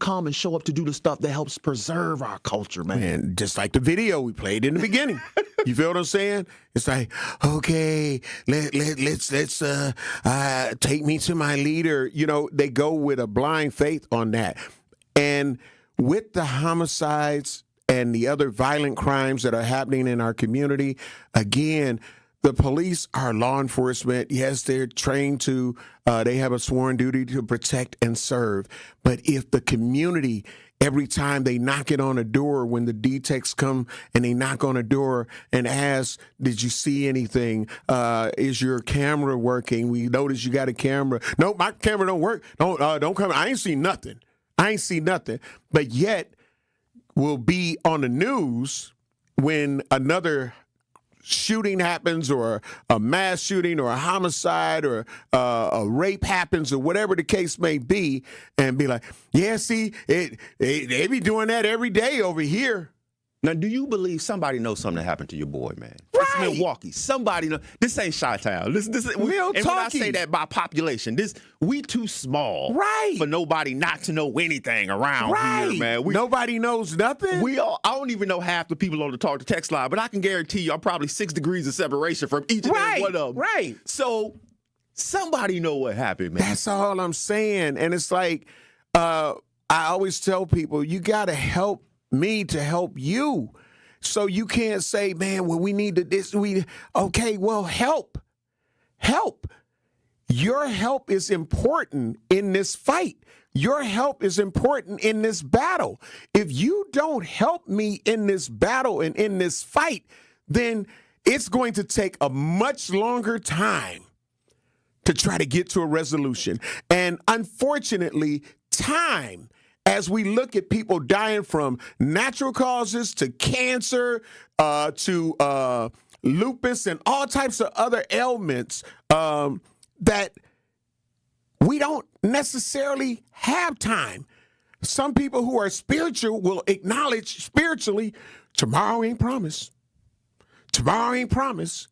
come and show up to do the stuff that helps preserve our culture, man. Man, just like the video we played in the beginning. You feel what I'm saying? It's like, okay, let's take me to my leader. You know, they go with a blind faith on that. And with the homicides and the other violent crimes that are happening in our community, again, the police are law enforcement. Yes, they're trained to, they have a sworn duty to protect and serve. But if the community, every time they knock it on a door, when the D-techs come and they knock on a door and ask, did you see anything? Is your camera working? We notice you got a camera. No, my camera don't work. Don't come. I ain't seen nothing. But yet, we'll be on the news when another shooting happens, or a mass shooting, or a homicide, or a rape happens, or whatever the case may be, and be like, yeah, see, they be doing that every day over here. Now, do you believe somebody knows something that happened to your boy, man? Right. It's Milwaukee. Somebody knows. This ain't Chi-Town. Real and when I say that by population, we too small for nobody not to know anything around here, man. Nobody knows nothing. I don't even know half the people on the Talk to Text line, but I can guarantee you I'm probably 6 degrees of separation from each and every one of them. Right. So somebody know what happened, man. That's all I'm saying. And it's like, I always tell people, you got to help me to help you. So you can't say, man, well, we need to this. Okay, well, help. Your help is important in this fight. Your help is important in this battle. If you don't help me in this battle and in this fight, then it's going to take a much longer time to try to get to a resolution. And unfortunately, time, as we look at people dying from natural causes to cancer, to lupus and all types of other ailments, that we don't necessarily have time. Some people who are spiritual will acknowledge spiritually, tomorrow ain't promised. Tomorrow ain't promised.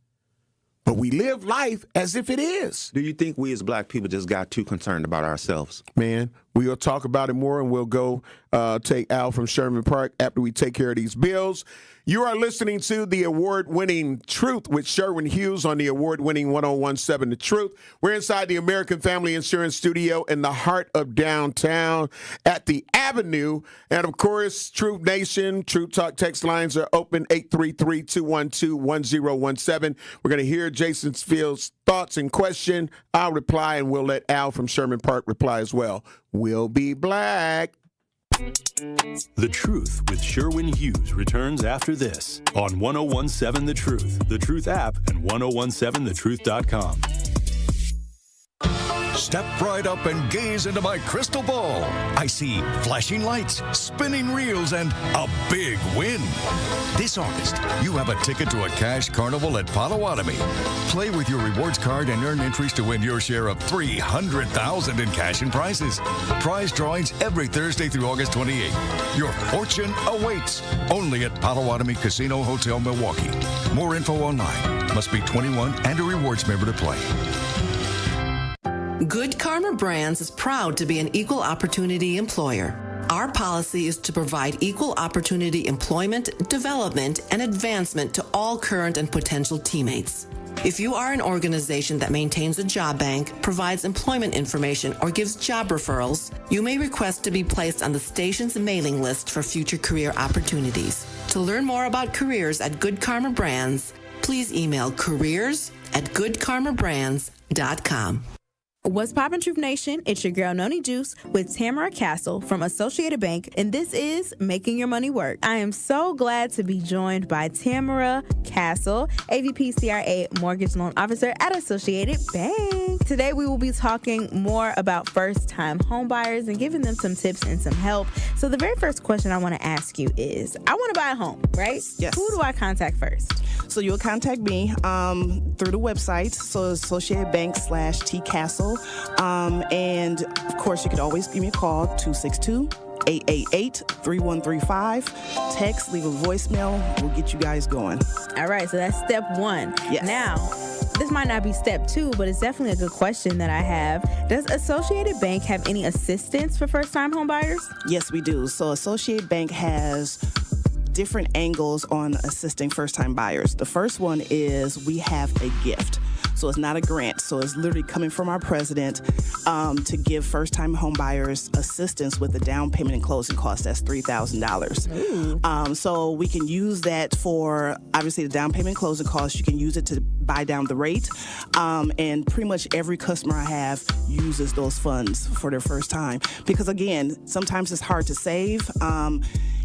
But we live life as if it is. Do you think we as black people just got too concerned about ourselves? Man, we'll talk about it more, and we'll go take Al from Sherman Park after we take care of these bills. You are listening to the award-winning Truth with Sherwin Hughes on the award-winning 1017 The Truth. We're inside the American Family Insurance Studio in the heart of downtown at the Avenue. And, of course, Truth Nation, Truth Talk text lines are open, 833-212-1017. We're going to hear Jason Field's thoughts and question. I'll reply, and we'll let Al from Sherman Park reply as well. We'll be black. The Truth with Sherwin Hughes returns after this on 1017 The Truth, The Truth app, and 1017thetruth.com. Step right up and gaze into my crystal ball. I see flashing lights, spinning reels, and a big win. This August, you have a ticket to a cash carnival at Potawatomi. Play with your rewards card and earn entries to win your share of $300,000 in cash and prizes. Prize drawings every Thursday through August 28th. Your fortune awaits only at Potawatomi Casino Hotel, Milwaukee. More info online. Must be 21 and a rewards member to play. Good Karma Brands is proud to be an equal opportunity employer. Our policy is to provide equal opportunity employment, development, and advancement to all current and potential teammates. If you are an organization that maintains a job bank, provides employment information, or gives job referrals, you may request to be placed on the station's mailing list for future career opportunities. To learn more about careers at Good Karma Brands, please email careers@goodkarmabrands.com. What's poppin', Truth Nation? It's your girl, Noni Juice, with Tamara Castle from Associated Bank, and this is Making Your Money Work. I am so glad to be joined by Tamara Castle, AVP CRA Mortgage Loan Officer at Associated Bank. Today, we will be talking more about first-time homebuyers and giving them some tips and some help. So the very first question I want to ask you is, I want to buy a home, right? Yes. Who do I contact first? So you'll contact me through the website, so Associated Bank /T Castle. And of course, you could always give me a call, 262-888-3135. Text, leave a voicemail. We'll get you guys going. All right, so that's step one. Yes. Now, this might not be step two, but it's definitely a good question that I have. Does Associated Bank have any assistance for first-time home buyers? Yes, we do. So Associated Bank has different angles on assisting first-time buyers. The first one is we have a gift. So it's not a grant. So it's literally coming from our president to give first-time home buyers assistance with the down payment and closing costs. That's $3,000. So we can use that for, obviously, the down payment and closing costs. You can use it to buy down the rate. And pretty much every customer I have uses those funds for their first time. Because, again, sometimes it's hard to save.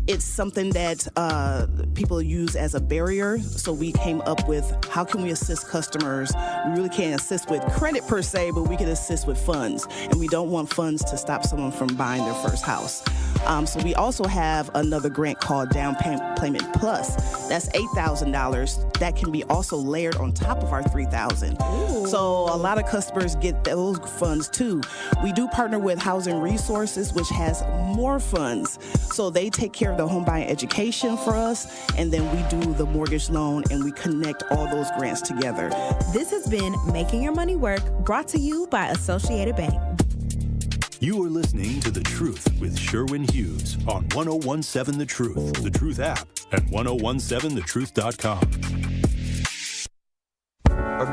It's something that people use as a barrier. So we came up with, how can we assist customers? We really can't assist with credit per se, but we can assist with funds. And we don't want funds to stop someone from buying their first house. So we also have another grant called Down Payment Plus. That's $8,000. That can be also layered on top of our $3,000. So a lot of customers get those funds too. We do partner with Housing Resources, which has more funds. So they take care of the home buying education for us, and then we do the mortgage loan, and we connect all those grants together. This has been Making Your Money Work, brought to you by Associated Bank. You are listening to The Truth with Sherwin Hughes on 1017 The Truth, The Truth app, and 1017thetruth.com.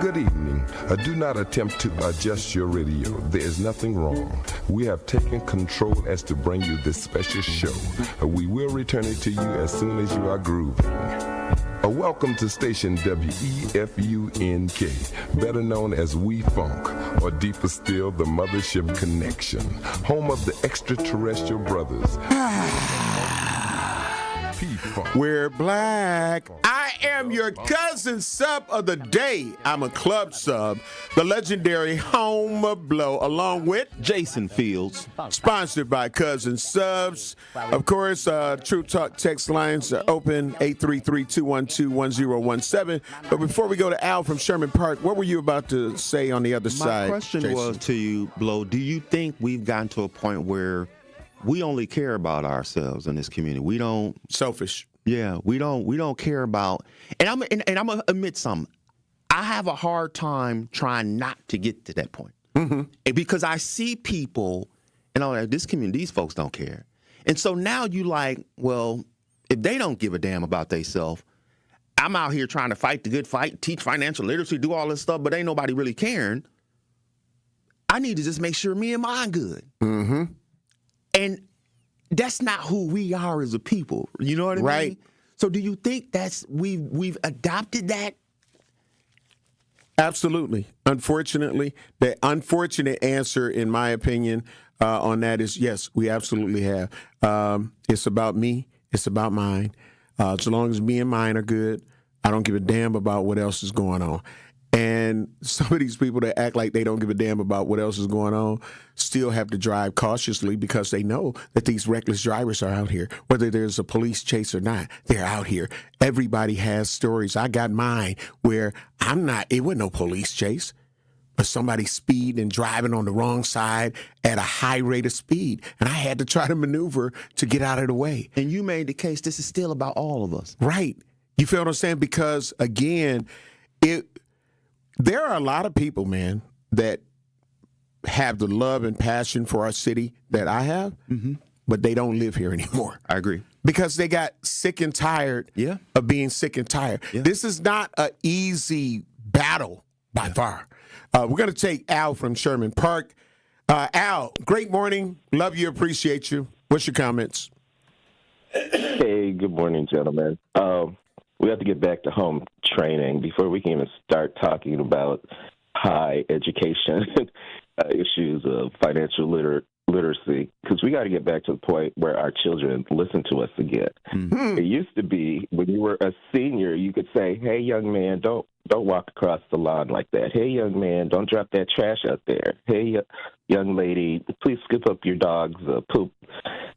Good evening. Do not attempt to adjust your radio. There is nothing wrong. We have taken control as to bring you this special show. We will return it to you as soon as you are grooving. Welcome to station WEFUNK, better known as We Funk, or deeper still, the Mothership Connection, home of the extraterrestrial brothers. We're black. I am your cousin sub of the day. I'm a club sub, the legendary Home of Blow, along with Jason Fields. Sponsored by Cousin Subs. Of course, True Talk text lines are open, 833-212-1017. But before we go to Al from Sherman Park, what were you about to say on the other side? My question Jason? was to you, Blow, do you think we've gotten to a point where we only care about ourselves in this community? We don't selfish. Yeah, we don't care about. And I'm gonna admit something. I have a hard time trying not to get to that point because I see people, and I'm like, this community, these folks don't care. And so now you like, well, if they don't give a damn about themselves, I'm out here trying to fight the good fight, teach financial literacy, do all this stuff, but ain't nobody really caring. I need to just make sure me and mine good. And that's not who we are as a people. You know what I mean? Right. So do you think that's we've adopted that? Absolutely. Unfortunately, the unfortunate answer, in my opinion, on that is yes, we absolutely have. It's about me. It's about mine. As long as me and mine are good, I don't give a damn about what else is going on. And some of these people that act like they don't give a damn about what else is going on still have to drive cautiously because they know that these reckless drivers are out here. Whether there's a police chase or not, they're out here. Everybody has stories. I got mine where it wasn't no police chase, but somebody speeding and driving on the wrong side at a high rate of speed. And I had to try to maneuver to get out of the way. And you made the case this is still about all of us. Right. You feel what I'm saying? Because, again, there are a lot of people, man, that have the love and passion for our city that I have, but they don't live here anymore. I agree. Because they got sick and tired of being sick and tired. Yeah. This is not an easy battle by far. We're going to take Al from Sherman Park. Al, great morning. Love you, appreciate you. What's your comments? Hey, good morning, gentlemen. We have to get back to home training before we can even start talking about high education issues of financial literacy, because we got to get back to the point where our children listen to us again. Mm-hmm. It used to be when you were a senior, you could say, "Hey, young man, don't walk across the lawn like that. Hey, young man, don't drop that trash out there. Hey, young lady, please scoop up your dog's poop."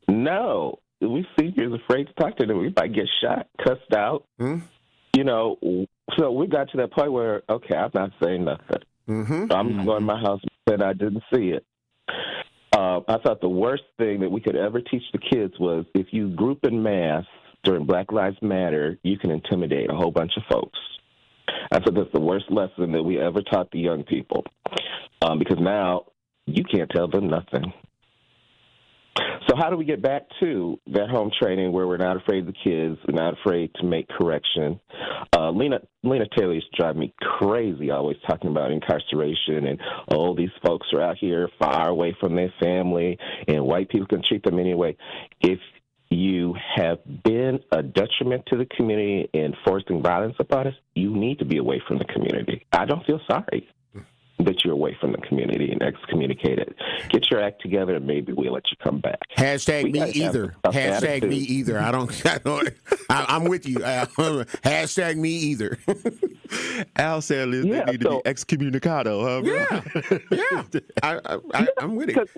No. We seniors afraid to talk to them. We might get shot, cussed out. So we got to that point where, okay, I'm not saying nothing. I'm going to my house and I didn't see it. I thought the worst thing that we could ever teach the kids was if you group in mass during Black Lives Matter, you can intimidate a whole bunch of folks. I thought that's the worst lesson that we ever taught the young people, because now you can't tell them nothing. So how do we get back to that home training where we're not afraid of the kids, we're not afraid to make correction? Lena Taylor used to drive me crazy, always talking about incarceration and, these folks are out here far away from their family and white people can treat them anyway. If you have been a detriment to the community and forcing violence upon us, you need to be away from the community. I don't feel sorry that you're away from the community and excommunicated. Get your act together and maybe we'll let you come back. Hashtag me either. Hashtag me either. I'm with you. Hashtag me either. Al said they need to be excommunicado. I'm with it.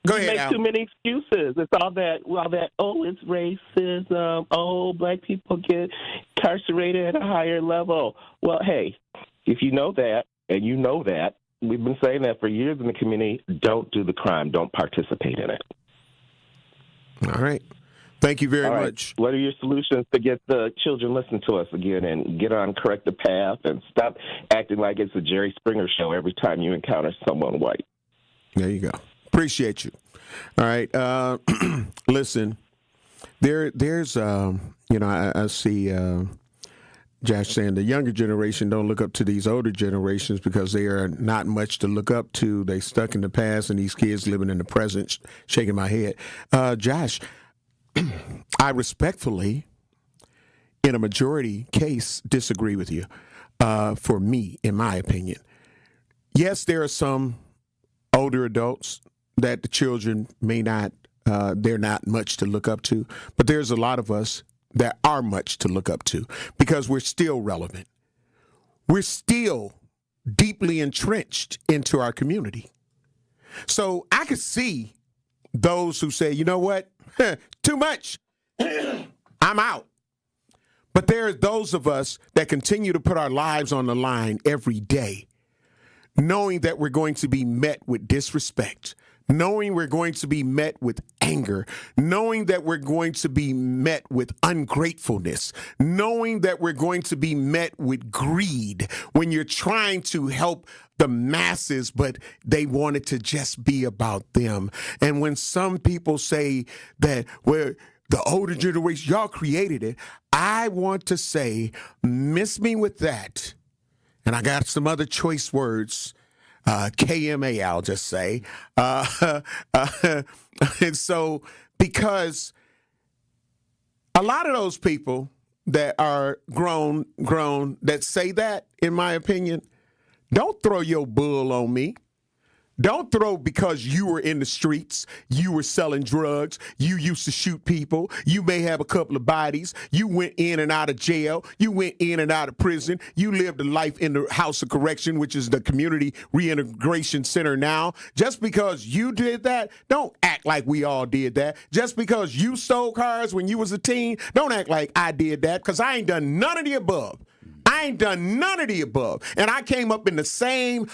Go ahead, make Al. too many excuses. It's all that, it's racism. Black people get incarcerated at a higher level. Well, hey, if you know that, and you know that, we've been saying that for years in the community, don't do the crime. Don't participate in it. All right. Thank you very much. What are your solutions to get the children listening to us again and get on correct the path and stop acting like it's a Jerry Springer show every time you encounter someone white? There you go. Appreciate you. All right. Listen, there's, I see Josh saying the younger generation don't look up to these older generations because they are not much to look up to. They stuck in the past and these kids living in the present, shaking my head. Josh, I respectfully, in a majority case, disagree with you. For me, in my opinion. Yes, there are some older adults that the children may not, they're not much to look up to, but there's a lot of us that are much to look up to because we're still relevant. We're still deeply entrenched into our community. So I could see those who say, you know what, too much, I'm out. But there are those of us that continue to put our lives on the line every day, knowing that we're going to be met with disrespect, knowing we're going to be met with anger, knowing that we're going to be met with ungratefulness, knowing that we're going to be met with greed when you're trying to help the masses, but they want it to just be about them. And when some people say that, well, the older generation, y'all created it, I want to say, miss me with that. And I got some other choice words. KMA, I'll just say. And so, because a lot of those people that are grown, that say that, in my opinion, don't throw your bull on me. Don't throw because you were in the streets, you were selling drugs, you used to shoot people, you may have a couple of bodies, you went in and out of jail, you went in and out of prison, you lived a life in the House of Correction, which is the Community Reintegration Center now. Just because you did that, don't act like we all did that. Just because you stole cars when you was a teen, don't act like I did that, because I ain't done none of the above. I ain't done none of the above. And I came up in the same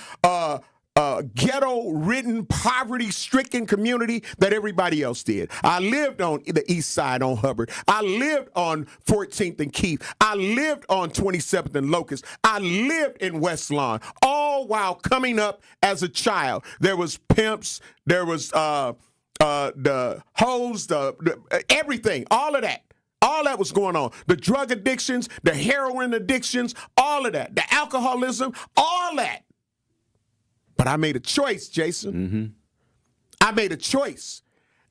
ghetto-ridden, poverty-stricken community that everybody else did. I lived on the east side on Hubbard. I lived on 14th and Keith. I lived on 27th and Locust. I lived in West Lawn, all while coming up as a child. There was pimps. There was the hoes, everything, all of that. All that was going on. The drug addictions, the heroin addictions, all of that. The alcoholism, all that. But I made a choice, Jason. Mm-hmm. I made a choice.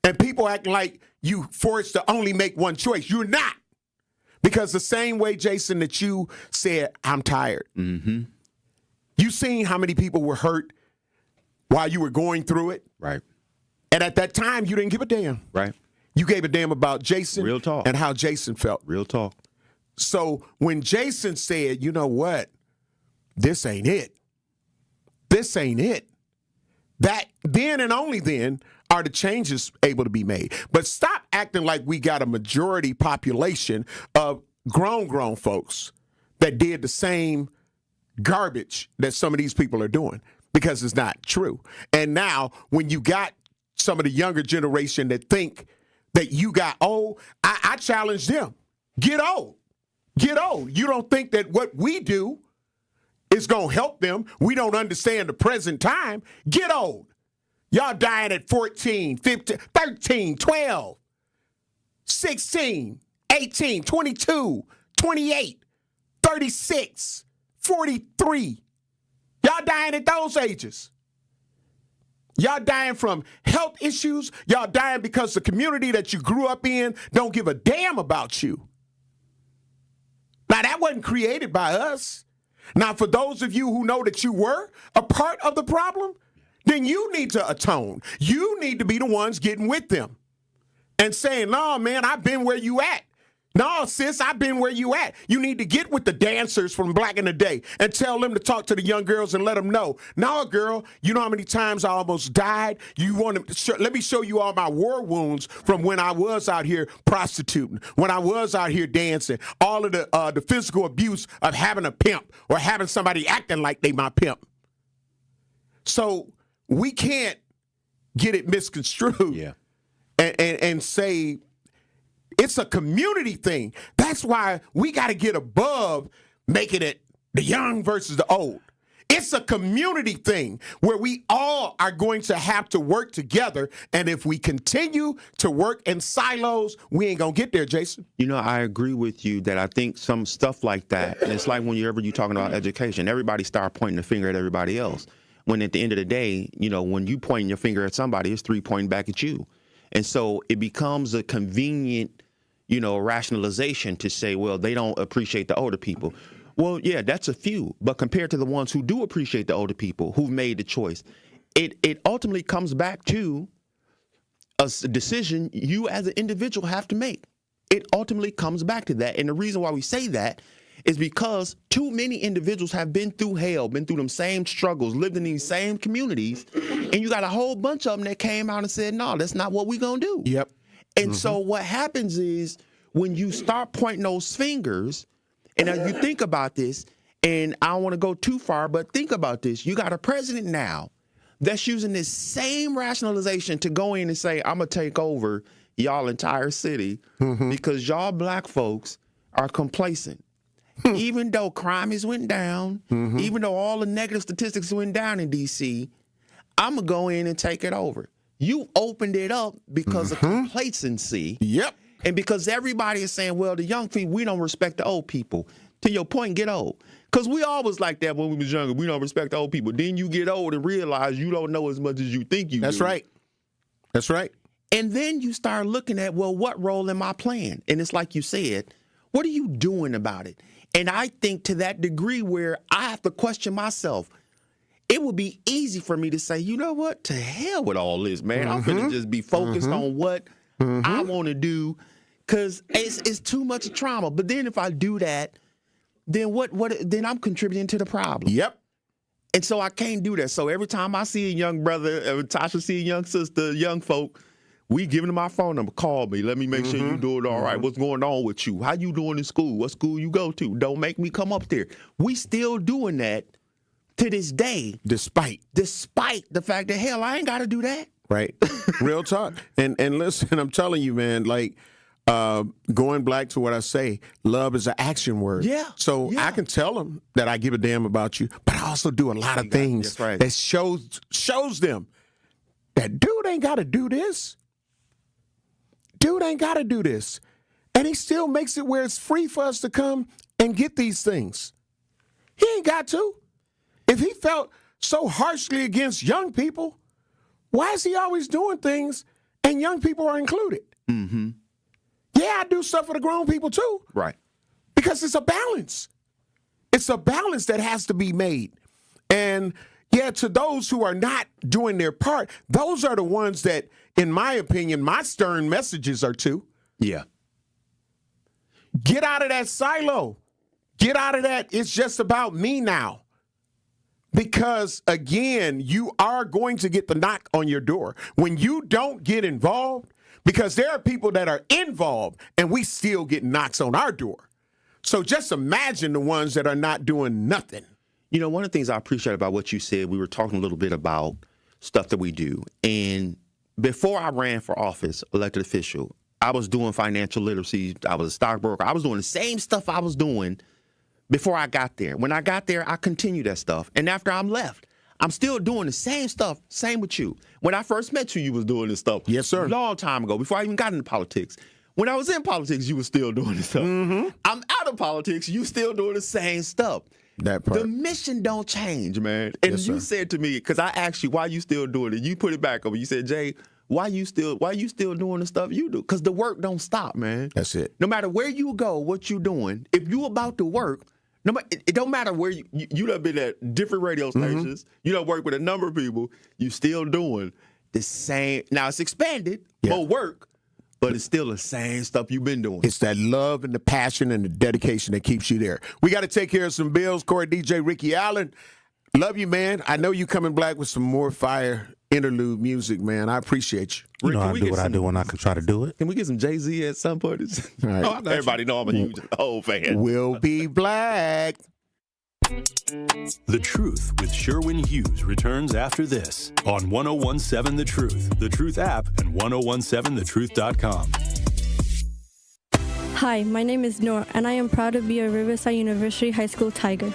And people acting like you forced to only make one choice. You're not. Because the same way, Jason, that you said, I'm tired. Mm-hmm. You seen how many people were hurt while you were going through it. Right. And at that time, you didn't give a damn. Right. You gave a damn about Jason. Real talk. And how Jason felt. Real talk. So when Jason said, you know what, this ain't it. This ain't it. That then and only then are the changes able to be made. But stop acting like we got a majority population of grown folks that did the same garbage that some of these people are doing, because it's not true. And now when you got some of the younger generation that think that you got old, I challenge them. Get old. Get old. You don't think that what we do is going to help them. We don't understand the present time. Get old. Y'all dying at 14, 15, 13, 12, 16, 18, 22, 28, 36, 43. Y'all dying at those ages. Y'all dying from health issues. Y'all dying because the community that you grew up in don't give a damn about you. Now, that wasn't created by us. Now, for those of you who know that you were a part of the problem, then you need to atone. You need to be the ones getting with them and saying, no, man, I've been where you at. No, sis, I've been where you at. You need to get with the dancers from back in the day and tell them to talk to the young girls and let them know. No, girl, you know how many times I almost died? You want to let me show you all my war wounds from when I was out here prostituting, when I was out here dancing, all of the physical abuse of having a pimp or having somebody acting like they my pimp. So we can't get it misconstrued and say, it's a community thing. That's why we got to get above making it the young versus the old. It's a community thing where we all are going to have to work together. And if we continue to work in silos, we ain't going to get there, Jason. You know, I agree with you that I think some stuff like that, and it's like whenever you're talking about education, everybody start pointing the finger at everybody else. When at the end of the day, you know, when you point your finger at somebody, it's three pointing back at you. And so it becomes a convenient, you know, rationalization to say, well, they don't appreciate the older people. Well, yeah, that's a few. But compared to the ones who do appreciate the older people who've made the choice, it ultimately comes back to a decision you as an individual have to make. It ultimately comes back to that. And the reason why we say that is because too many individuals have been through hell, been through them same struggles, lived in these same communities, and you got a whole bunch of them that came out and said, no, that's not what we're going to do. Yep. And so what happens is when you start pointing those fingers, and as you think about this, and I don't want to go too far, but think about this. You got a president now that's using this same rationalization to go in and say, I'm going to take over y'all entire city because y'all black folks are complacent. Even though crime has went down, even though all the negative statistics went down in D.C., I'm going to go in and take it over. You opened it up because of complacency. Yep. And because everybody is saying, well, the young people, we don't respect the old people. To your point, get old. Because we always like that when we was younger. We don't respect the old people. Then you get old and realize you don't know as much as you think you do. That's right. That's right. And then you start looking at, well, what role am I playing? And it's like you said, what are you doing about it? And I think to that degree where I have to question myself, it would be easy for me to say, you know what? To hell with all this, man. I'm finna just be focused on what I want to do because it's too much trauma. But then if I do that, then then I'm contributing to the problem. Yep. And so I can't do that. So every time I see a young brother, Tasha see a young sister, young folk, we giving them our phone number. Call me. Let me make sure you doing all right. What's going on with you? How you doing in school? What school you go to? Don't make me come up there. We still doing that to this day. Despite the fact that, hell, I ain't got to do that. Right. Real talk. And listen, I'm telling you, man, like, going back to what I say, love is an action word. Yeah. So I can tell them that I give a damn about you, but I also do a lot of things that shows them that dude ain't got to do this. Dude ain't got to do this. And he still makes it where it's free for us to come and get these things. He ain't got to. If he felt so harshly against young people, why is he always doing things and young people are included? Mm-hmm. Yeah, I do stuff for the grown people too. Right. Because it's a balance. It's a balance that has to be made. And yeah, to those who are not doing their part, those are the ones that, in my opinion, my stern messages are to. Yeah. Get out of that silo. Get out of that, it's just about me now. Because, again, you are going to get the knock on your door. When you don't get involved, because there are people that are involved and we still get knocks on our door. So just imagine the ones that are not doing nothing. You know, one of the things I appreciate about what you said, we were talking a little bit about stuff that we do. And before I ran for office, elected official, I was doing financial literacy. I was a stockbroker. I was doing the same stuff I was doing before I got there. When I got there, I continued that stuff. And after I'm left, I'm still doing the same stuff. Same with you. When I first met you, you was doing this stuff. Yes, sir. A long time ago, before I even got into politics. When I was in politics, you were still doing this stuff. I'm out of politics, you still doing the same stuff. That part. The mission don't change, man. And Yes, you sir. said to me, because I asked you why you still doing it. You put it back over. You said, Jay, why you still doing the stuff you do? Because the work don't stop, man. That's it. No matter where you go, what you doing, if you about to work, it don't matter where you done been at different radio stations, you done work with a number of people, you still doing the same. Now it's expanded, more work, but it's still the same stuff you've been doing. It's that love and the passion and the dedication that keeps you there. We got to take care of some bills. Corey DJ, Ricky Allen, love you, man. I know you coming back with some more fire interlude music, man. I appreciate you. You know I do what I do when I can try to do it. Can we get some Jay-Z at some point? All right. Everybody know I'm a huge old fan. We'll be black. The Truth with Sherwin Hughes returns after this on 1017 The Truth, The Truth app, and 1017thetruth.com. Hi, my name is Noor, and I am proud to be a Riverside University High School Tiger.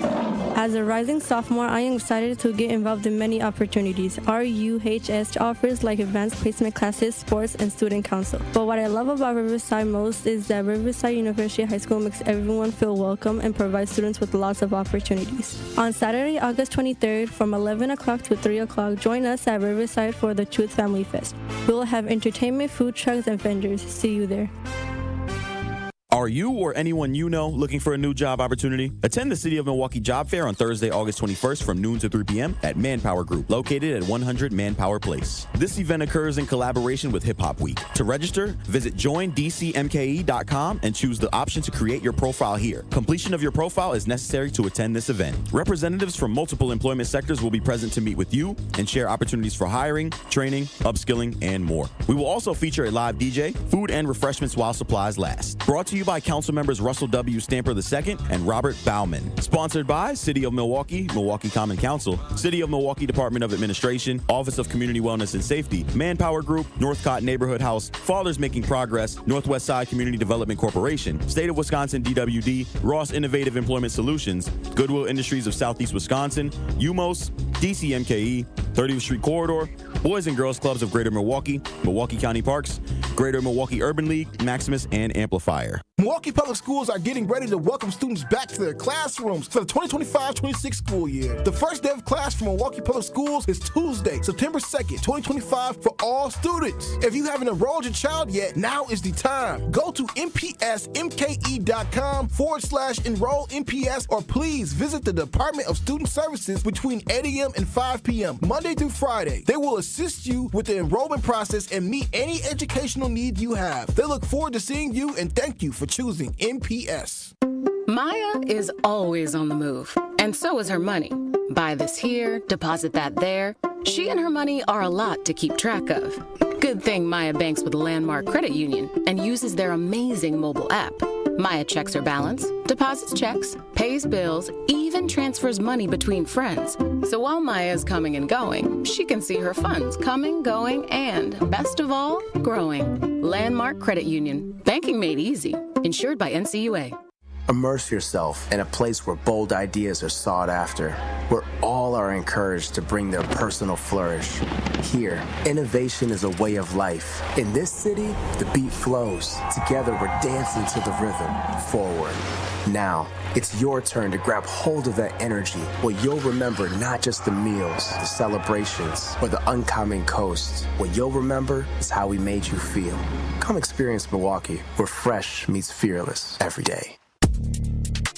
As a rising sophomore, I am excited to get involved in many opportunities. RUHS offers like advanced placement classes, sports, and student council. But what I love about Riverside most is that Riverside University High School makes everyone feel welcome and provides students with lots of opportunities. On Saturday, August 23rd, from 11 o'clock to 3 o'clock, join us at Riverside for the Truth Family Fest. We will have entertainment, food trucks, and vendors. See you there. Are you or anyone you know looking for a new job opportunity? Attend the City of Milwaukee Job Fair on Thursday, August 21st from noon to 3 p.m. at Manpower Group, located at 100 Manpower Place. This event occurs in collaboration with Hip Hop Week. To register, visit joindcmke.com and choose the option to create your profile here. Completion of your profile is necessary to attend this event. Representatives from multiple employment sectors will be present to meet with you and share opportunities for hiring, training, upskilling, and more. We will also feature a live DJ, food and refreshments while supplies last. Brought to you by Council members Russell W. Stamper II and Robert Bauman. Sponsored by City of Milwaukee, Milwaukee Common Council, City of Milwaukee Department of Administration, Office of Community Wellness and Safety, Manpower Group, Northcott Neighborhood House, Fathers Making Progress, Northwest Side Community Development Corporation, State of Wisconsin DWD, Ross Innovative Employment Solutions, Goodwill Industries of Southeast Wisconsin, UMOS, DCMKE, 30th Street Corridor, Boys and Girls Clubs of Greater Milwaukee, Milwaukee County Parks, Greater Milwaukee Urban League, Maximus, and Amplifier. Milwaukee Public Schools are getting ready to welcome students back to their classrooms for the 2025-26 school year. The first day of class for Milwaukee Public Schools is Tuesday, September 2nd, 2025 for all students. If you haven't enrolled your child yet, now is the time. Go to mpsmke.com/enroll MPS or please visit the Department of Student Services between 8 a.m. and 5 p.m. Monday through Friday. They will assist you with the enrollment process and meet any educational need you have. They look forward to seeing you and thank you for choosing MPS. Maya is always on the move, and so is her money. Buy this here, deposit that there. She and her money are a lot to keep track of. Good thing Maya banks with Landmark Credit Union and uses their amazing mobile app. Maya checks her balance, deposits checks, pays bills, even transfers money between friends. So while Maya is coming and going, she can see her funds coming, going, and, best of all, growing. Landmark Credit Union. Banking made easy. Insured by NCUA. Immerse yourself in a place where bold ideas are sought after, where all are encouraged to bring their personal flourish. Here, innovation is a way of life. In this city, the beat flows. Together, we're dancing to the rhythm. Forward. Now, it's your turn to grab hold of that energy, where you'll remember not just the meals, the celebrations, or the uncommon coast. What you'll remember is how we made you feel. Come experience Milwaukee, where fresh meets fearless every day.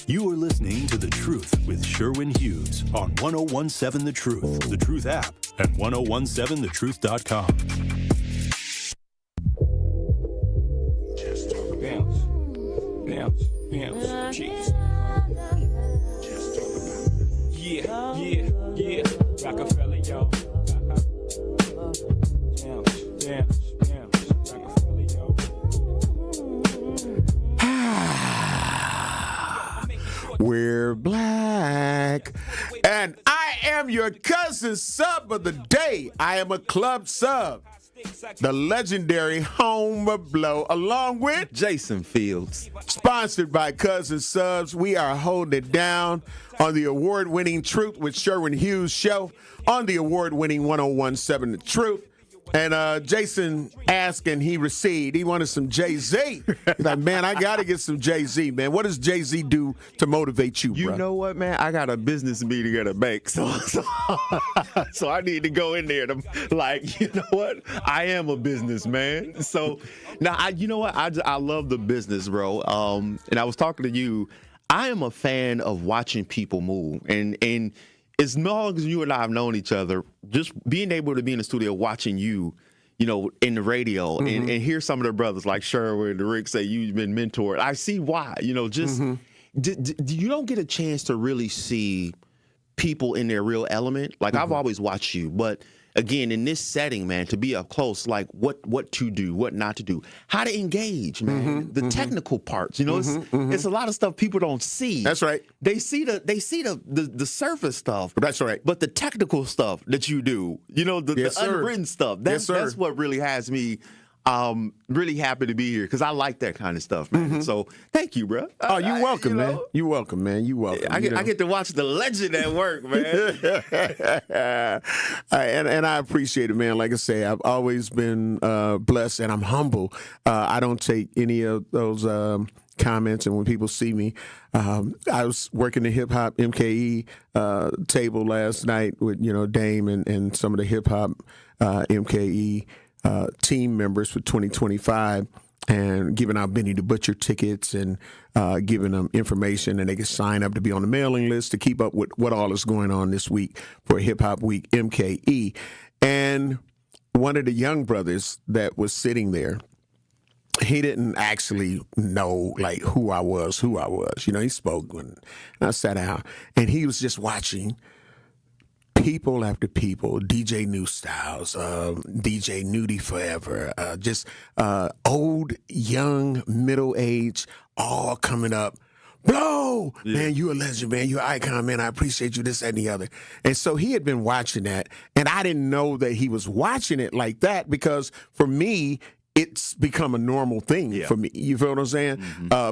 You are listening to The Truth with Sherwin Hughes on 1017 The Truth, The Truth app, and 1017thetruth.com. Bounce, bounce, bounce, cheese. Yeah. Rockefeller, yo. Bounce, Rockefeller, yo. We're black. And I am your cousin sub of the day. I am a club sub. The legendary Home of Blow, along with Jason Fields. Sponsored by Cousin Subs. We are holding it down on the award-winning Truth with Sherwin Hughes show on the award-winning 1017 The Truth. And Jason asked and he received. He wanted some Jay-Z. He's like, man, I got to get some Jay-Z, man. What does Jay-Z do to motivate you, bro? You know what, man? I got a business meeting at a bank, so I need to go in there to, like, you know what? I am a businessman. So now, you know what? I love the business, bro. And I was talking to you. I am a fan of watching people move. And as long as you and I have known each other, just being able to be in the studio watching you, you know, in the radio and hear some of the brothers like Sherwin and Rick say you've been mentored. I see why, you know, just you don't get a chance to really see people in their real element. Like I've always watched you, but again, in this setting, man, to be up close, like what to do, what not to do, how to engage, man, the technical parts, you know, it's a lot of stuff people don't see. That's right. They see the surface stuff. That's right. But the technical stuff that you do, you know, the unwritten stuff, that's what really has me really happy to be here because I like that kind of stuff, man. So thank you, bro. Oh, you're welcome, man. You're welcome, man. You're welcome. I get to watch the legend at work, man. and I appreciate it, man. Like I say, I've always been blessed and I'm humble. I don't take any of those comments, and when people see me, I was working the hip hop MKE table last night with Dame and some of the hip hop MKE team members for 2025, and giving out Benny the Butcher tickets and giving them information, and they can sign up to be on the mailing list to keep up with what all is going on this week for Hip Hop Week MKE. And one of the young brothers that was sitting there, he didn't actually know like who I was. He spoke when I sat down, and he was just watching people after people, DJ New Styles, DJ Nudie Forever, just old, young, middle age, all coming up. Blow! Yeah. Man, you a legend, man. You an icon, man. I appreciate you, this, that, and the other. And so he had been watching that, and I didn't know that he was watching it like that because for me, it's become a normal thing for me. You feel what I'm saying?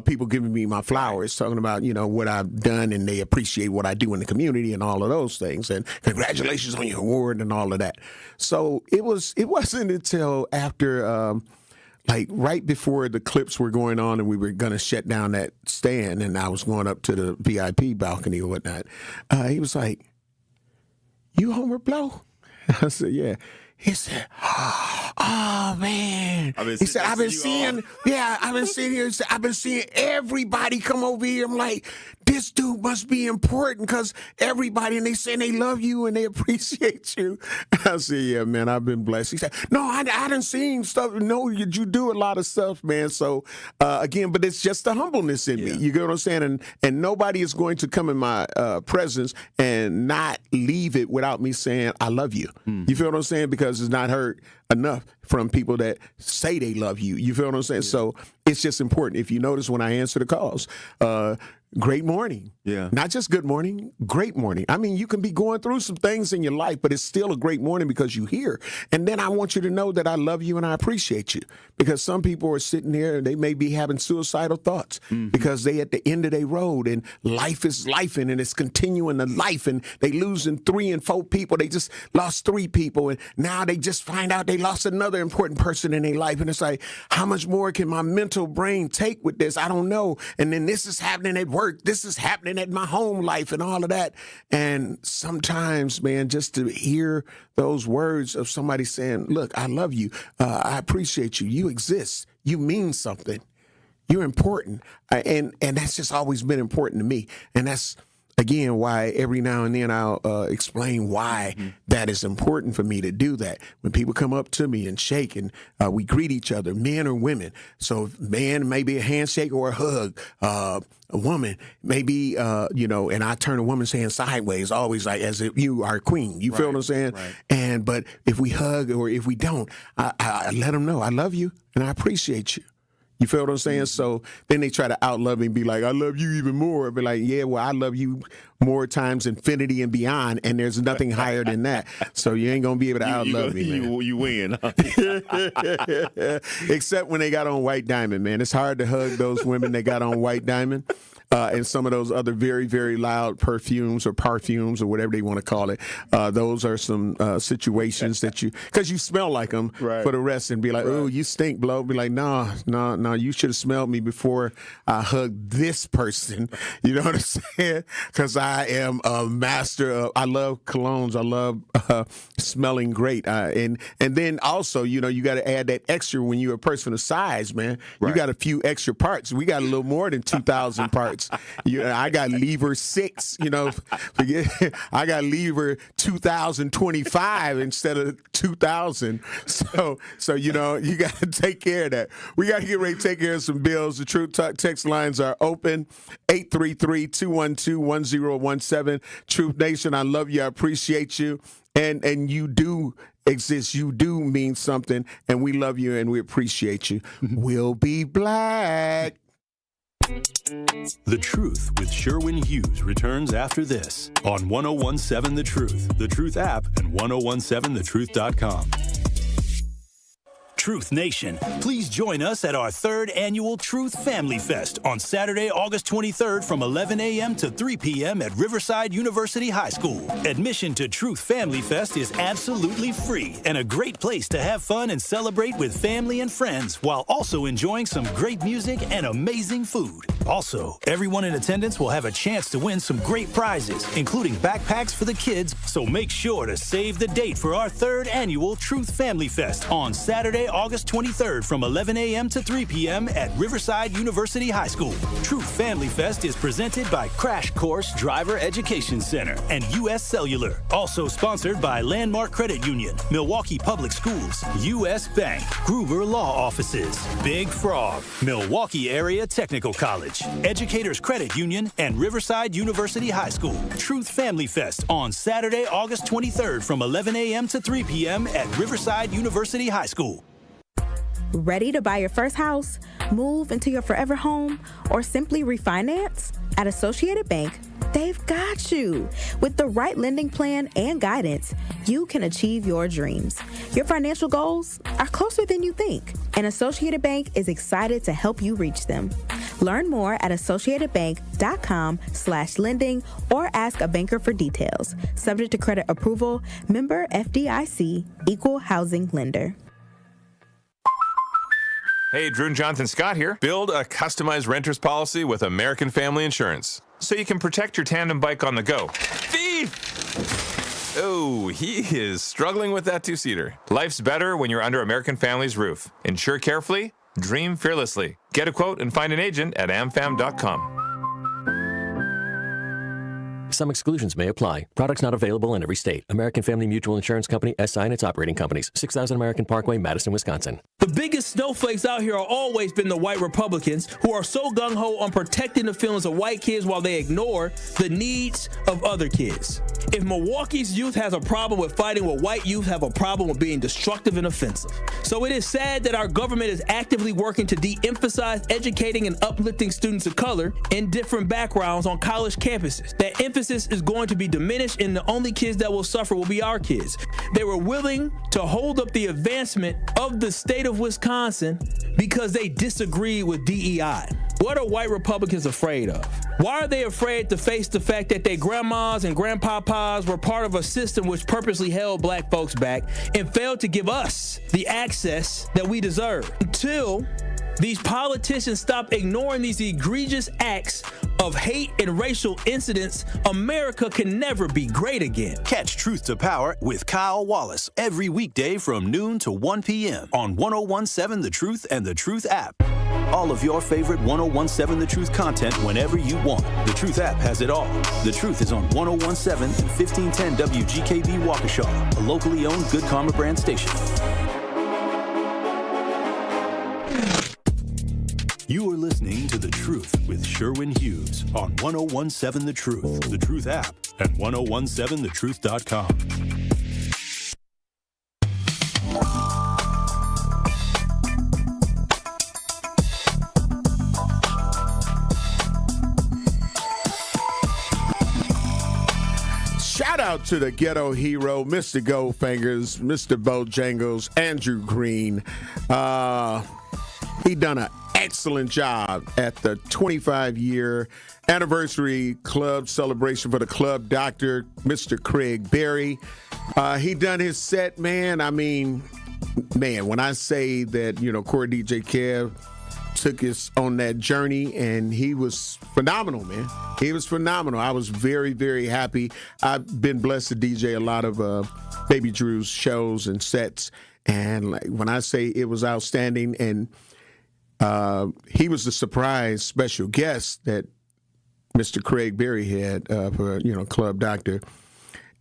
People giving me my flowers, talking about, what I've done, and they appreciate what I do in the community and all of those things. And congratulations on your award and all of that. So it wasn't until after like right before the clips were going on and we were going to shut down that stand and I was going up to the VIP balcony or whatnot, he was like, "You Homer Blow?" I said, "Yeah." He said, "Oh man!" He said, "I've been seeing here. I've been seeing everybody come over here. I'm like, this dude must be important because everybody, and they saying they love you and they appreciate you." I said, "Yeah, man, I've been blessed." He said, "No, I done seen stuff. No, you do a lot of stuff, man." So again, but it's just the humbleness in me. You get what I'm saying? And nobody is going to come in my presence and not leave it without me saying, "I love you." You feel what I'm saying? Because it's not heard enough from people that say they love you. You feel what I'm saying? So it's just important. If you notice when I answer the calls, great morning. Yeah. Not just good morning, great morning. I mean, you can be going through some things in your life, but it's still a great morning because you're here. And then I want you to know that I love you and I appreciate you, because some people are sitting there and they may be having suicidal thoughts because they at the end of their road and life is lifing and it's continuing to life and they losing 3 and 4 people. They just lost 3 people and now they just find out they lost another important person in their life. And it's like, how much more can my mental brain take with this? I don't know. And then this is happening at work. This is happening at my home life and all of that. And sometimes, man, just to hear those words of somebody saying, "Look, I love you. I appreciate you. You exist. You mean something. You're important." And that's just always been important to me. And that's, again, why every now and then I'll explain why that is important for me to do that. When people come up to me and shake and we greet each other, men or women. So man, maybe a handshake or a hug. A woman, maybe, and I turn a woman's hand sideways, always like as if you are a queen. You feel what I'm saying? Right. But if we hug or if we don't, I let them know I love you and I appreciate you. You feel what I'm saying? So then they try to outlove me and be like, "I love you even more." I'll be like, "Yeah, well, I love you more times infinity and beyond, and there's nothing higher than that. So you ain't going to be able to outlove me, man." You win. Except when they got on White Diamond, man. It's hard to hug those women that got on White Diamond. And some of those other very, very loud perfumes or whatever they want to call it. Those are some situations that because you smell like them for the rest and be like, "Oh, you stink, blow." Be like, no, you should have smelled me before I hugged this person. You know what I'm saying? Because I am a master of, I love colognes. I love smelling great. And then also, you got to add that extra when you're a person of size, man. You got a few extra parts. We got a little more than 2,000 parts. I got lever 6, I got lever 2025 instead of 2000. So you got to take care of that. We got to get ready to take care of some bills. The Truth Talk text lines are open, 833-212-1017. Truth Nation, I love you. I appreciate you. And you do exist. You do mean something. And we love you and we appreciate you. We'll be black. The Truth with Sherwin Hughes returns after this on 1017 The Truth app, and 1017thetruth.com. Truth Nation, please join us at our 3rd annual Truth Family Fest on Saturday, August 23rd from 11 a.m. to 3 p.m. at Riverside University High School. Admission to Truth Family Fest is absolutely free and a great place to have fun and celebrate with family and friends while also enjoying some great music and amazing food. Also, everyone in attendance will have a chance to win some great prizes, including backpacks for the kids, so make sure to save the date for our 3rd annual Truth Family Fest on Saturday, August 23rd from 11 a.m. to 3 p.m. at Riverside University High School. Truth Family Fest is presented by Crash Course Driver Education Center and U.S. Cellular. Also sponsored by Landmark Credit Union, Milwaukee Public Schools, U.S. Bank, Gruber Law Offices, Big Frog, Milwaukee Area Technical College, Educators Credit Union, and Riverside University High School. Truth Family Fest on Saturday, August 23rd from 11 a.m. to 3 p.m. at Riverside University High School. Ready to buy your first house, move into your forever home, or simply refinance? At Associated Bank, they've got you. With the right lending plan and guidance, you can achieve your dreams. Your financial goals are closer than you think, and Associated Bank is excited to help you reach them. Learn more at associatedbank.com/lending or ask a banker for details. Subject to credit approval, member FDIC, equal housing lender. Hey, Drew and Jonathan Scott here. Build a customized renter's policy with American Family Insurance so you can protect your tandem bike on the go. Thief! Oh, he is struggling with that two-seater. Life's better when you're under American Family's roof. Insure carefully, dream fearlessly. Get a quote and find an agent at amfam.com. Some exclusions may apply. Products not available in every state. American Family Mutual Insurance Company, SI and its operating companies. 6000 American Parkway, Madison, Wisconsin. The biggest snowflakes out here are always been the white Republicans who are so gung-ho on protecting the feelings of white kids while they ignore the needs of other kids. If Milwaukee's youth has a problem with fighting, well, white youth have a problem with being destructive and offensive. So it is sad that our government is actively working to de-emphasize educating and uplifting students of color in different backgrounds on college campuses. That emphasis is going to be diminished, and the only kids that will suffer will be our kids. They were willing to hold up the advancement of the state of Wisconsin because they disagreed with DEI. What are white Republicans afraid of? Why are they afraid to face the fact that their grandmas and grandpapas were part of a system which purposely held black folks back and failed to give us the access that we deserve? Until these politicians stop ignoring these egregious acts of hate and racial incidents, America can never be great again. Catch Truth to Power with Kyle Wallace every weekday from noon to 1 p.m. on 1017 The Truth and The Truth app. All of your favorite 1017 The Truth content whenever you want. The Truth app has it all. The Truth is on 1017 and 1510 WGKB Waukesha, a locally owned Good Karma brand station. You are listening to The Truth with Sherwin Hughes on 1017 The Truth, The Truth app, and 1017thetruth.com. Shout out to the ghetto hero, Mr. Goldfingers, Mr. Bojangles, Andrew Green. He done an excellent job at the 25-year anniversary club celebration for the club doctor, Mr. Craig Berry. He done his set, man. I mean, man, when I say that, Core DJ Kev took us on that journey, and he was phenomenal, man. He was phenomenal. I was very, very happy. I've been blessed to DJ a lot of Baby Drew's shows and sets, and when I say it was outstanding, and he was the surprise special guest that Mr. Craig Berry had for, Club Doctor,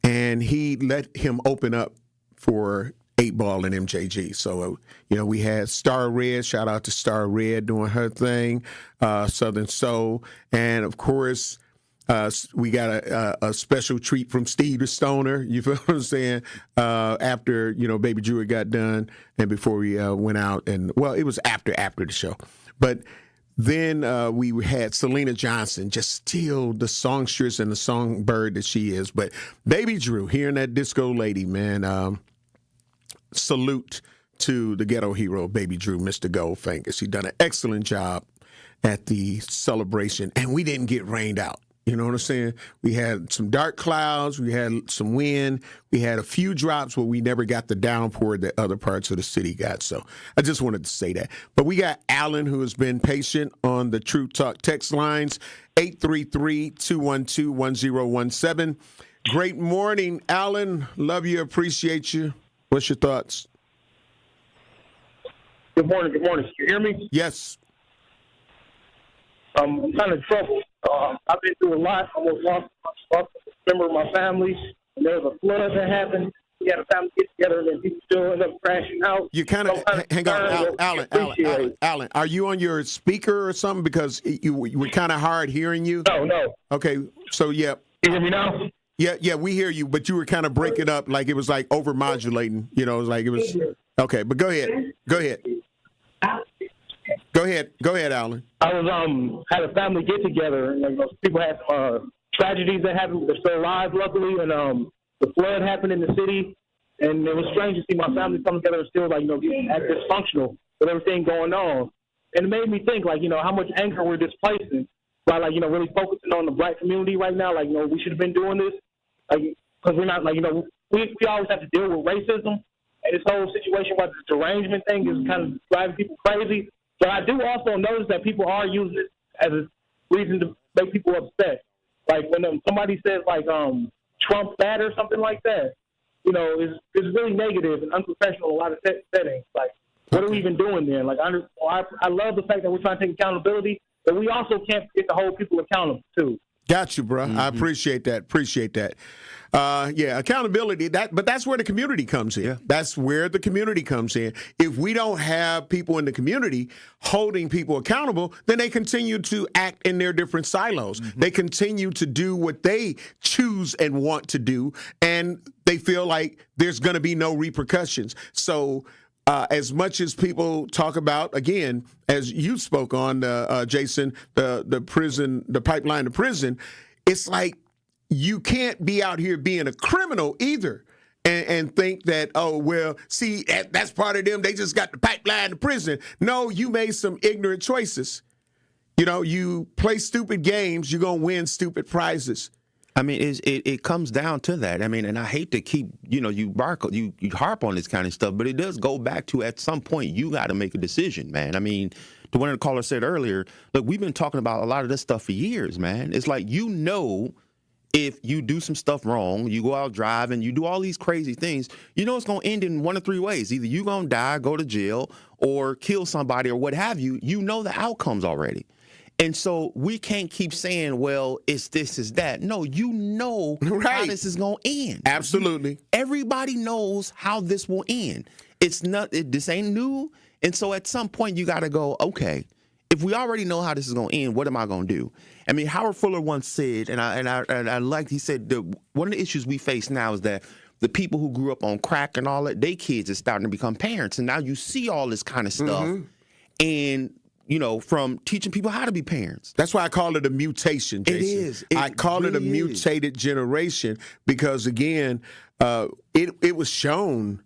and he let him open up for 8-Ball and MJG. So, we had Star Red, shout out to Star Red doing her thing, Southern Soul. And, of course, we got a special treat from Steve the Stoner, you feel what I'm saying, after, Baby Drew got done and before we went out. And, well, it was after the show. But then we had Selena Johnson, just still the songstress and the songbird that she is. But Baby Drew, hearing that disco lady, man, salute to the ghetto hero, Baby Drew, Mr. Goldfingers. He done an excellent job at the celebration, and we didn't get rained out. You know what I'm saying? We had some dark clouds. We had some wind. We had a few drops where we never got the downpour that other parts of the city got. So I just wanted to say that. But we got Alan, who has been patient on the True Talk text lines, 833-212-1017. Great morning, Alan. Love you. Appreciate you. What's your thoughts? Good morning. Good morning. Can you hear me? Yes. I'm kind of troubled. I've been through a lot. I almost lost a member of my family. And there was a flood that happened. We had a family get together, and then people still end up crashing out. You kind of hang on, Alan. Are you on your speaker or something? Because you were kind of hard hearing you. No. Okay, so yeah. Can you hear me now? Yeah, we hear you, but you were kind of breaking up, like it was like over modulating. It was like it was. Okay, but go ahead. Go ahead, Alan. I was had a family get together, and people had tragedies that happened. They're still alive, luckily, and the flood happened in the city, and it was strange to see my family come together and still act dysfunctional with everything going on. And it made me think how much anger we're displacing by really focusing on the black community right now. We should have been doing this, because we're not we always have to deal with racism. And this whole situation about the derangement thing is kind of driving people crazy. But I do also notice that people are using it as a reason to make people upset. Like when somebody says like Trump bad or something like that, you know, is really negative and unprofessional in a lot of settings. Like, what are we even doing then? Like, I love the fact that we're trying to take accountability, but we also can't forget to hold people accountable too. Got you, bro. I appreciate that. Yeah, accountability. But that's where the community comes in. Yeah. That's where the community comes in. If we don't have people in the community holding people accountable, then they continue to act in their different silos. They continue to do what they choose and want to do, and they feel like there's going to be no repercussions. So as much as people talk about, again, as you spoke on, Jason, the prison, the pipeline to prison, it's like you can't be out here being a criminal either and think that, oh, well, see, that's part of them. They just got the pipeline to prison. No, you made some ignorant choices. You know, you play stupid games, you're going to win stupid prizes. I mean, it comes down to that. I mean, and I hate to keep, you harp on this kind of stuff, but it does go back to at some point you got to make a decision, man. I mean, the one of the callers said earlier, look, we've been talking about a lot of this stuff for years, man. It's like, if you do some stuff wrong, you go out driving, you do all these crazy things, it's going to end in one of three ways. Either you're going to die, go to jail, or kill somebody or what have you. You know the outcomes already. And so we can't keep saying, well, it's this, it's that. No, how this is going to end. Absolutely. Everybody knows how this will end. This ain't new. And so at some point you got to go, okay, if we already know how this is going to end, what am I going to do? I mean, Howard Fuller once said, and I liked, he said, one of the issues we face now is that the people who grew up on crack and all that, their kids are starting to become parents. And now you see all this kind of stuff. And from teaching people how to be parents. That's why I call it a mutation, Jason. It is. I call it a mutated generation because, again, it was shown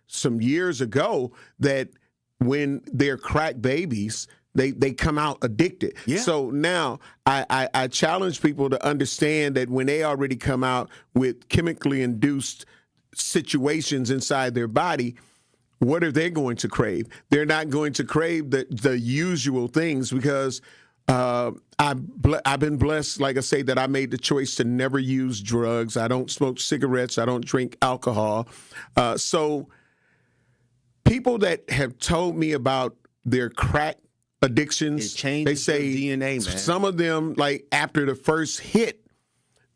some years ago that when they're crack babies, they come out addicted. Yeah. So now I challenge people to understand that when they already come out with chemically induced situations inside their body, what are they going to crave? They're not going to crave the usual things because I've been blessed, like I say, that I made the choice to never use drugs. I don't smoke cigarettes. I don't drink alcohol. So people that have told me about their crack addictions, they say DNA, man. Some of them, like after the first hit,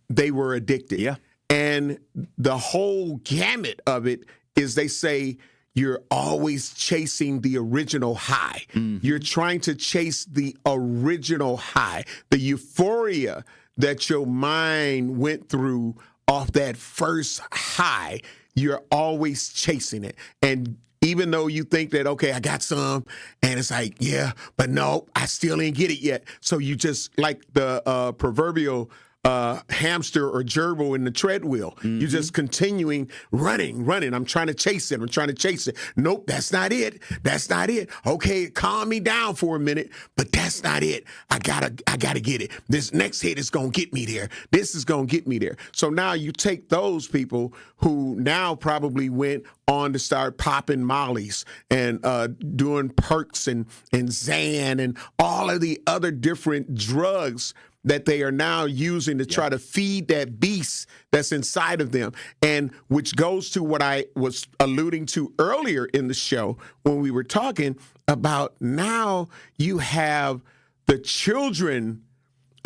they were addicted. Yeah. And the whole gamut of it is they say, you're always chasing the original high. You're trying to chase the original high, the euphoria that your mind went through off that first high. You're always chasing it. And even though you think that, okay, I got some, and it's like, yeah, but no, I still ain't get it yet. So you just, like the proverbial hamster or gerbil in the treadmill. You're just continuing running. I'm trying to chase it. Nope, that's not it. Okay, calm me down for a minute, but that's not it. I gotta get it. This next hit is gonna get me there. This is gonna get me there. So now you take those people who now probably went on to start popping mollies and doing perks and Xan and all of the other different drugs that they are now using to try to feed that beast that's inside of them. And which goes to what I was alluding to earlier in the show when we were talking about now you have the children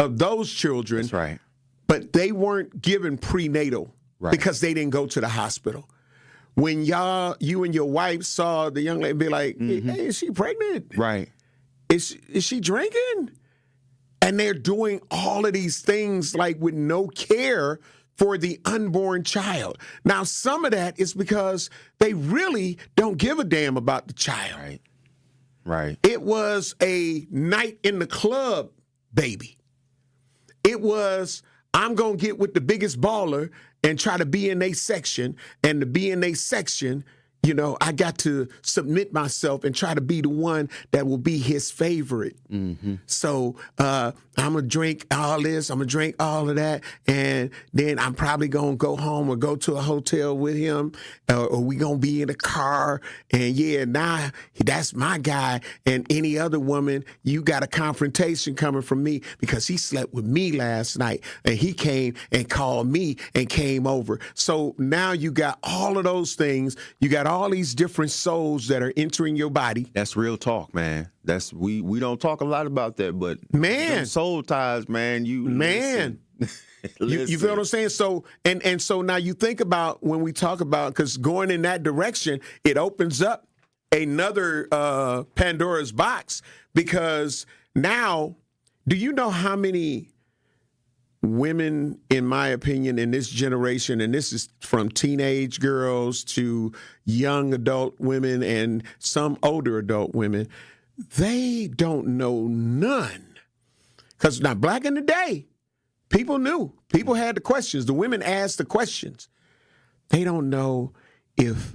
of those children. That's right. But they weren't given prenatal because they didn't go to the hospital. When you and your wife saw the young lady be like, hey, is she pregnant? Right. Is she drinking? And they're doing all of these things like with no care for the unborn child. Now, some of that is because they really don't give a damn about the child. Right. It was a night in the club, baby. It was, I'm going to get with the biggest baller and try to be in their section. And to be in their section, I got to submit myself and try to be the one that will be his favorite. Mm-hmm. So I'm going to drink all this, I'm going to drink all of that, and then I'm probably going to go home or go to a hotel with him, or we going to be in a car, and now that's my guy, and any other woman, you got a confrontation coming from me because he slept with me last night, and he came and called me and came over. So now you got all of those things. You got all these different souls that are entering your body. That's real talk, man. That's we don't talk a lot about that, but man, soul ties, man. Listen. You feel what I'm saying? So and so now you think about when we talk about, because going in that direction, it opens up another Pandora's box, because now, do you know how many women, in my opinion, in this generation, and this is from teenage girls to young adult women and some older adult women, they don't know none. Because now, back in the day, people knew. People had the questions. The women asked the questions. They don't know if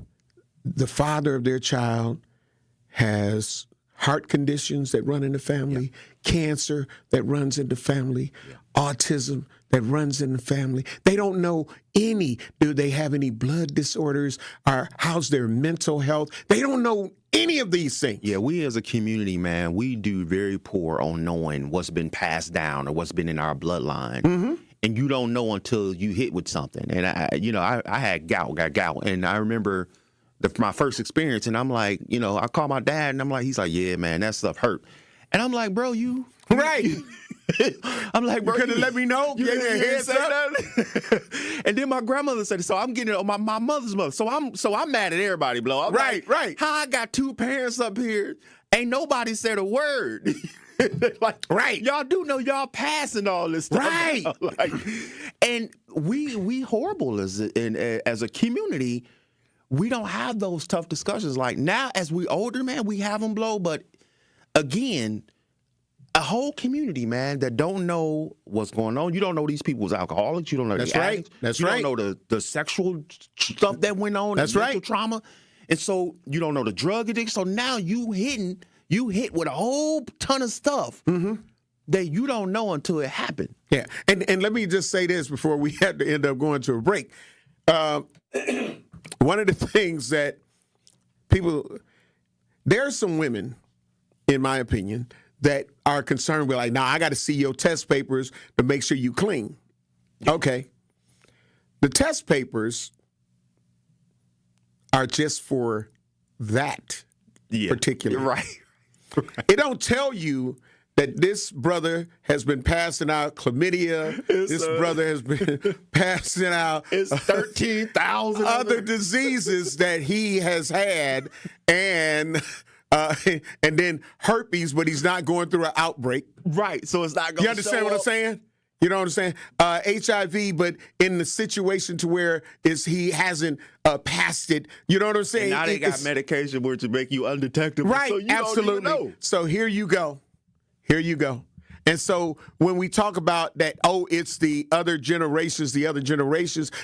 the father of their child has heart conditions that run in the family, cancer that runs in the family, autism that runs in the family. They don't know do they have any blood disorders, or how's their mental health? They don't know any of these things. Yeah, we as a community, man, we do very poor on knowing what's been passed down or what's been in our bloodline. Mm-hmm. And you don't know until you hit with something. And I had gout, and I remember my first experience, and I'm like, I call my dad, and I'm like, he's like, yeah, man, that stuff hurt. And I'm like, bro, you right. I'm like, bro, you could have let me know. You gave me a heads up. And then my grandmother said it, so I'm getting it on my mother's mother. So I'm mad at everybody, bro. I'm right. How I got two parents up here, ain't nobody said a word. Like, right. Y'all do know y'all passing all this stuff. Right. Like, and we horrible as a community. We don't have those tough discussions. Like now, as we older, man, we have them, blow. But again, a whole community, man, that don't know what's going on. You don't know these people was alcoholics. You don't know That's the right. addicts. That's you right. You don't know the sexual stuff that went on. That's the right. mental trauma. And so you don't know the drug addiction. So now you hit with a whole ton of stuff that you don't know until it happened. Yeah. And let me just say this before we have to end up going to a break. One of the things that there are some women, in my opinion, that are concerned with, like, I got to see your test papers to make sure you clean. Okay. The test papers are just for that particular. Right. It don't tell you that this brother has been passing out chlamydia. This brother has been passing out 13,000 other diseases that he has had, and then herpes, but he's not going through an outbreak. Right. So it's not going to You understand what I'm saying? You know what I'm saying? HIV, but in the situation to where he hasn't passed it. You know what I'm saying? And now they got medication where to make you undetectable. Right, so you absolutely. Don't even know. So here you go. And so when we talk about that, it's the other generations,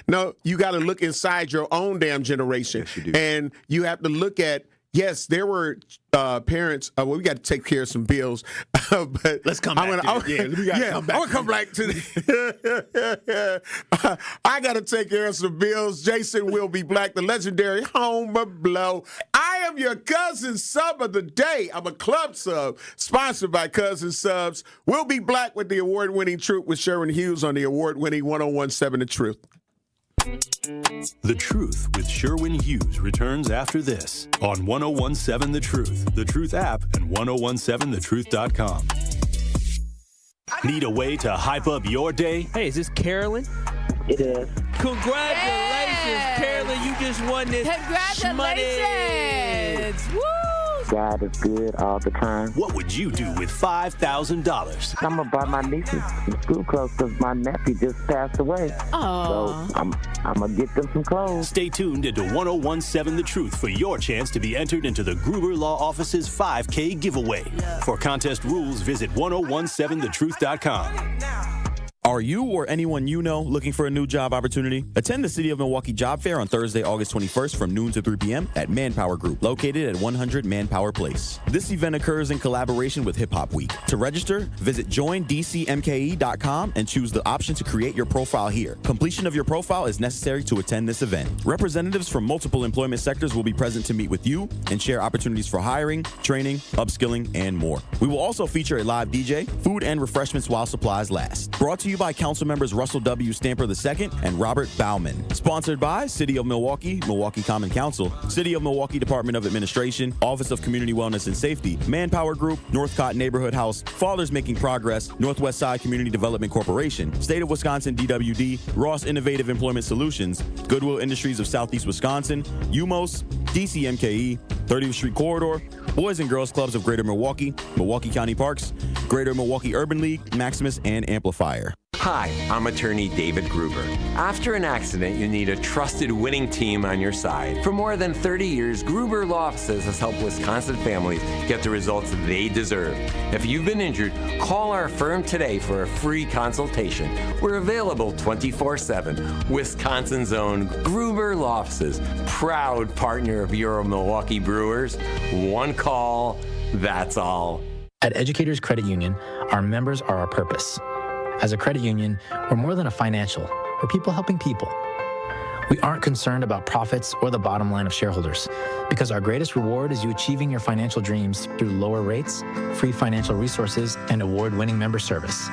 no, you got to look inside your own damn generation. Yes, you do. And you have to look at, yes, there were parents. We got to take care of some bills. But let's come back to it. We gotta come back. I'm going to come back to I got to take care of some bills. Jason will be black, the legendary Homer Blow. I am your cousin sub of the day. I'm a club sub sponsored by Cousin Subs. We'll be black with the award-winning Truth with Sherwin Hughes on the award-winning 1017 The Truth. The Truth with Sherwin Hughes returns after this on 1017 The Truth app, and 1017thetruth.com. Need a way to hype up your day? Hey, is this Carolyn? It is. Congratulations, Carolyn. You just won this. Congratulations. Woo! God is good all the time. What would you do with $5,000? I'm going to buy my nieces some school clothes because my nephew just passed away. Aww. So I'm going to get them some clothes. Stay tuned into 1017 The Truth for your chance to be entered into the Gruber Law Office's 5K giveaway. For contest rules, visit 1017thetruth.com. Are you or anyone you know looking for a new job opportunity? Attend the City of Milwaukee Job Fair on Thursday, August 21st from noon to 3 p.m. at Manpower Group, located at 100 Manpower Place. This event occurs in collaboration with Hip Hop Week. To register, visit joindcmke.com and choose the option to create your profile here. Completion of your profile is necessary to attend this event. Representatives from multiple employment sectors will be present to meet with you and share opportunities for hiring, training, upskilling, and more. We will also feature a live DJ, food and refreshments while supplies last. Brought to you by Council members Russell W. Stamper II and Robert Bauman. Sponsored by City of Milwaukee, Milwaukee Common Council, City of Milwaukee Department of Administration, Office of Community Wellness and Safety, Manpower Group, Northcott Neighborhood House, Fathers Making Progress, Northwest Side Community Development Corporation, State of Wisconsin DWD, Ross Innovative Employment Solutions, Goodwill Industries of Southeast Wisconsin, UMOS, DCMKE, 30th Street Corridor, Boys and Girls Clubs of Greater Milwaukee, Milwaukee County Parks, Greater Milwaukee Urban League, Maximus, and Amplifier. Hi, I'm attorney David Gruber. After an accident, you need a trusted winning team on your side. For more than 30 years, Gruber Law Offices has helped Wisconsin families get the results they deserve. If you've been injured, call our firm today for a free consultation. We're available 24/7. Wisconsin's own Gruber Law Offices, proud partner of Euro Milwaukee Brewers. One call, that's all. At Educators Credit Union, our members are our purpose. As a credit union, we're more than a financial. We're people helping people. We aren't concerned about profits or the bottom line of shareholders, because our greatest reward is you achieving your financial dreams through lower rates, free financial resources, and award-winning member service.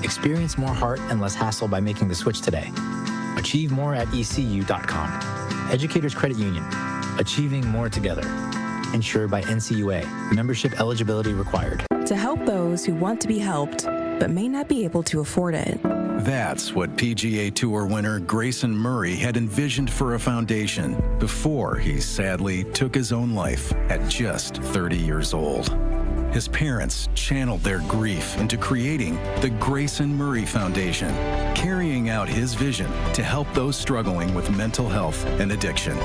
Experience more heart and less hassle by making the switch today. Achieve more at ECU.com. Educators Credit Union. Achieving more together. Insured by NCUA. Membership eligibility required. To help those who want to be helped, but may not be able to afford it. That's what PGA Tour winner Grayson Murray had envisioned for a foundation before he sadly took his own life at just 30 years old. His parents channeled their grief into creating the Grayson Murray Foundation, carrying out his vision to help those struggling with mental health and addiction.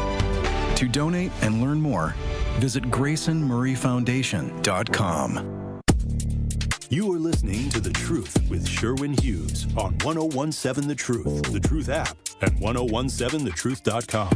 To donate and learn more, visit GraysonMurrayFoundation.com. You are listening to The Truth with Sherwin Hughes on 1017 The Truth, The Truth app, and 1017thetruth.com.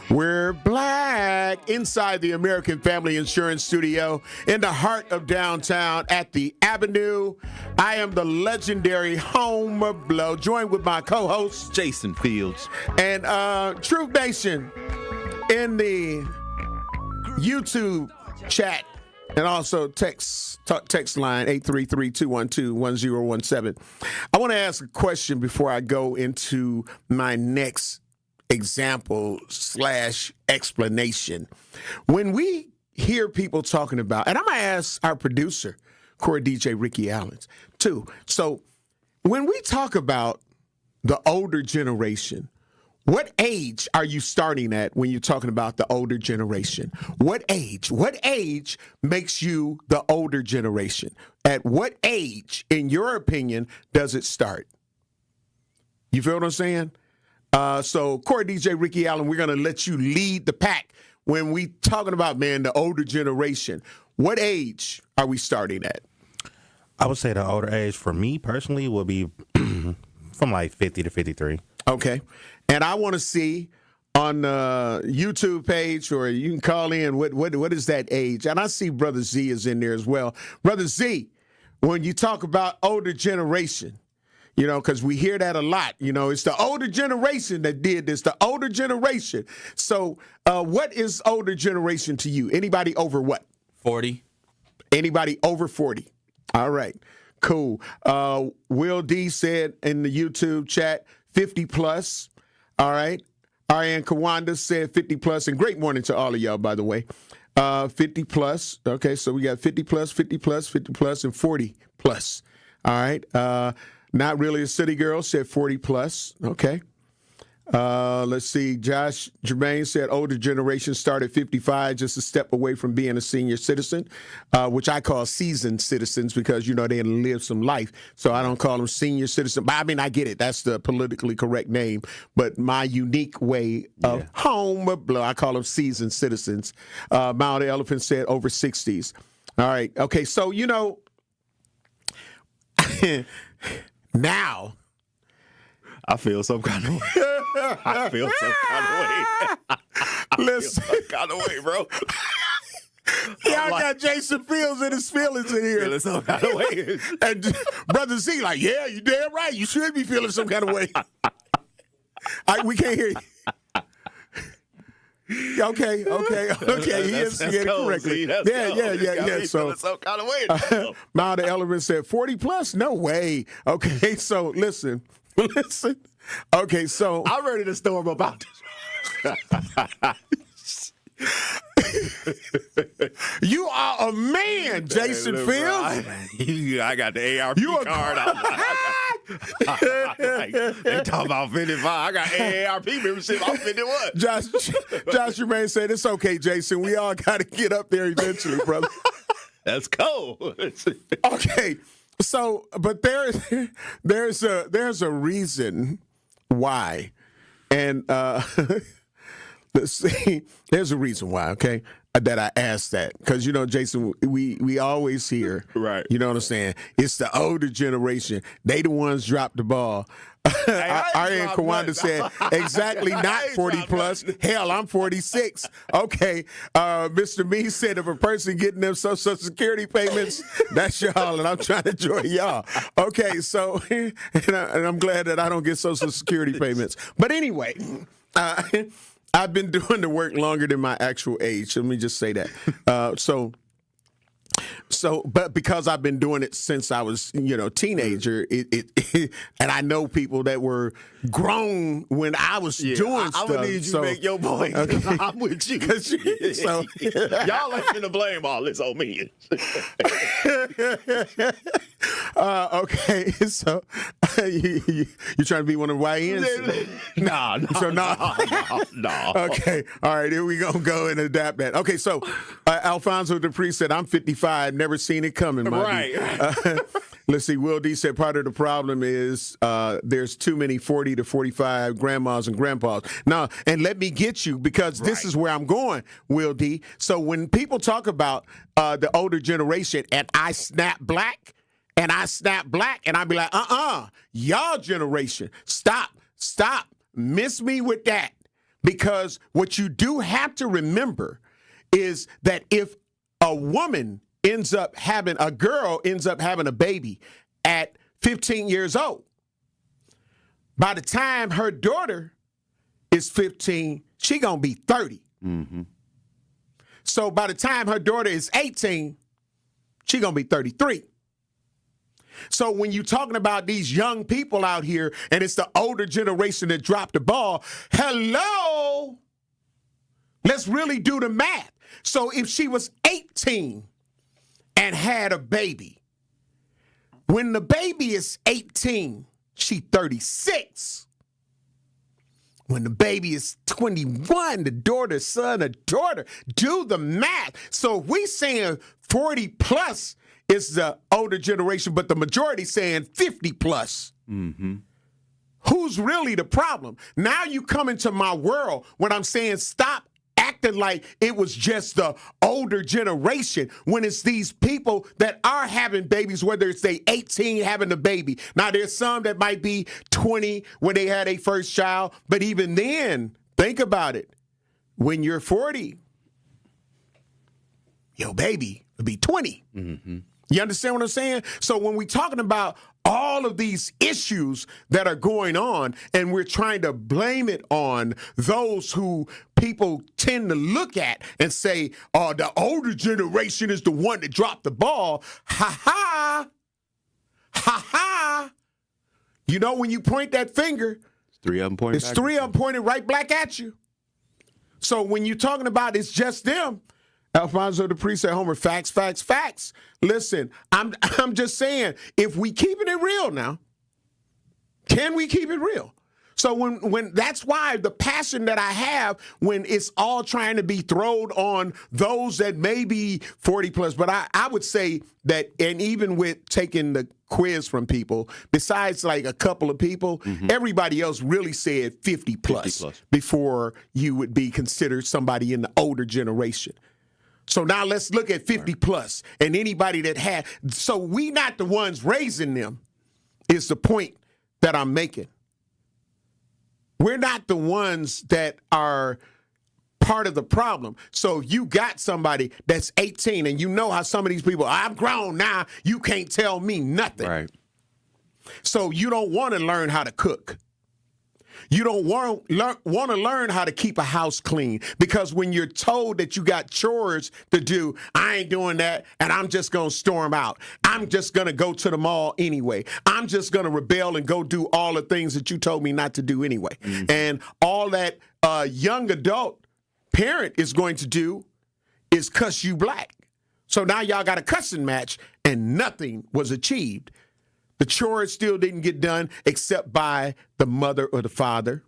We're black inside the American Family Insurance Studio in the heart of downtown at the Avenue. I am the legendary Homer Blow, joined with my co-host Jason Fields and Truth Nation in the YouTube chat and also text line 833-212-1017. I want to ask a question before I go into my next example / explanation. When we hear people talking about, and I'm going to ask our producer, Corey DJ Ricky Allenz, too. So when we talk about the older generation, what age are you starting at when you're talking about the older generation? What age? What age makes you the older generation? At what age, in your opinion, does it start? You feel what I'm saying? So, Corey DJ Ricky Allen, we're going to let you lead the pack when we talking about, man, the older generation. What age are we starting at? I would say the older age for me personally would be from like 50 to 53. Okay. And I want to see on the YouTube page, or you can call in, what is that age? And I see Brother Z is in there as well. Brother Z, when you talk about older generation, you know, because we hear that a lot. You know, it's the older generation that did this, the older generation. So what is older generation to you? Anybody over what? 40. Anybody over 40? All right, cool. Will D said in the YouTube chat, 50 plus. All right. Ariane Kawanda said 50 plus. And great morning to all of y'all, by the way. 50 plus. Okay, so we got 50 plus, 50 plus, 50 plus, and 40 plus. All right. Not really a city girl said 40 plus. Okay. Let's see. Josh Jermaine said older generation started 55, just a step away from being a senior citizen, which I call seasoned citizens because, they live some life. So I don't call them senior citizen. But I mean, I get it. That's the politically correct name. But my unique way of home, I call them seasoned citizens. Mount Elephant said over 60s. All right. Okay. So, now I feel some kind of way. I feel some kind of way. Listen, some kind of way, bro. Y'all got Jason Fields in his feelings in here. Feeling some kind of way. And Brother Z like, yeah, you damn right. You should be feeling some kind of way. We can't hear you. Okay. He is getting it correctly. Yeah. So, some kind of way. Mount Elephant said 40 plus? No way. Okay, so listen. Okay, so I'm ready to storm about this. You are a man, Jason Fields. I got the ARP card. They talking about 55. I got AARP membership. I'm 51. Josh Jermaine said, it's okay, Jason. We all got to get up there eventually, brother. That's cool. Okay. So, but there's a reason why, and let's see, there's a reason why. Okay, that I asked that because Jason, we always hear, right? You know what I'm saying? It's the older generation. They the ones dropped the ball. Arian Kawanda said, exactly, not 40 plus. Hell, I'm 46. Okay. Mr. Me said, if a person getting them Social Security payments, that's y'all, and I'm trying to join y'all. Okay, so, and I'm glad that I don't get Social Security payments. But anyway, I've been doing the work longer than my actual age. Let me just say that. So, but because I've been doing it since I was, teenager, it and I know people that were grown when I was doing stuff. I'm gonna need you to make your point. Okay. I'm with you. So, y'all ain't gonna blame all this on me. Okay, so you trying to be one of the YNs? Nah. So no. Okay, all right. Here we go and adapt that. Okay, so Alfonso Dupree said, "I'm 55, never seen it coming." Right. Let's see. Will D said part of the problem is there's too many 40 to 45 grandmas and grandpas. Now, and let me get you because this is where I'm going, Will D. So when people talk about the older generation and I snap black, and I be like, y'all generation, stop, miss me with that. Because what you do have to remember is that if a girl ends up having a baby at 15 years old, by the time her daughter is 15, she gonna be 30. Mm-hmm. So by the time her daughter is 18, she gonna be 33. So when you're talking about these young people out here and it's the older generation that dropped the ball, hello, let's really do the math. So if she was 18 and had a baby, when the baby is 18, she 36. When the baby is 21, the daughter, son, a daughter, do the math. So if we saying 40 plus is the older generation, but the majority saying 50 plus. Mm-hmm. Who's really the problem? Now you come into my world when I'm saying stop acting like it was just the older generation when it's these people that are having babies, whether it's they 18 having a baby. Now there's some that might be 20 when they had a first child, but even then, think about it. When you're 40, your baby will be 20. Mm-hmm. You understand what I'm saying? So when we're talking about all of these issues that are going on and we're trying to blame it on those who people tend to look at and say, oh, the older generation is the one that dropped the ball. Ha-ha. Ha-ha. You know, when you point that finger, it's three of them pointed right back at you. So when you're talking about it's just them, Alfonso Dupree said, Homer, facts. Listen, I'm just saying, if we keeping it real now, can we keep it real? So when that's why the passion that I have when it's all trying to be thrown on those that may be 40 plus, but I would say that, and even with taking the quiz from people, besides like a couple of people, everybody else really said 50 plus before you would be considered somebody in the older generation. So now let's look at 50 plus and anybody that had. So we not the ones raising them is the point that I'm making. We're not the ones that are part of the problem. So you got somebody that's 18 and you know how some of these people, I'm grown now, you can't tell me nothing. Right. So you don't want to learn how to cook. You don't want to learn how to keep a house clean because when you're told that you got chores to do, I ain't doing that and I'm just going to storm out. I'm just going to go to the mall anyway. I'm just going to rebel and go do all the things that you told me not to do anyway. And all that young adult parent is going to do is cuss you black. So now y'all got a cussing match and nothing was achieved. The chores still didn't get done except by the mother or the father.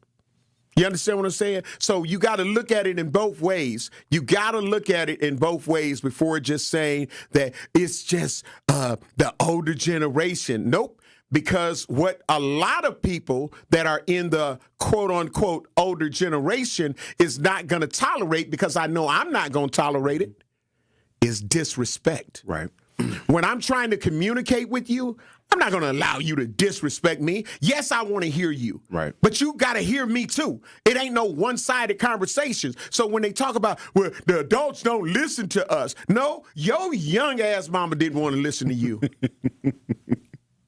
You understand what I'm saying? So you got to look at it in both ways. You got to look at it in both ways before just saying that it's just the older generation. Nope. Because what a lot of people that are in the quote-unquote older generation is not going to tolerate, because I know I'm not going to tolerate it, is disrespect. Right. When I'm trying to communicate with you, I'm not going to allow you to disrespect me. Yes, I want to hear you. Right. But you got to hear me too. It ain't no one-sided conversations. So when they talk about, well, the adults don't listen to us. No, your young ass mama didn't want to listen to you.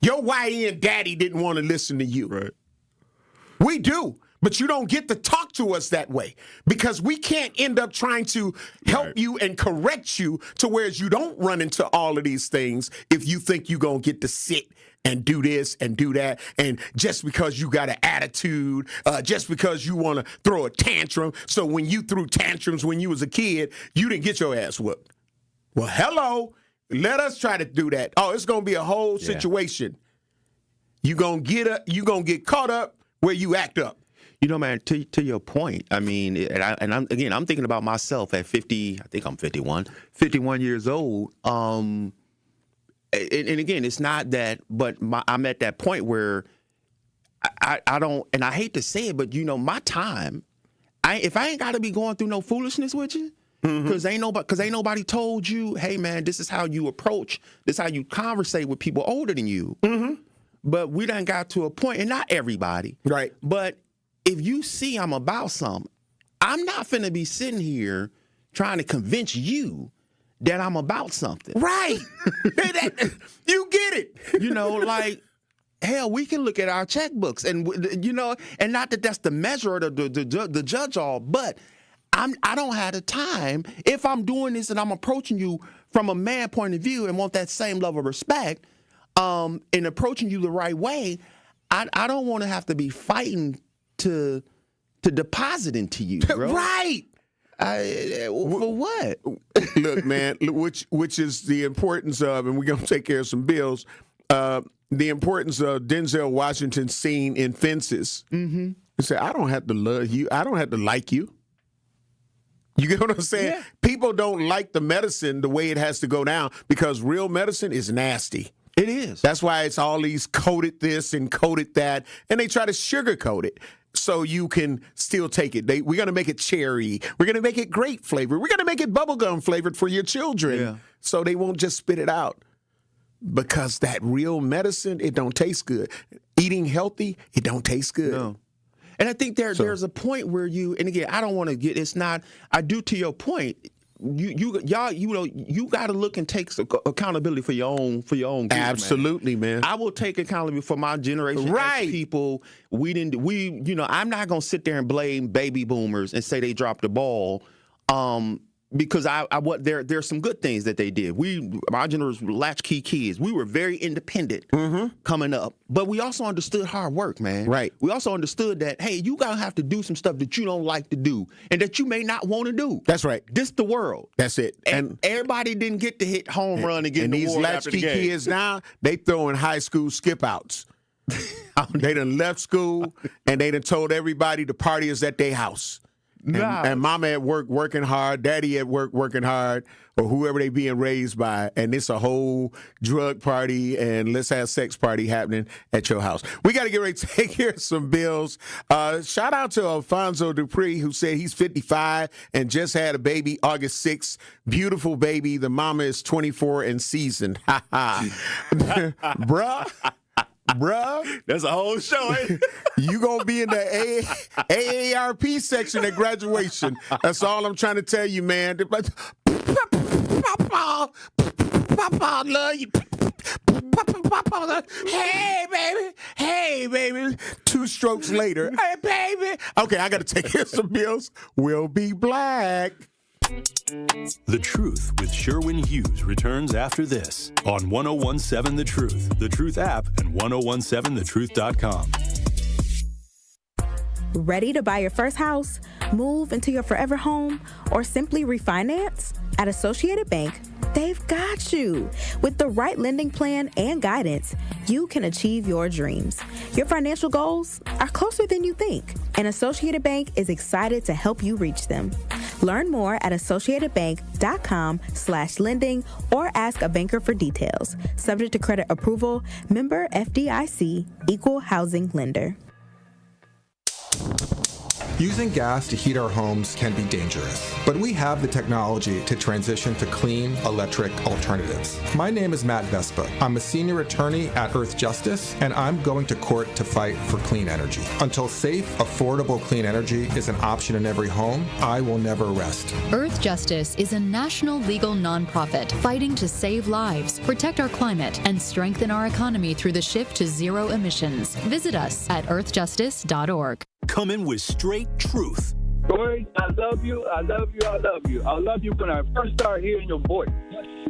Your YN daddy didn't want to listen to you. Right. We do. But you don't get to talk to us that way because we can't end up trying to help you and correct you to whereas you don't run into all of these things if you think you're going to get to sit and do this and do that. And just because you got an attitude, just because you want to throw a tantrum. So when you threw tantrums when you was a kid, you didn't get your ass whooped. Well, hello. Let us try to do that. Oh, it's going to be a whole situation. You're going to get caught up where you act up. You know, man, to your point, I mean, I'm thinking about myself at 50, I think I'm 51 years old. And again, it's not that, but I'm at that point where I don't, and I hate to say it, but you know, my time, if I ain't got to be going through no foolishness with you, because ain't nobody told you, hey man, this is how you approach, this is how you conversate with people older than you. But we done got to a point, and not everybody, right? But if you see I'm about something, I'm not finna be sitting here trying to convince you that I'm about something. Right. You get it. You know, like, hell, we can look at our checkbooks and, you know, and not that that's the measure or the judge all, but I don't have the time. If I'm doing this and I'm approaching you from a man point of view and want that same level of respect, and approaching you the right way, I don't want to have to be fighting to deposit into you, bro. Right. For what? Look, man, which is the importance of, and we're going to take care of some bills, the importance of Denzel Washington's scene in Fences. He said, I don't have to love you. I don't have to like you. You get what I'm saying? Yeah. People don't like the medicine the way it has to go down because real medicine is nasty. It is. That's why it's all these coated this and coated that, and they try to sugarcoat it so you can still take it. We're going to make it cherry. We're going to make it grape flavored. We're going to make it bubblegum flavored for your children so they won't just spit it out. Because that real medicine, it don't taste good. Eating healthy, it don't taste good. No. And I think there's a point where you, and again, I don't want to get, it's not, I do to your point, you got to look and take accountability for your own good, absolutely, man. I will take accountability for my generation. Right. As people, I'm not going to sit there and blame baby boomers and say they dropped the ball. Because there's some good things that they did. Our generation latchkey kids. We were very independent coming up, but we also understood hard work, man. Right. We also understood that, hey, you gotta have to do some stuff that you don't like to do and that you may not want to do. That's right. This the world. That's it. And everybody didn't get to hit home run and get and the these award after latchkey the game. kids now, they throwing high school skip outs. They done left school, and they done told everybody the party is at their house. And mama at work working hard, daddy at work working hard, or whoever they being raised by, and it's a whole drug party and let's have sex party happening at your house. We got to get ready to take care of some bills. Shout out to Alfonso Dupree, who said he's 55 and just had a baby August 6th. Beautiful baby. The mama is 24 and seasoned. Ha ha. Bruh, that's a whole show. You gonna be in the AARP section at graduation. That's all I'm trying to tell you, man. Papa, love you. Hey, baby. 2 strokes later. Hey, baby. Okay, I got to take care of some bills. We'll be black. The Truth with Sherwin Hughes returns after this on 1017 The Truth app, and 1017thetruth.com. Ready to buy your first house, move into your forever home, or simply refinance? At Associated Bank, they've got you. With the right lending plan and guidance, you can achieve your dreams. Your financial goals are closer than you think, and Associated Bank is excited to help you reach them. Learn more at associatedbank.com/lending or ask a banker for details. Subject to credit approval, member FDIC, equal housing lender. Using gas to heat our homes can be dangerous, but we have the technology to transition to clean electric alternatives. My name is Matt Vespa. I'm a senior attorney at Earth Justice, and I'm going to court to fight for clean energy. Until safe, affordable clean energy is an option in every home, I will never rest. Earth Justice is a national legal nonprofit fighting to save lives, protect our climate, and strengthen our economy through the shift to zero emissions. Visit us at earthjustice.org. Coming with straight truth. Corey, I love you. I love you. I love you. I love you when I first started hearing your voice.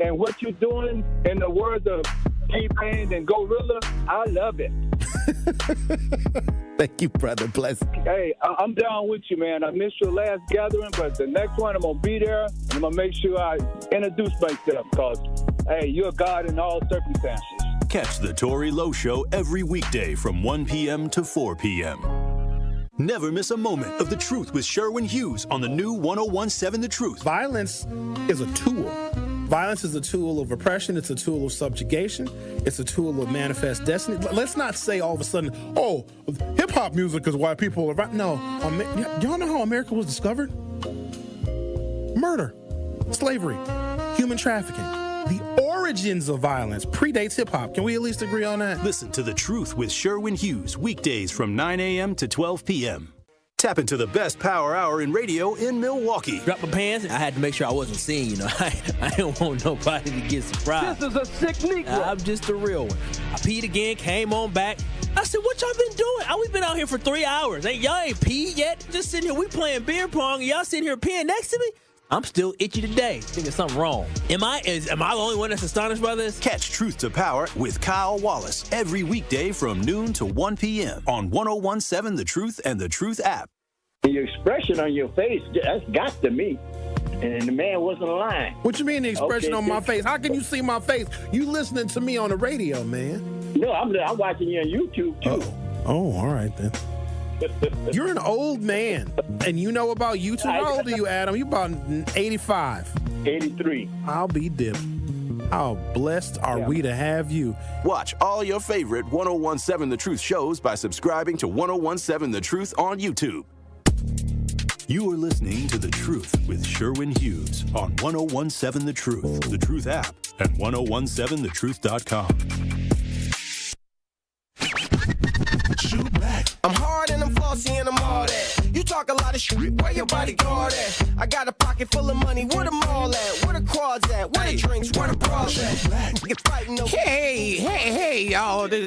And what you're doing, in the words of T-Pain and Gorilla, I love it. Thank you, brother. Bless. Hey, I'm down with you, man. I missed your last gathering, but the next one I'm going to be there, and I'm going to make sure I introduce myself because, hey, you're God in all circumstances. Catch the Tory Lowe Show every weekday from 1 p.m. to 4 p.m. Never miss a moment of The Truth with Sherwin Hughes on the new 1017 The Truth. Violence is a tool. Violence is a tool of oppression. It's a tool of subjugation. It's a tool of manifest destiny. Let's not say all of a sudden, oh, hip-hop music is why people are... No. Y'all know how America was discovered? Murder, slavery, human trafficking. The origins of violence predates hip-hop. Can we at least agree on that? Listen to The Truth with Sherwin Hughes, weekdays from 9 a.m. to 12 p.m. Tap into the best power hour in radio in Milwaukee. Drop my pants. I had to make sure I wasn't seen, I didn't want nobody to get surprised. This is a sick Negro. I'm just a real one. I peed again, came on back. I said, what y'all been doing? We've been out here for 3 hours. Y'all ain't peed yet? Just sitting here, we playing beer pong, and y'all sitting here peeing next to me? I'm still itchy today, thinking something wrong. Am I the only one that's astonished by this? Catch Truth to Power with Kyle Wallace every weekday from noon to 1 p.m. on 1017 The Truth and The Truth app. Your expression on your face, that's got to me. And the man wasn't lying. What you mean the expression on my face? How can you see my face? You listening to me on the radio, man. No, I'm watching you on YouTube, too. Oh, all right, then. You're an old man, and you know about YouTube. How old are you, Adam? You about 85. 83. I'll be dipped. How blessed are we to have you. Watch all your favorite 1017 The Truth shows by subscribing to 1017 The Truth on YouTube. You are listening to The Truth with Sherwin Hughes on 1017 The Truth app, and 1017thetruth.com. I'm hard and I'm flossy and I'm all that. You talk a lot of shit, where your bodyguard at? I got a pocket full of money, where them all at? Where the quads at? Where the drinks? Where the bras at? Hey, y'all. They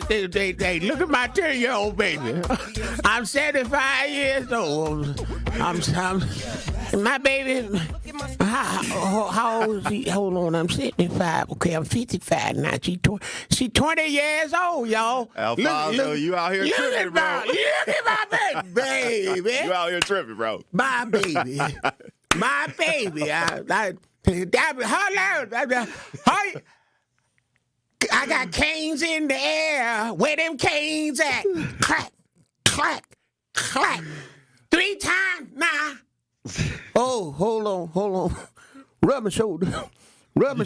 look at my 10-year-old baby. I'm 75 years old. My baby, how old is she? Hold on, I'm 75. Okay, I'm 55 now. She 20 years old, y'all. Alfonso, you out here tripping, bro. Look at my baby. You out here tripping, bro. My baby. My baby. I got canes in the air. Where them canes at? Clack, clack, clack. 3 times now. Oh, hold on. Rub my shoulder. You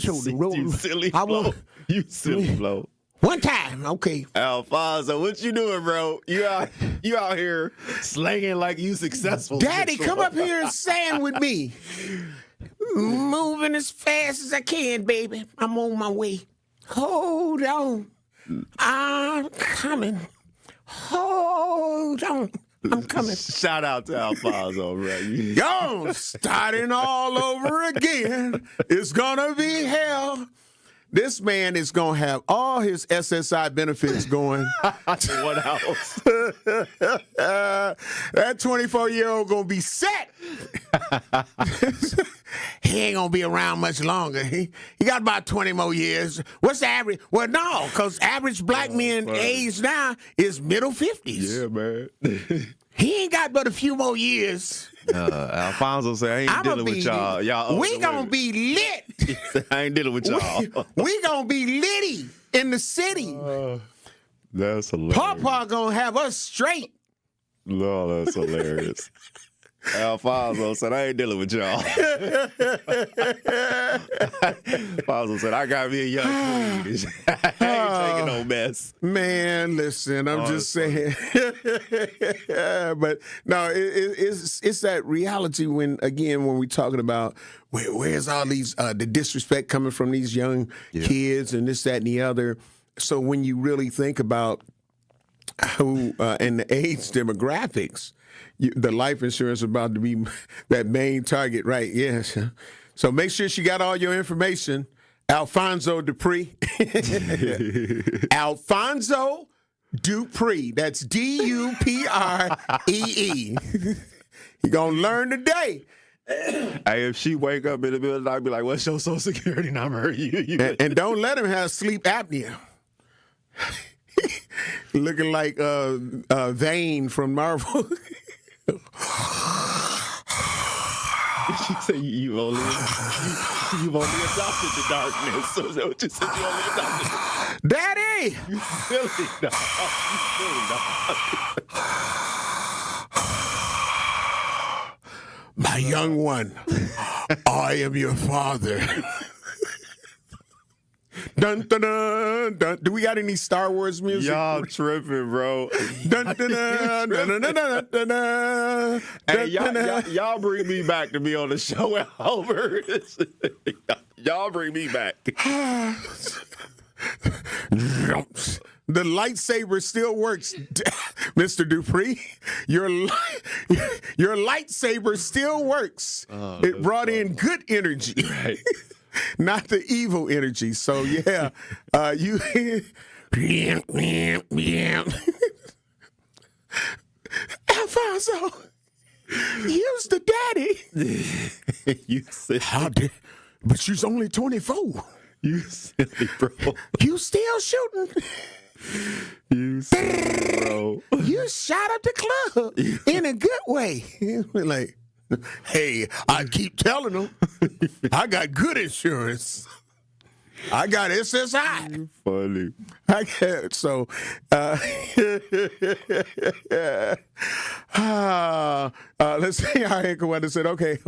silly blow. You silly blow. One time, okay. Alfonso, what you doing, bro? You out here slanging like you successful. Daddy, come up here and stand with me. Moving as fast as I can, baby. I'm on my way. Hold on. I'm coming. Hold on. I'm coming. Shout out to Alfonso, bro. Yo, starting all over again. It's gonna be hell. This man is gonna have all his SSI benefits going. What else? That 24-year-old gonna be set. He ain't gonna be around much longer. He got about 20 more years. What's the average? Well, no, because average black men age now is middle 50s. Yeah, man. He ain't got but a few more years. Alfonso said, I ain't dealing with y'all. We gonna be lit. I ain't dealing with y'all. We gonna be litty in the city. That's hilarious. Papa gonna have us straight. No, that's hilarious. Alfonso said, I ain't dealing with y'all. Alfonso said, I got me a young queen. I ain't taking no mess. Man, listen, I'm just saying. But no, it's that reality when we're talking about where's all these the disrespect coming from these young kids and this, that, and the other. So when you really think about who and the age demographics, the life insurance is about to be that main target, right? Yes. So make sure she got all your information. Alfonso Dupree. Alfonso Dupree. That's Dupree. He gonna learn today. Hey, if she wake up in the middle, I'd be like, "What's your Social Security number?" And don't let him have sleep apnea. Looking like Vane from Marvel. She said you've only adopted the darkness. So is that what you said? You only adopted it? Daddy! You silly dog. You silly dog. My young one, I am your father. Dun, dun, dun, dun. Do we got any Star Wars music? Y'all tripping, bro. Dun, dun, dun, dun, dun, dun, dun, dun, dun. Hey, y'all bring me back to be on the show at Homer. Y'all bring me back. The lightsaber still works, Mr. Dupree. Your lightsaber still works. It brought in good energy. Right. Not the evil energy. So yeah, you. Alfonso, use the daddy. You silly. But she's only 24. You silly bro. You still shooting. You silly bro. You shot up the club in a good way. Like, hey, I keep telling them, I got good insurance. I got SSI. You funny. I got so. Let's see how Anchor said, okay,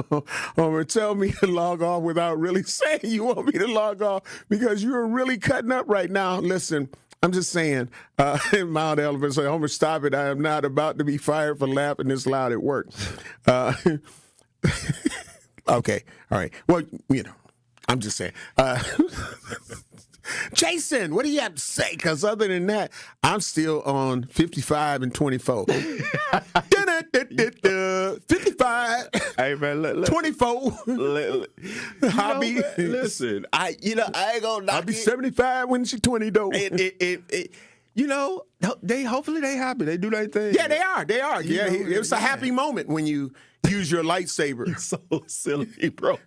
Homer, tell me to log off without really saying you want me to log off because you're really cutting up right now. Listen. I'm just saying, Mild Elephant said, Homer, stop it. I am not about to be fired for laughing this loud at work. Okay. All right. Well, I'm just saying. Jason, what do you have to say? Because other than that, I'm still on 55 and 24. 55. Hey, man, 24. Listen, I ain't gonna knock I'll be 75 when she's 20, though. Hopefully they happy. They do their thing. Yeah, they are. Yeah, it was a happy moment when you use your lightsaber. You're so silly, bro.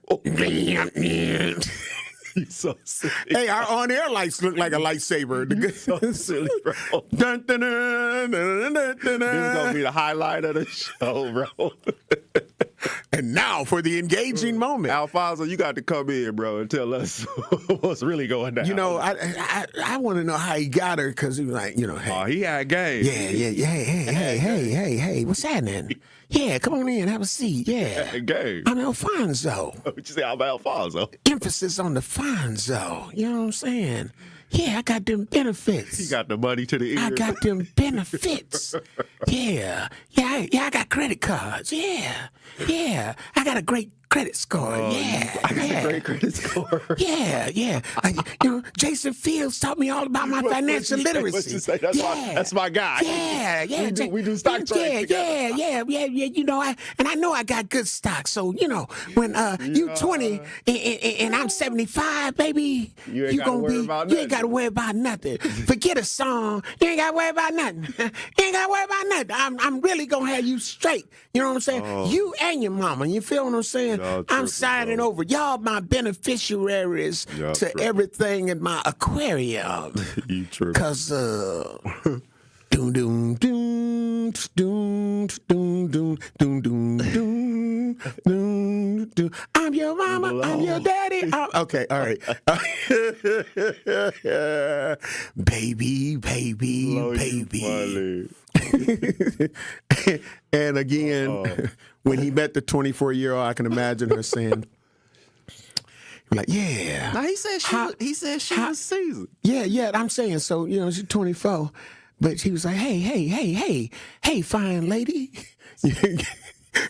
You're so silly. Hey, our on-air lights look like a lightsaber. You're so silly, bro. Dun, dun, dun, dun, dun, dun, dun. This is going to be the highlight of the show, bro. And now for the engaging moment. Alfonso, you got to come in, bro, and tell us what's really going down. You know, I want to know how he got her because he was like, you know, hey. Oh, he had game. Yeah. Hey, what's happening? Yeah, come on in, have a seat. Yeah. Game. I'm Alfonso. What you say? I'm Alfonso. Emphasis on the Fonzo. You know what I'm saying? Yeah, I got them benefits. He got the money to the ear. I got them benefits. Yeah, I got credit cards. Yeah. I got a great credit score. I got a great credit score. Yeah. Jason Fields taught me all about my financial literacy. What you say? That's my guy. Yeah. We do stock trades together. Yeah. You know, I know I got good stock. So, you know, when you 20 and I'm 75, baby, you ain't got to worry about nothing. Forget a song. You ain't got to worry about nothing. I'm really going to have you straight. You know what I'm saying? You and your mama. You feel what I'm saying? I'm signing over. Y'all my beneficiaries to everything in my aquarium. You true. Because, doom, doom, doom, doom, doom, doom, doom, doom, doom, doom, doom. I'm your mama, I'm your daddy. Okay, all right. Baby. And again, when he met the 24-year-old, I can imagine her saying, like, yeah. Now he said she was seasoned. Yeah, I'm saying, so, you know, she's 24. But he was like, hey, fine lady.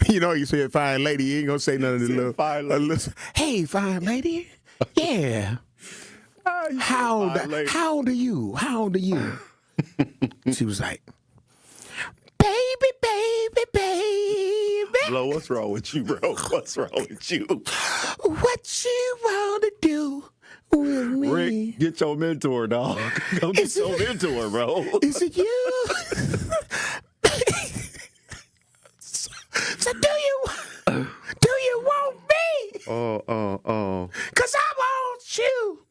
You know, you said fine lady, you ain't gonna say nothing to little. Hey, fine lady. Yeah. How old are you? She was like, baby. Bro, what's wrong with you, bro? What's wrong with you? What you want to do with me? Rick, get your mentor, dog. Go get your mentor, bro. Is it you? So do you want me? Oh. 'Cause I want you.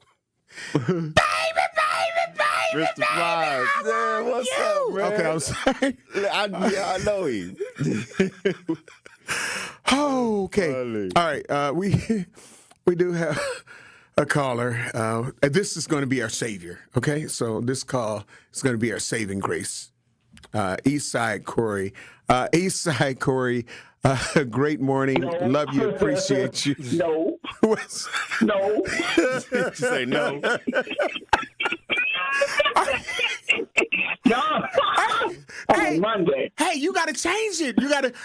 Baby. Mr. Flies. Yeah, what's up, man? Okay, I'm sorry. I know him. Okay. Funny. All right. We do have a caller. This is going to be our savior. Okay. So this call is going to be our saving grace. Eastside Corey. Eastside Corey. Great morning. No. Love you. Appreciate you. No. No. Did you say no? No. Hey, Monday. Hey, you got to change it.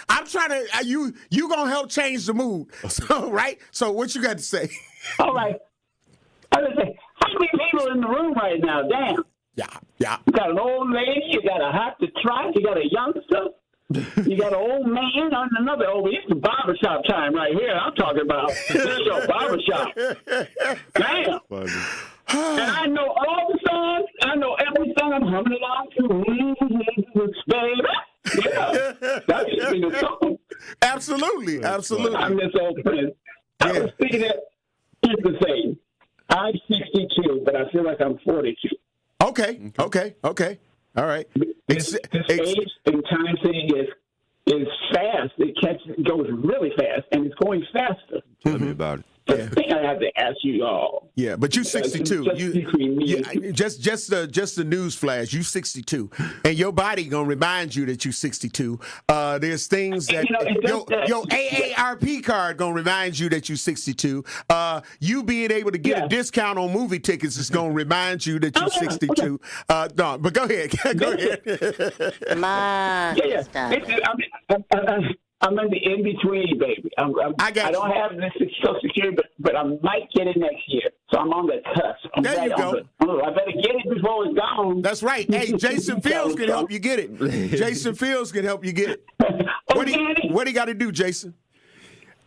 I'm trying to. You gonna help change the mood. So right. So what you got to say? All right. I was saying, how many people in the room right now? Damn. Yeah. You got an old lady. You got a hot to trot. You got a youngster. You got an old man on another. It's the barbershop time right here. I'm talking about this show, barbershop. Damn. Funny. And I know all the songs. I know every song. I'm humming along to, baby. Yeah, that should be the song. Absolutely. I'm this old friend. I was thinking that here's the thing. I'm 62, but I feel like I'm 42. Okay. All right. This age and time thing is fast. It goes really fast, and it's going faster. Tell me about it. The thing I have to ask you all. Yeah, but you're 62. Just the news flash. You 62, and your body gonna remind you that you're 62. There's things that your AARP card gonna remind you that you're 62. You being able to get a discount on movie tickets is gonna remind you that you're 62. No, but go ahead. I'm in the in-between, baby. I don't have this Social Security, but I might get it next year. So I'm on the cusp. There you go. I better get it before it's gone. That's right. Hey, Jason Fields can help you get it. Jason Fields can help you get it. What do you got to do, Jason?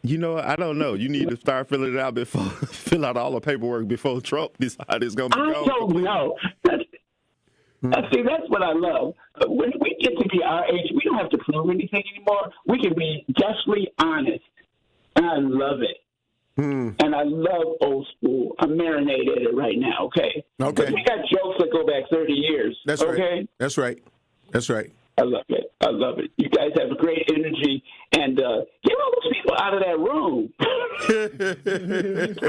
You know, I don't know. You need to start filling it out fill out all the paperwork before Trump decides it's going to be gone. I don't know. See, that's what I love. When we get to be our age, we don't have to prove anything anymore. We can be justly honest. And I love it. And I love old school. I'm marinated in it right now, okay? Okay. But we got jokes that go back 30 years. That's okay? right. That's right. I love it. I love it. You guys have a great energy, and get all those people out of that room.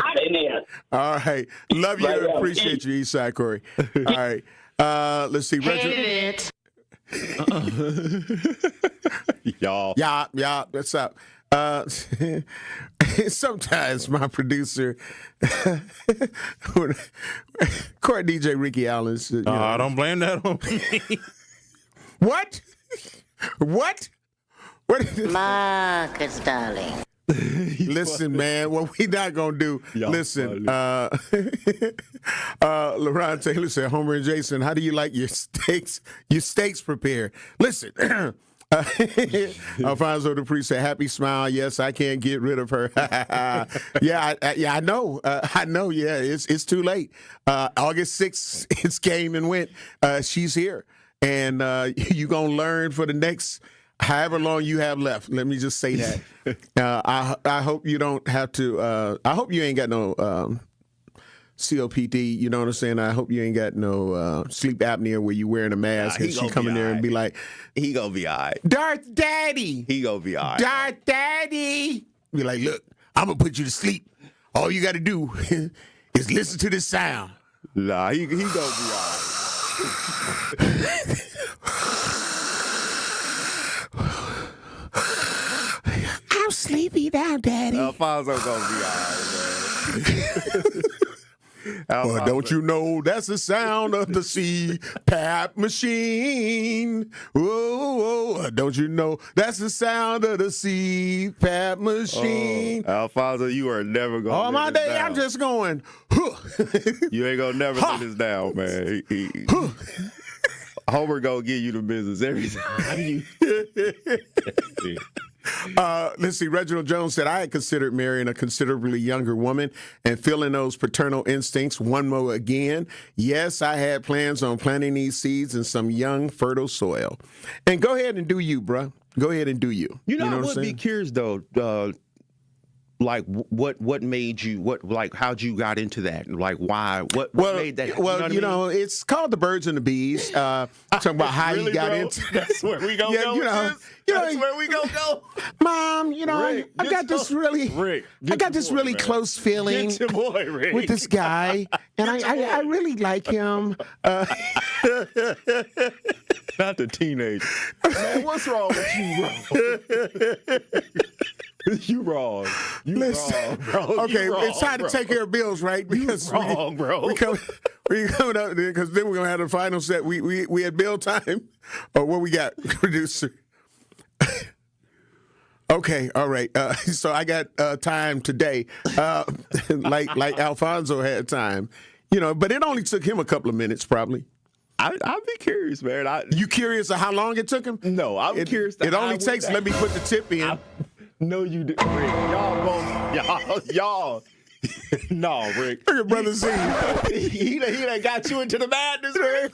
Out in there. All right. Love you and appreciate you, Eastside Corey. All right. Let's see. Reggie. Y'all. Yeah. What's up? Sometimes my producer, Court DJ Ricky Allenz. I don't blame that on me. What? What? Marcus, darling. Listen, man, what we not going to do, listen, LaRon Taylor said, Homer and Jason, how do you like your steaks prepared? Listen, Alfonso Dupree said, happy smile. Yes, I can't get rid of her. Yeah, I know. Yeah, it's too late. August 6th, it's came and went. She's here. And you're going to learn for the next however long you have left. Let me just say that. I hope you don't have to. I hope you ain't got no COPD. You know what I'm saying? I hope you ain't got no sleep apnea where you wearing a mask and she come in there and be like, he gonna be all right. Darth Daddy. He gonna be all right. Darth Daddy. Be like, look, I'm gonna put you to sleep. All you got to do is listen to this sound. Nah, he gonna be all right. I'm sleepy now, Daddy. Alfonso gonna be all right, man. Well, don't you know that's the sound of the CPAP machine? Whoa, don't you know that's the sound of the CPAP machine? Oh, Alfonso, you are never going to all my day, down. I'm just going, You ain't going to never let this down, man. Homer going to give you the business every time. Let's see. Reginald Jones said, I had considered marrying a considerably younger woman and feeling those paternal instincts one more again. Yes, I had plans on planting these seeds in some young, fertile soil. And go ahead and do you, bruh. Go ahead and do you. You know, what I I'm would be saying? curious, though, like what made you, how'd you got into that? Like, why? What made that? Well, you know, it's called The Birds and the Bees. Talking about how Really, he got bro? into That's where we gonna go. That's where we gonna go. Mom, you know, Rick, I got this really, close feeling Get your boy, Rick. with this guy, and I really like him. Not the teenager. Man, what's wrong with you, bro? You wrong. Listen, wrong, bro. Okay, You wrong, it's time bro. to take care of bills, right? Because wrong, bro. We coming up there because then we're gonna have the final set. We had bill time. Or what we got, producer? Okay, all right. So I got time today, like Alfonso had time, you know. But it only took him a couple of minutes, probably. I'd be curious, man. You curious of how long it took him? No, I'm curious. It only takes. Let me put the tip in. No, you didn't. Rick, y'all both. Y'all. No, Rick. Look at Brother Z. He done got you into the madness, Rick.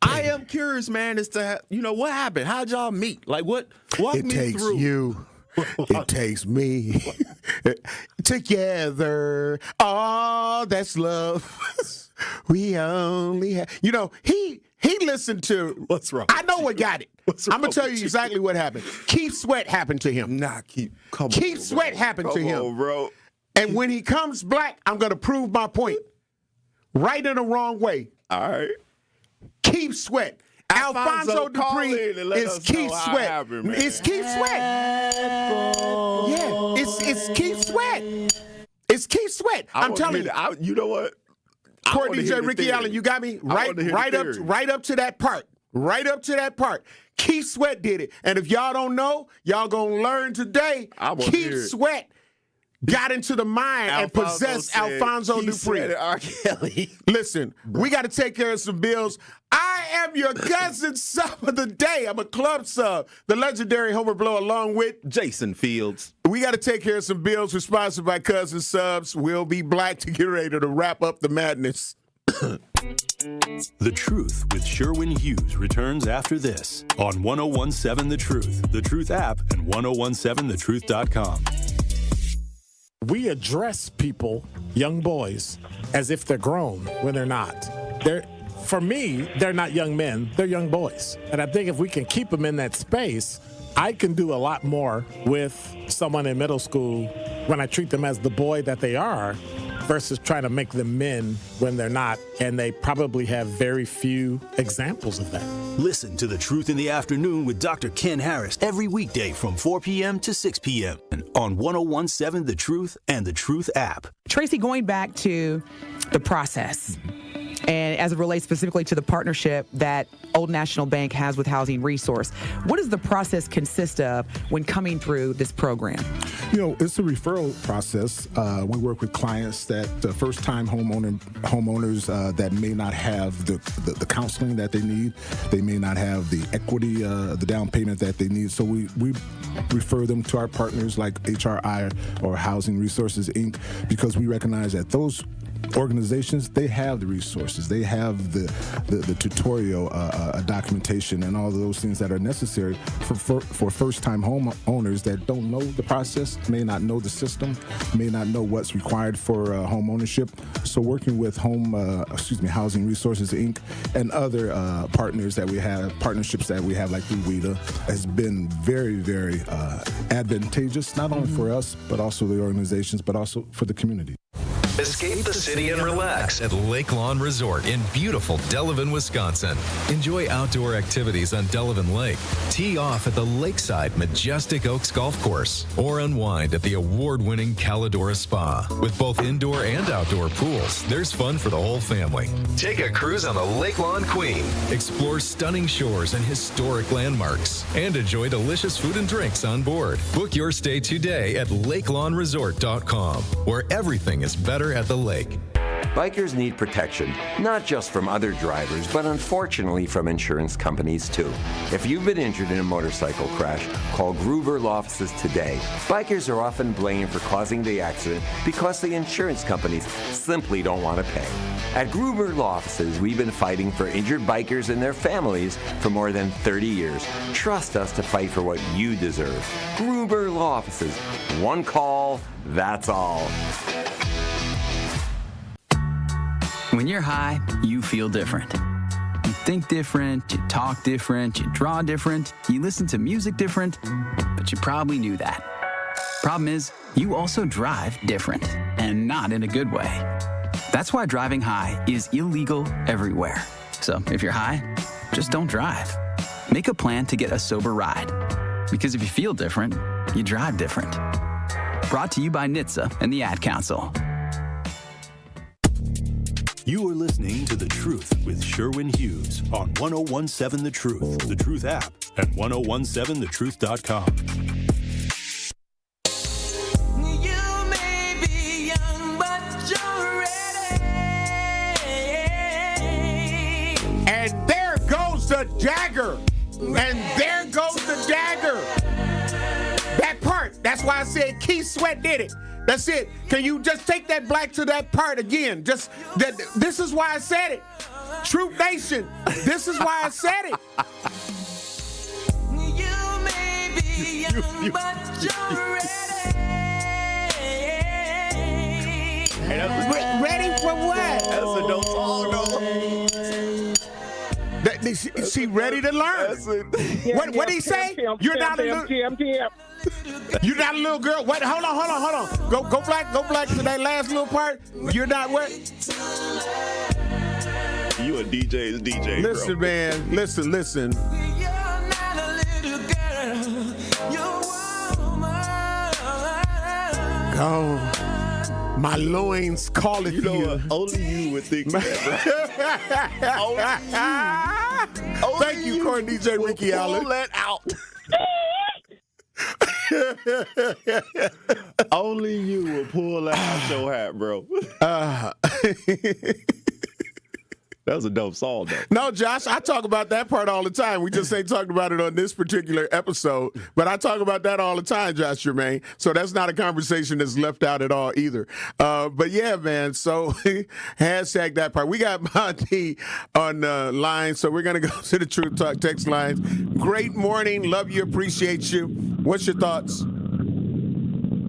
I am curious, man, as to what happened. How'd y'all meet? Like, walk It me takes through. you. It takes me. Together. Oh, that's love. We only have. You know, he listened to. What's wrong? I know what got it. I'm gonna tell you exactly what happened. Keith Sweat happened to him. Keith Sweat happened to him, on, bro. And when he comes black, I'm gonna prove my point. Right in the wrong way. All right. Keith Sweat. Alfonso Dupree is Keith Sweat. Happened, it's Keith Sweat. Yeah, it's Keith Sweat. It's Keith Sweat. I'm telling you. You know what? Court DJ Ricky Allen, you got me right up to that part. Right up to that part. Keith Sweat did it. And if y'all don't know, y'all gonna learn today. Keith Sweat got into the mind and possessed Alfonso Dupree. R. Kelly. Listen, we got to take care of some bills. I am your cousin sub of the day. I'm a club sub, the legendary Homer Blow, along with Jason Fields. We got to take care of some bills. We're sponsored by Cousin Subs. We'll be black to get ready to wrap up the madness. The Truth with Sherwin Hughes returns after this on 1017 The Truth app, and 1017thetruth.com. We address people, young boys, as if they're grown when they're not. for me, they're not young men, they're young boys. And I think if we can keep them in that space, I can do a lot more with someone in middle school when I treat them as the boy that they are versus trying to make them men when they're not. And they probably have very few examples of that. Listen to The Truth in the Afternoon with Dr. Ken Harris every weekday from 4 p.m. to 6 p.m. on 101.7 The Truth and The Truth app. Tracy, going back to the process, and as it relates specifically to the partnership that Old National Bank has with Housing Resource, what does the process consist of when coming through this program? It's a referral process. We work with clients that first-time homeowners that may not have the counseling that they need. They may not have the equity, the down payment that they need. So we refer them to our partners like HRI or Housing Resources, Inc., because we recognize that those organizations, they have the resources, they have the tutorial documentation and all of those things that are necessary for first-time homeowners that don't know the process, may not know the system, may not know what's required for home ownership. So working with Housing Resources, Inc. and other partnerships that we have like through WIDA has been very, very advantageous, not only for us, but also the organizations, but also for the community. Escape the city and relax at Lake Lawn Resort in beautiful Delavan, Wisconsin. Enjoy outdoor activities on Delavan Lake. Tee off at the lakeside Majestic Oaks Golf Course or unwind at the award-winning Calidora Spa. With both indoor and outdoor pools, there's fun for the whole family. Take a cruise on the Lake Lawn Queen. Explore stunning shores and historic landmarks. And enjoy delicious food and drinks on board. Book your stay today at lakelawnresort.com, where everything is better at the lake. Bikers need protection, not just from other drivers, but unfortunately from insurance companies too. If you've been injured in a motorcycle crash, call Gruber Law Offices today. Bikers are often blamed for causing the accident because the insurance companies simply don't want to pay. At Gruber Law Offices, we've been fighting for injured bikers and their families for more than 30 years. Trust us to fight for what you deserve. Gruber Law Offices. One call, that's all. When you're high, you feel different. You think different, you talk different, you draw different, you listen to music different, but you probably knew that. Problem is, you also drive different, and not in a good way. That's why driving high is illegal everywhere. So if you're high, just don't drive. Make a plan to get a sober ride. Because if you feel different, you drive different. Brought to you by NHTSA and the Ad Council. You are listening to The Truth with Sherwin Hughes on 101.7 The Truth, The Truth app, and 101.7thetruth.com. You may be young, but you're ready. And there goes the dagger. And there goes the dagger. That part. That's why I said Keith Sweat did it. That's it. Can you just take that black to that part again? Just that. This is why I said it. Troop Nation. This is why I said it. You may be young, but you're ready. Ready for what? That's a dope song, though. Is he ready to learn? What did he say? You're not a little. You're not a little girl. Wait, hold on. Go black to that last little part. You're not what? You a DJ's DJ. Listen, bro. man. Listen. Oh, my loins calling you. You know what? Only you would think that, bro. Thank you, Corn DJ Ricky Allen. Pull that out. Only you will pull that out your hat, bro. That was a dope song, though. No, Josh, I talk about that part all the time. We just ain't talking about it on this particular episode, but I talk about that all the time, Josh Germain. So that's not a conversation that's left out at all either. But yeah, man, so hashtag that part. We got Monty on the line, so we're going to go to the Truth Talk text lines. Great morning. Love you. Appreciate you. What's your thoughts?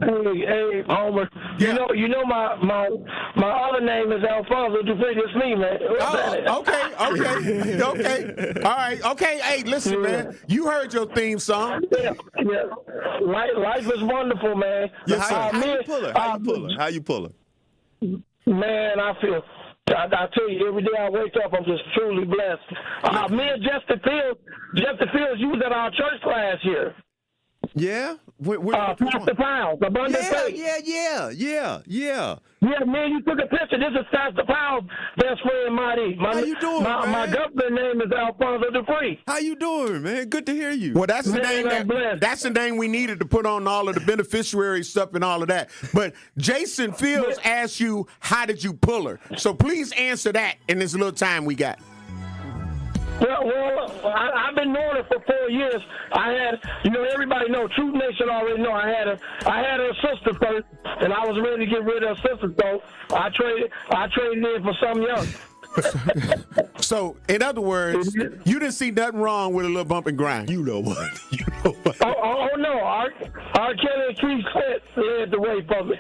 Hey, Homer. You know my other name is Alfonso Dupree. It's me, man. Okay. All right. Okay. Hey, listen, man. You heard your theme song. Yeah. Life is wonderful, man. Yes, sir. How you pull her? Man, I tell you, every day I wake up, I'm just truly blessed. Me and Justin Fields, you was at our church class here. Yeah? Pastor Powell, Abundant Faith. Yeah. Yeah, man, you took a picture. This is Pastor Powell's best friend, Marty. How you doing, man? My government name is Alfonso Dupree. How you doing, man? Good to hear you. Well, that's the name. That's the name we needed to put on all of the beneficiary stuff and all of that. But Jason Fields asked you, how did you pull her? So please answer that in this little time we got. Well, I've been knowing her for 4 years. I had, everybody know, Truth Nation already know. I had her sister first, and I was ready to get rid of her sister, so I traded in for something else. So, in other words, you didn't see nothing wrong with a little bump and grind. You know what? Oh no, R. Kelly and Keith Sweat led the way for me.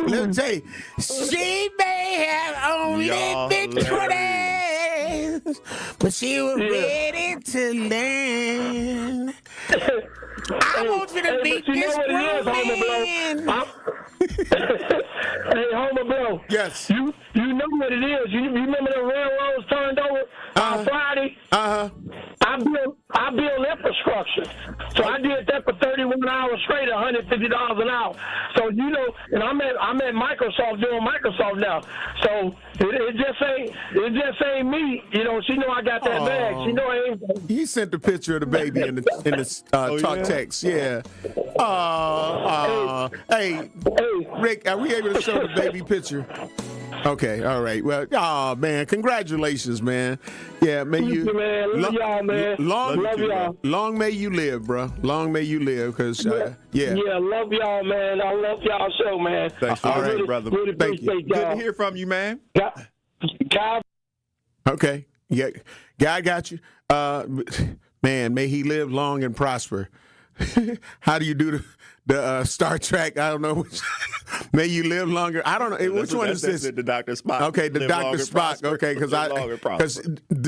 Let me tell you, she may have only been 20, but she was ready to learn. I want you to meet this grown man. Hey, Homer Blow. Yes. You know what it is. You remember the railroads turned over on Friday? I build infrastructure. So I did that for 31 hours straight, $150 an hour. So, and I'm at Microsoft doing Microsoft now. So it just ain't me. She know I got that bag. She know I ain't. He sent the picture of the baby in the talk text. Yeah. Hey, Rick, are we able to show the baby picture? Okay, all right. Well, man, congratulations, man. Yeah, may you, man. Love y'all, man. Love y'all. Long may you live, bro. Long may you live, because Yeah, love y'all, man. I love y'all show, man. Thanks for really, brother. Really Thank you. appreciate y'all. Good to hear from you, man. God. Okay. Yeah, God got you. Man, may he live long and prosper. How do you do the Star Trek? I don't know. May you live longer. I don't know. Which one is this? The Dr. Spock. Okay, the Dr. Spock. Okay, because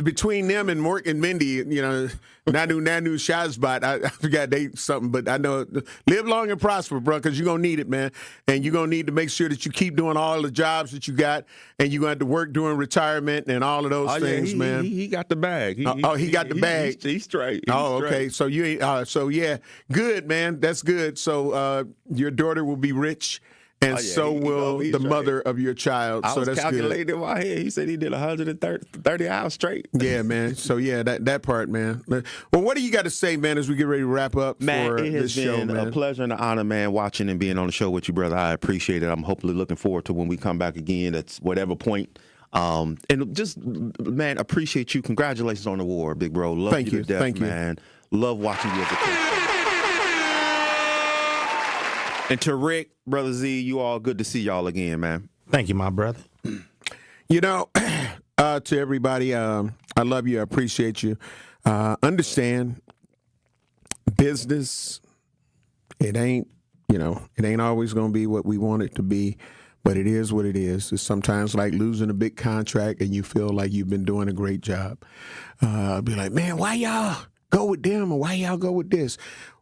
between them and Mork and Mindy, Nanu Shazbot, I forgot something, but I know live long and prosper, bro, because you're gonna need it, man, and you're gonna need to make sure that you keep doing all the jobs that you got, and you're gonna have to work during retirement and all of those things, man. He got the bag. He got the bag. He's straight. Okay. So you ain't. So yeah, good, man. That's good. So your daughter will be rich. And so will the mother of your child. I so was that's calculating good. in my head. He said he did 130 hours straight. Yeah, man. So yeah, that part, man. Well, what do you got to say, man, as we get ready to wrap up for it has this show, been man? a pleasure and an honor, man, watching and being on the show with you, brother. I appreciate it. I'm hopefully looking forward to when we come back again at whatever point. And just, man, appreciate you. Congratulations on the award, big bro. Love you to death, Thank you. man. Love watching you as a coach. And to Rick, Brother Z, you all, good to see y'all again, man. Thank you, my brother. To everybody, I love you. I appreciate you. Understand, business, it ain't always going to be what we want it to be, but it is what it is. It's sometimes like losing a big contract and you feel like you've been doing a great job. Be like, man, why y'all go with them or why y'all go with this?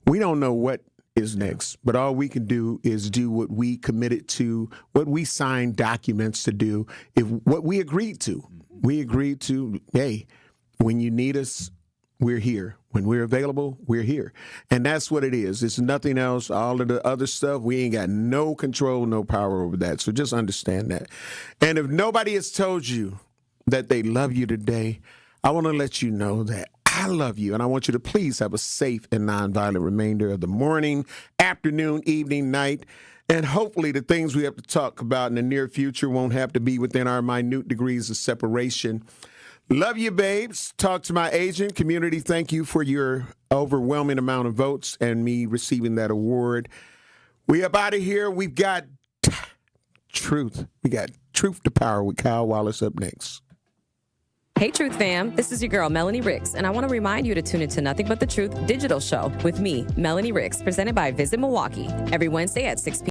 We don't know what is next, but all we can do is do what we committed to, what we signed documents to do, what we agreed to. We agreed to, hey, when you need us, we're here. When we're available, we're here. And that's what it is. It's nothing else. All of the other stuff, we ain't got no control, no power over that. So just understand that. And if nobody has told you that they love you today, I want to let you know that I love you, and I want you to please have a safe and nonviolent remainder of the morning, afternoon, evening, night, and hopefully the things we have to talk about in the near future won't have to be within our minute degrees of separation. Love you, babes. Talk to my agent. Community, thank you for your overwhelming amount of votes and me receiving that award. We up out of here. We've got truth. We got Truth to Power with Kyle Wallace up next. Hey, Truth fam. This is your girl, Melanie Ricks, and I want to remind you to tune into Nothing But the Truth digital show with me, Melanie Ricks, presented by Visit Milwaukee, every Wednesday at 6 p.m.